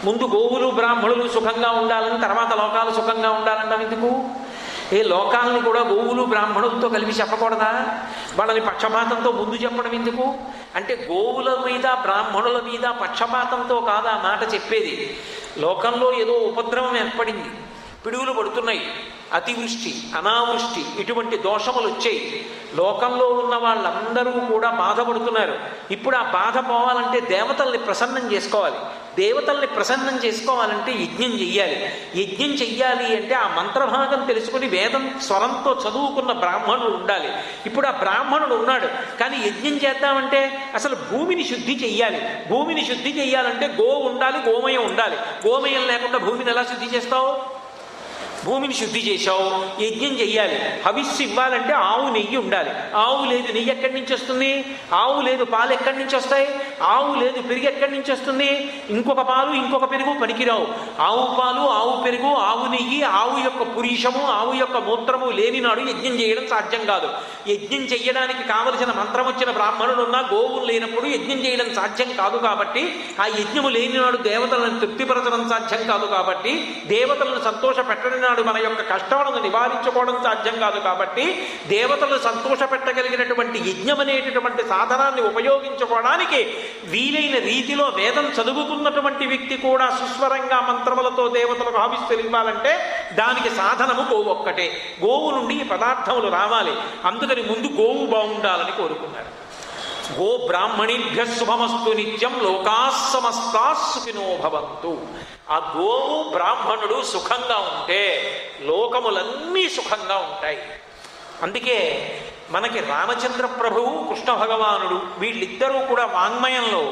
ముందు గోవులు బ్రాహ్మణులు సుఖంగా ఉండాలని, తర్వాత లోకాలు సుఖంగా ఉండాలంటాం ఎందుకు? ఏ లోకాలని కూడా గోవులు బ్రాహ్మణులతో కలిపి చెప్పకూడదా? వాళ్ళని పక్షపాతంతో ముందు చెప్పడం ఎందుకు? అంటే గోవుల మీద బ్రాహ్మణుల మీద పక్షపాతంతో కాదా మాట చెప్పేది. లోకంలో ఏదో ఉపద్రవం ఏర్పడింది, పిడుగులు పడుతున్నాయి, అతివృష్టి అనావృష్టి ఇటువంటి దోషములు వచ్చాయి. లోకంలో ఉన్న వాళ్ళందరూ కూడా బాధపడుతున్నారు. ఇప్పుడు ఆ బాధ పోవాలంటే దేవతల్ని ప్రసన్నం చేసుకోవాలి. దేవతల్ని ప్రసన్నం చేసుకోవాలంటే యజ్ఞం చెయ్యాలి. యజ్ఞం చెయ్యాలి అంటే ఆ మంత్రభాగం తెలుసుకుని వేదం స్వరంతో చదువుకున్న బ్రాహ్మణుడు ఉండాలి. ఇప్పుడు ఆ బ్రాహ్మణుడు ఉన్నాడు, కానీ యజ్ఞం చేద్దామంటే అసలు భూమిని శుద్ధి చెయ్యాలి. భూమిని శుద్ధి చెయ్యాలంటే గోవు ఉండాలి, గోమయం ఉండాలి. గోమయం లేకుండా భూమిని ఎలా శుద్ధి చేస్తావు? భూమిని శుద్ధి చేశావు, యజ్ఞం చెయ్యాలి. హవిస్సు ఇవ్వాలంటే ఆవు నెయ్యి ఉండాలి. ఆవు లేదు, నెయ్యి ఎక్కడి నుంచి వస్తుంది? ఆవు లేదు, పాలు ఎక్కడి నుంచి వస్తాయి? ఆవు లేదు, పెరుగు ఎక్కడి నుంచి వస్తుంది? ఇంకొక పాలు ఇంకొక పెరుగు పనికిరావు. ఆవు పాలు, ఆవు పెరుగు, ఆవు నెయ్యి, ఆవు యొక్క పురీషము, ఆవు యొక్క మూత్రము లేనినాడు యజ్ఞం చేయడం సాధ్యం కాదు. యజ్ఞం చెయ్యడానికి కావలసిన మంత్రం వచ్చిన బ్రాహ్మణుడు ఉన్నా గోవులు లేనప్పుడు యజ్ఞం చేయడం సాధ్యం కాదు. కాబట్టి ఆ యజ్ఞము లేనినాడు దేవతలను తృప్తిపరచడం సాధ్యం కాదు. కాబట్టి దేవతలను సంతోష పెట్టడం మన యొక్క కష్టాలను నివారించుకోవడం సాధ్యం కాదు. కాబట్టి దేవతలు సంతోష పెట్టగలిగినటువంటి యజ్ఞం అనేటటువంటి సాధనాన్ని ఉపయోగించుకోవడానికి వీలైన రీతిలో వేదం చదువుకున్నటువంటి వ్యక్తి కూడా సుస్వరంగా మంత్రములతో దేవతలకు హవిస్సులు ఇవ్వాలంటే దానికి సాధనము గోవు ఒక్కటే. గోవు నుండి ఈ పదార్థములు రావాలి. అందుకని ముందు గోవు బాగుండాలని కోరుకున్నారు. గో బ్రాహ్మణిభ్య శుభమస్తు నిత్యం లోకాః సమస్తాః సుఖినో భవంతు. ఆ గోవు బ్రాహ్మణుడు సుఖంగా ఉంటే లోకములన్నీ సుఖంగా ఉంటాయి. అందుకే మనకి రామచంద్ర ప్రభువు, కృష్ణ భగవానుడు వీళ్ళిద్దరూ కూడా వాంగ్మయంలో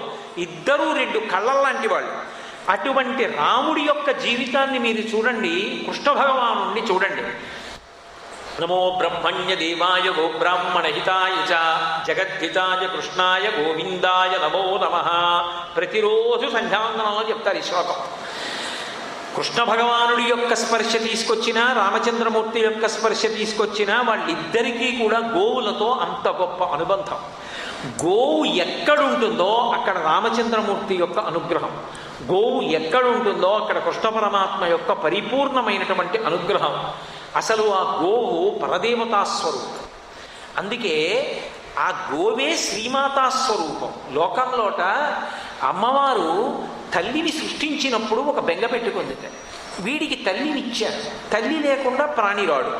ఇద్దరూ రెండు కళ్ళల్లాంటి వాళ్ళు. అటువంటి రాముడి యొక్క జీవితాన్ని మీరు చూడండి, కృష్ణ భగవానుడిని చూడండి. నమో బ్రహ్మణ్య దేవాయ గో బ్రాహ్మణ హితాయ చ జగద్ధితాయ కృష్ణాయ గోవిందాయ నమో నమః. ప్రతిరోజు సంధ్యావందనంలో చెప్తారు ఈ శ్లోకం. కృష్ణ భగవానుడి యొక్క స్పర్శ తీసుకొచ్చినా, రామచంద్రమూర్తి యొక్క స్పర్శ తీసుకొచ్చినా వాళ్ళిద్దరికీ కూడా గోవులతో అంత గొప్ప అనుబంధం. గోవు ఎక్కడుంటుందో అక్కడ రామచంద్రమూర్తి యొక్క అనుగ్రహం, గోవు ఎక్కడుంటుందో అక్కడ కృష్ణ పరమాత్మ యొక్క పరిపూర్ణమైనటువంటి అనుగ్రహం. అసలు ఆ గోవు పరదేవతాస్వరూపం. అందుకే ఆ గోవే శ్రీమాతాస్వరూపం. లోకంలోట అమ్మవారు తల్లిని సృష్టించినప్పుడు ఒక బెంగ పెట్టుకుంది. వీడికి తల్లిని ఇచ్చారు, తల్లి లేకుండా ప్రాణి రాడు.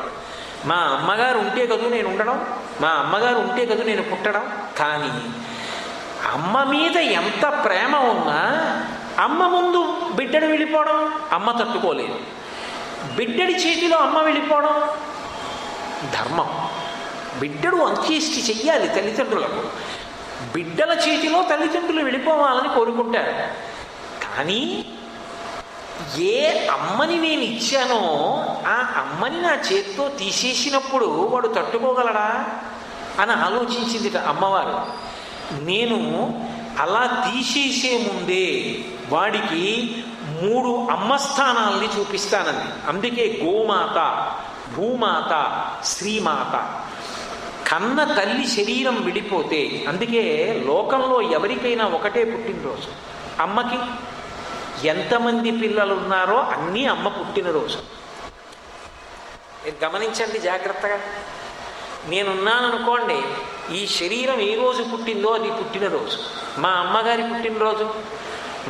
మా అమ్మగారు ఉంటే కదూ నేను ఉండడం, మా అమ్మగారు ఉంటే కదూ నేను పుట్టడం. కానీ అమ్మ మీద ఎంత ప్రేమ ఉన్నా అమ్మ ముందు బిడ్డను వెళ్ళిపోవడం అమ్మ తట్టుకోలేదు. బిడ్డడి చేతిలో అమ్మ వెళ్ళిపోవడం ధర్మం. బిడ్డడు అంత్యేష్టి చెయ్యాలి తల్లిదండ్రులకు. బిడ్డల చేతిలో తల్లిదండ్రులు వెళ్ళిపోవాలని కోరుకుంటారు. కానీ ఏ అమ్మని నేను ఇచ్చానో ఆ అమ్మని నా చేతితో తీసేసినప్పుడు వాడు తట్టుకోగలడా అని ఆలోచించింది అమ్మవారు. నేను అలా తీసేసే ముందే వాడికి 3 అమ్మ స్థానాల్ని చూపిస్తానంది. అందుకే గోమాత, భూమాత, శ్రీమాత. కన్న తల్లి శరీరం విడిపోతే, అందుకే లోకంలో ఎవరికైనా ఒకటే పుట్టినరోజు. అమ్మకి ఎంతమంది పిల్లలు ఉన్నారో అన్నీ అమ్మ పుట్టినరోజు. గమనించండి జాగ్రత్తగా. నేనున్నాననుకోండి, ఈ శరీరం ఏ రోజు పుట్టిందో అది పుట్టినరోజు. మా అమ్మగారి పుట్టినరోజు.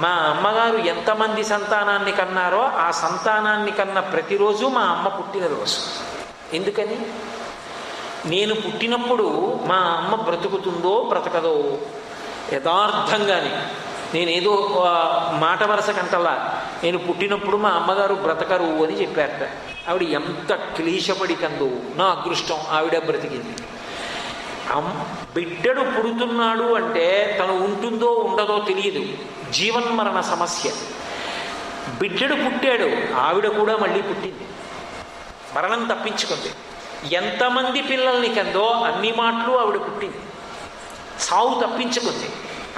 మా అమ్మగారు ఎంతమంది సంతానాన్ని కన్నారో ఆ సంతానాన్ని కన్న ప్రతిరోజు మా అమ్మ పుట్టినరోజు. ఎందుకని? నేను పుట్టినప్పుడు మా అమ్మ బ్రతుకుతుందో బ్రతకదో యథార్థంగానే. నేనేదో మాట వరస కంటలా నేను పుట్టినప్పుడు మా అమ్మగారు బ్రతకరు అని చెప్పారట. ఆవిడ ఎంత క్లేశపడి కందో, నా అదృష్టం ఆవిడ బ్రతికింది. బిడ్డడు పుడుతున్నాడు అంటే తను ఉంటుందో ఉండదో తెలియదు, జీవన్మరణ సమస్య. బిడ్డడు పుట్టాడు, ఆవిడ కూడా మళ్ళీ పుట్టింది, మరణం తప్పించుకుంది. ఎంతమంది పిల్లల్ని కందో అన్ని మాటలు ఆవిడ పుట్టింది, సావు తప్పించుకుంది.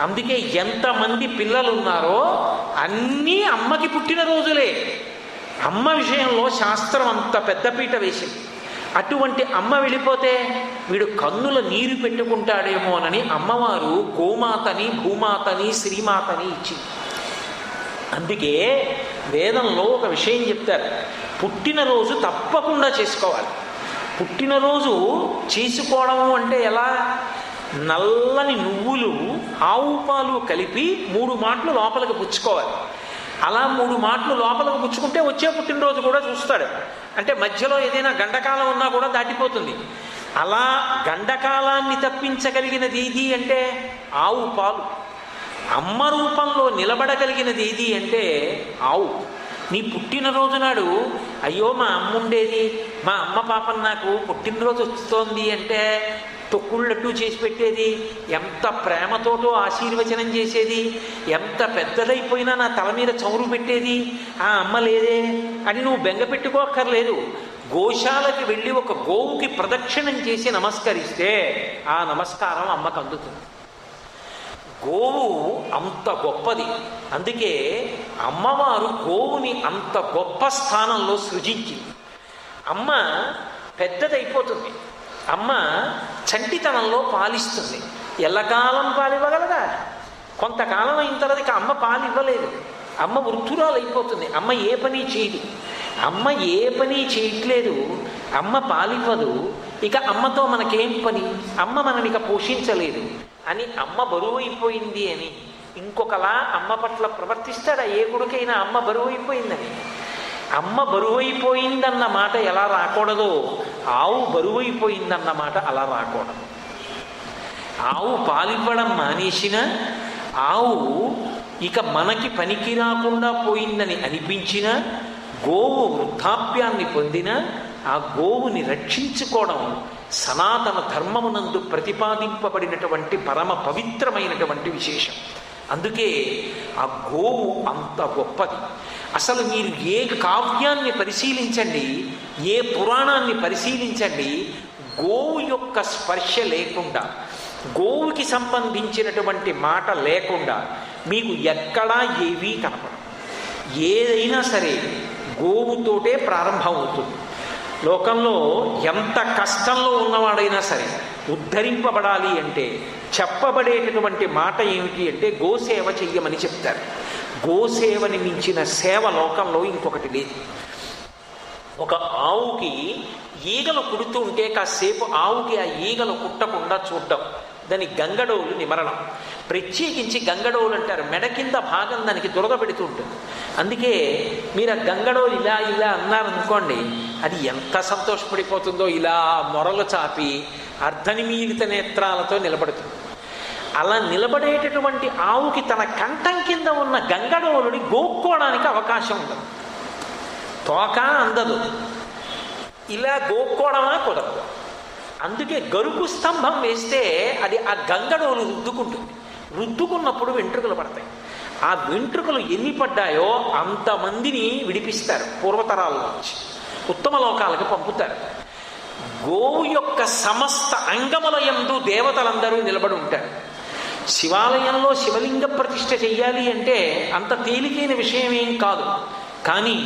అందుకే ఎంతమంది పిల్లలు ఉన్నారో అన్నీ అమ్మకి పుట్టిన రోజులే. అమ్మ విషయంలో శాస్త్రం అంత పెద్దపీట వేసింది. అటువంటి అమ్మ వెళ్ళిపోతే వీడు కన్నుల నీరు పెట్టుకుంటాడేమోనని అమ్మవారు గోమాతని, భూమాతని, శ్రీమాతని ఇచ్చింది. అందుకే వేదంలో ఒక విషయం చెప్తారు, పుట్టినరోజు తప్పకుండా చేసుకోవాలి. పుట్టినరోజు చేసుకోవడము అంటే ఎలా? నల్లని నువ్వులు, ఆవు పాలు కలిపి 3 మాటలు లోపలికి పుచ్చుకోవాలి. అలా 3 మాటలు లోపలికి పుచ్చుకుంటే వచ్చే పుట్టినరోజు కూడా చూస్తాడు. అంటే మధ్యలో ఏదైనా గండకాలం ఉన్నా కూడా దాటిపోతుంది. అలా గండకాలాన్ని తప్పించగలిగినది ఏది అంటే ఆవు పాలు. అమ్మ రూపంలో నిలబడగలిగినది ఏది అంటే ఆవు. నీ పుట్టినరోజు నాడు అయ్యో మా అమ్మ ఉండేది, మా అమ్మ పాపం నాకు పుట్టినరోజు వస్తోంది అంటే తొక్కుళ్ళట్టు చేసి పెట్టేది, ఎంత ప్రేమతోటో ఆశీర్వచనం చేసేది, ఎంత పెద్దదైపోయినా నా తల మీద చమురు పెట్టేది ఆ అమ్మ లేదే అని నువ్వు బెంగ పెట్టుకోక్కర్లేదు. గోశాలకి వెళ్ళి ఒక గోవుకి ప్రదక్షిణం చేసి నమస్కరిస్తే ఆ నమస్కారం అమ్మకు అందుతుంది. గోవు అంత గొప్పది. అందుకే అమ్మవారు గోవుని అంత గొప్ప స్థానంలో సృజించింది. అమ్మ పెద్దదైపోతుంది, అమ్మ చంటితనంలో పాలిస్తుంది. ఎల్లకాలం పాలివ్వగలదా? కొంతకాలం అయిన తర్వాత అమ్మ పాలు ఇవ్వలేదు, అమ్మ వృద్ధురాలు అయిపోతుంది, అమ్మ ఏ పని చేయదు. అమ్మ ఏ పని చేయట్లేదు, అమ్మ పాలివ్వదు, ఇక అమ్మతో మనకేం పని, అమ్మ మనని ఇక పోషించలేదు అని అమ్మ బరువు అయిపోయింది అని ఇంకొకలా అమ్మ పట్ల ప్రవర్తిస్తాడా ఏ కొడుకైనా? అమ్మ బరువు అయిపోయిందని. అమ్మ బరువైపోయిందన్న మాట ఎలా రాకూడదో ఆవు బరువైపోయిందన్న మాట అలా రాకూడదు. ఆవు పాలివ్వడం మానేసిన, ఆవు ఇక మనకి పనికి రాకుండా పోయిందని అనిపించిన, గోవు వృద్ధాప్యాన్ని పొందిన ఆ గోవుని రక్షించుకోవడం సనాతన ధర్మమునందు ప్రతిపాదింపబడినటువంటి పరమ పవిత్రమైనటువంటి విశేషం. అందుకే ఆ గోవు అంత గొప్పది. అసలు మీరు ఏ కావ్యాన్ని పరిశీలించండి, ఏ పురాణాన్ని పరిశీలించండి, గోవు యొక్క స్పర్శ లేకుండా, గోవుకి సంబంధించినటువంటి మాట లేకుండా మీకు ఎక్కడా ఏవీ కనపడదు. ఏదైనా సరే గోవుతోటే ప్రారంభం అవుతుంది. లోకంలో ఎంత కష్టంలో ఉన్నవాడైనా సరే ఉద్ధరింపబడాలి అంటే చెప్పబడేటటువంటి మాట ఏమిటి అంటే గోసేవ చెయ్యమని చెప్తారు. గోసేవని మించిన సేవ లోకంలో ఇంకొకటి లేదు. ఒక ఆవుకి ఈగలు కుడుతూ ఉంటే కాసేపు ఆవుకి ఆ ఈగలు కుట్టకుండా చూడడం, దాని గంగడోలు నిమరణం. ప్రత్యేకించి గంగడోలు అంటారు, మెడ కింద భాగం దానికి దురద పెడుతూ ఉంటుంది. అందుకే మీరు ఆ గంగడోలు ఇలా ఇలా అన్నారనుకోండి, అది ఎంత సంతోషపడిపోతుందో, ఇలా మొరలు చాపి అర్ధనిమీలిత నేత్రాలతో నిలబడుతుంది. అలా నిలబడేటటువంటి ఆవుకి తన కంఠం కింద ఉన్న గంగడోలుని గోక్కోవడానికి అవకాశం ఉండదు. తోక అందదు, ఇలా గోక్కోవడమా కుదరదు. అందుకే గరుకు స్తంభం వేస్తే అది ఆ గంగడోలు రుద్దుకుంటుంది. రుద్దుకున్నప్పుడు వెంట్రుకలు పడతాయి. ఆ వెంట్రుకలు ఎన్ని పడ్డాయో అంతమందిని విడిపిస్తారు, పూర్వతరాల్లో నుంచి ఉత్తమ లోకాలకు పంపుతారు. గోవు యొక్క సమస్త అంగముల యందు దేవతలందరూ నిలబడి ఉంటారు. శివాలయంలో శివలింగ ప్రతిష్ఠ చెయ్యాలి అంటే అంత తేలికైన విషయం ఏం కాదు. కానీ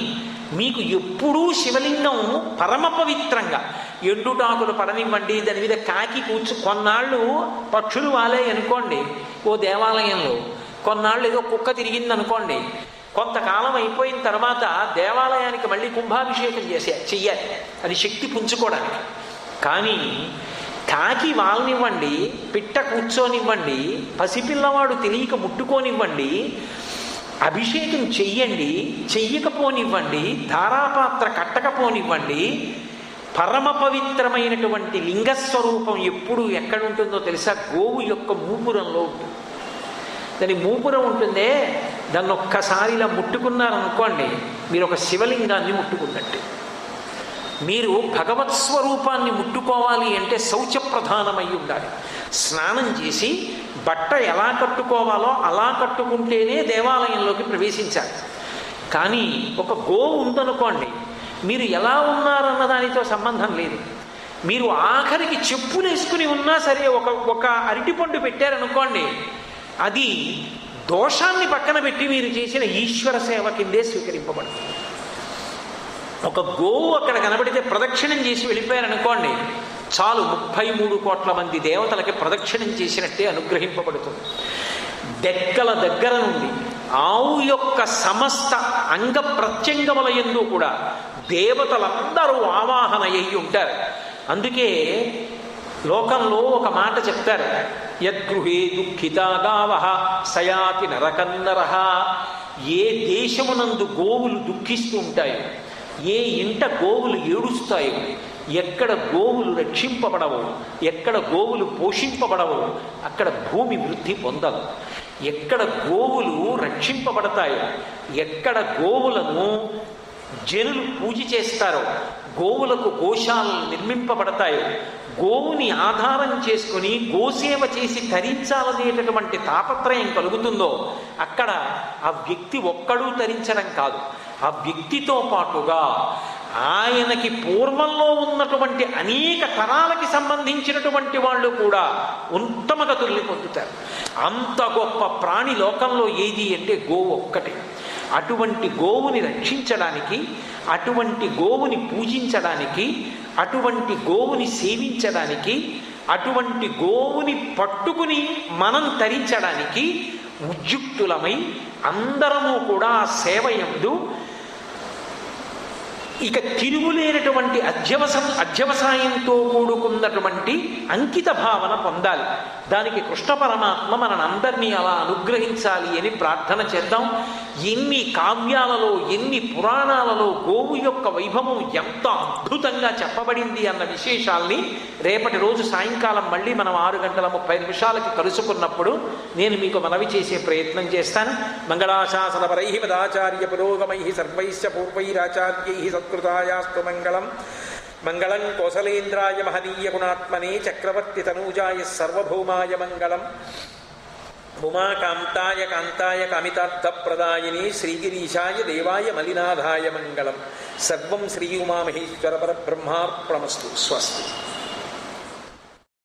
మీకు ఎప్పుడూ శివలింగం పరమ పవిత్రంగా, ఎండుటాకులు పడనివ్వండి, దాని మీద కాకి కొన్నాళ్ళు పక్షులు వాలే అనుకోండి ఓ దేవాలయంలో, కొన్నాళ్ళు ఏదో కుక్క తిరిగింది అనుకోండి, కొంతకాలం అయిపోయిన తర్వాత దేవాలయానికి మళ్ళీ కుంభాభిషేకం చెయ్యాలి, అది శక్తి పుంజుకోవడానికి. కానీ కాకి వాళ్ళనివ్వండి, పిట్ట కూర్చోనివ్వండి, పసిపిల్లవాడు తెలియక ముట్టుకోనివ్వండి, అభిషేకం చెయ్యండి, చెయ్యకపోనివ్వండి, ధారాపాత్ర కట్టకపోనివ్వండి, పరమ పవిత్రమైనటువంటి లింగస్వరూపం ఎప్పుడు ఎక్కడుంటుందో తెలుసా? గోవు యొక్క మూపురంలో ఉంటుంది. దాని మూపురం ఉంటుందే, దాన్ని ఒక్కసారి ఇలా ముట్టుకున్నారనుకోండి, మీరు ఒక శివలింగాన్ని ముట్టుకున్నట్టే. మీరు భగవత్ స్వరూపాన్ని ముట్టుకోవాలి అంటే శౌచ ప్రధానమై ఉండాలి. స్నానం చేసి బట్ట ఎలా కట్టుకోవాలో అలా కట్టుకుంటేనే దేవాలయంలోకి ప్రవేశించాలి. కానీ ఒక గోవు ఉందనుకోండి, మీరు ఎలా ఉన్నారన్న దానితో సంబంధం లేదు. మీరు ఆఖరికి చెప్పులు వేసుకుని ఉన్నా సరే ఒక అరటిపండు పెట్టారనుకోండి, అది దోషాన్ని పక్కన పెట్టి మీరు చేసిన ఈశ్వర సేవ కిందే స్వీకరింపబడుతుంది. ఒక గోవు అక్కడ కనబడితే ప్రదక్షిణం చేసి వెళ్ళిపోయారనుకోండి, చాలు 33 కోట్ల మంది దేవతలకి ప్రదక్షిణం చేసినట్టే అనుగ్రహింపబడుతుంది. డెక్కల దగ్గర నుండి ఆవు యొక్క సమస్త అంగ ప్రత్యంగముల యందు కూడా దేవతలందరూ ఆవాహన అయ్యి ఉంటారు. అందుకే లోకంలో ఒక మాట చెప్తారు, యద్గృహే దుఃఖితా గావః సయాతి నరకన్నరః. ఏ దేశమునందు గోవులు దుఃఖిస్తూ ఉంటాయో, ఏ ఇంట గోవులు ఏడుస్తాయో, ఎక్కడ గోవులు రక్షింపబడవో, ఎక్కడ గోవులు పోషింపబడవో అక్కడ భూమి వృద్ధి పొందదు. ఎక్కడ గోవులు రక్షింపబడతాయో, ఎక్కడ గోవులను జనులు పూజ చేస్తారో, గోవులకు గోశాలలు నిర్మింపబడతాయో, గోవుని ఆధారం చేసుకుని గోసేవ చేసి తరించాలనేటటువంటి తాపత్రయం కలుగుతుందో అక్కడ ఆ వ్యక్తి ఒక్కడూ తరించడం కాదు, ఆ వ్యక్తితో పాటుగా ఆయనకి పూర్వంలో ఉన్నటువంటి అనేక తరాలకి సంబంధించినటువంటి వాళ్ళు కూడా ఉత్తమ గతుల్ని పొందుతారు. అంత గొప్ప ప్రాణి లోకంలో ఏది అంటే గోవు ఒక్కటే. అటువంటి గోవుని రక్షించడానికి, అటువంటి గోవుని పూజించడానికి, అటువంటి గోవుని సేవించడానికి, అటువంటి గోవుని పట్టుకుని మనం తరించడానికి ఉద్యుక్తులమై అందరము కూడా ఆ సేవయందు ఇక తిరుగులేనటువంటి అధ్యవసాయంతో కూడుకున్నటువంటి అంకిత భావన పొందాలి. దానికి కృష్ణ పరమాత్మ మనందరినీ అలా అనుగ్రహించాలి అని ప్రార్థన చేద్దాం. ఎన్ని కావ్యాలలో, ఎన్ని పురాణాలలో గోవు యొక్క వైభవం ఎంత అద్భుతంగా చెప్పబడింది అన్న విశేషాల్ని రేపటి రోజు సాయంకాలం మళ్ళీ మనం 6:30 కలుసుకున్నప్పుడు నేను మీకు మనవి చేసే ప్రయత్నం చేస్తాను. మంగళాశాసనపరై పదాచార్య పురోగమై సర్వైశ్చ పూర్వైరాచార్యై సత్కృతాయాస్తు మంగళం. మంగళం కోసలేంద్రాయ మహనీయ గుణాత్మనే చక్రవర్తి తనూజాయ సర్వభౌమాయ మంగళం. ఉమాకాంతాయ కాంతాయ కామితార్థప్రదాయిని శ్రీగిరీశాయ దేవాయ మలినాథాయ మంగళం. సర్వం శ్రీ ఉమామహేశ్వర పరబ్రహ్మార్పణమస్తు. స్వస్తి.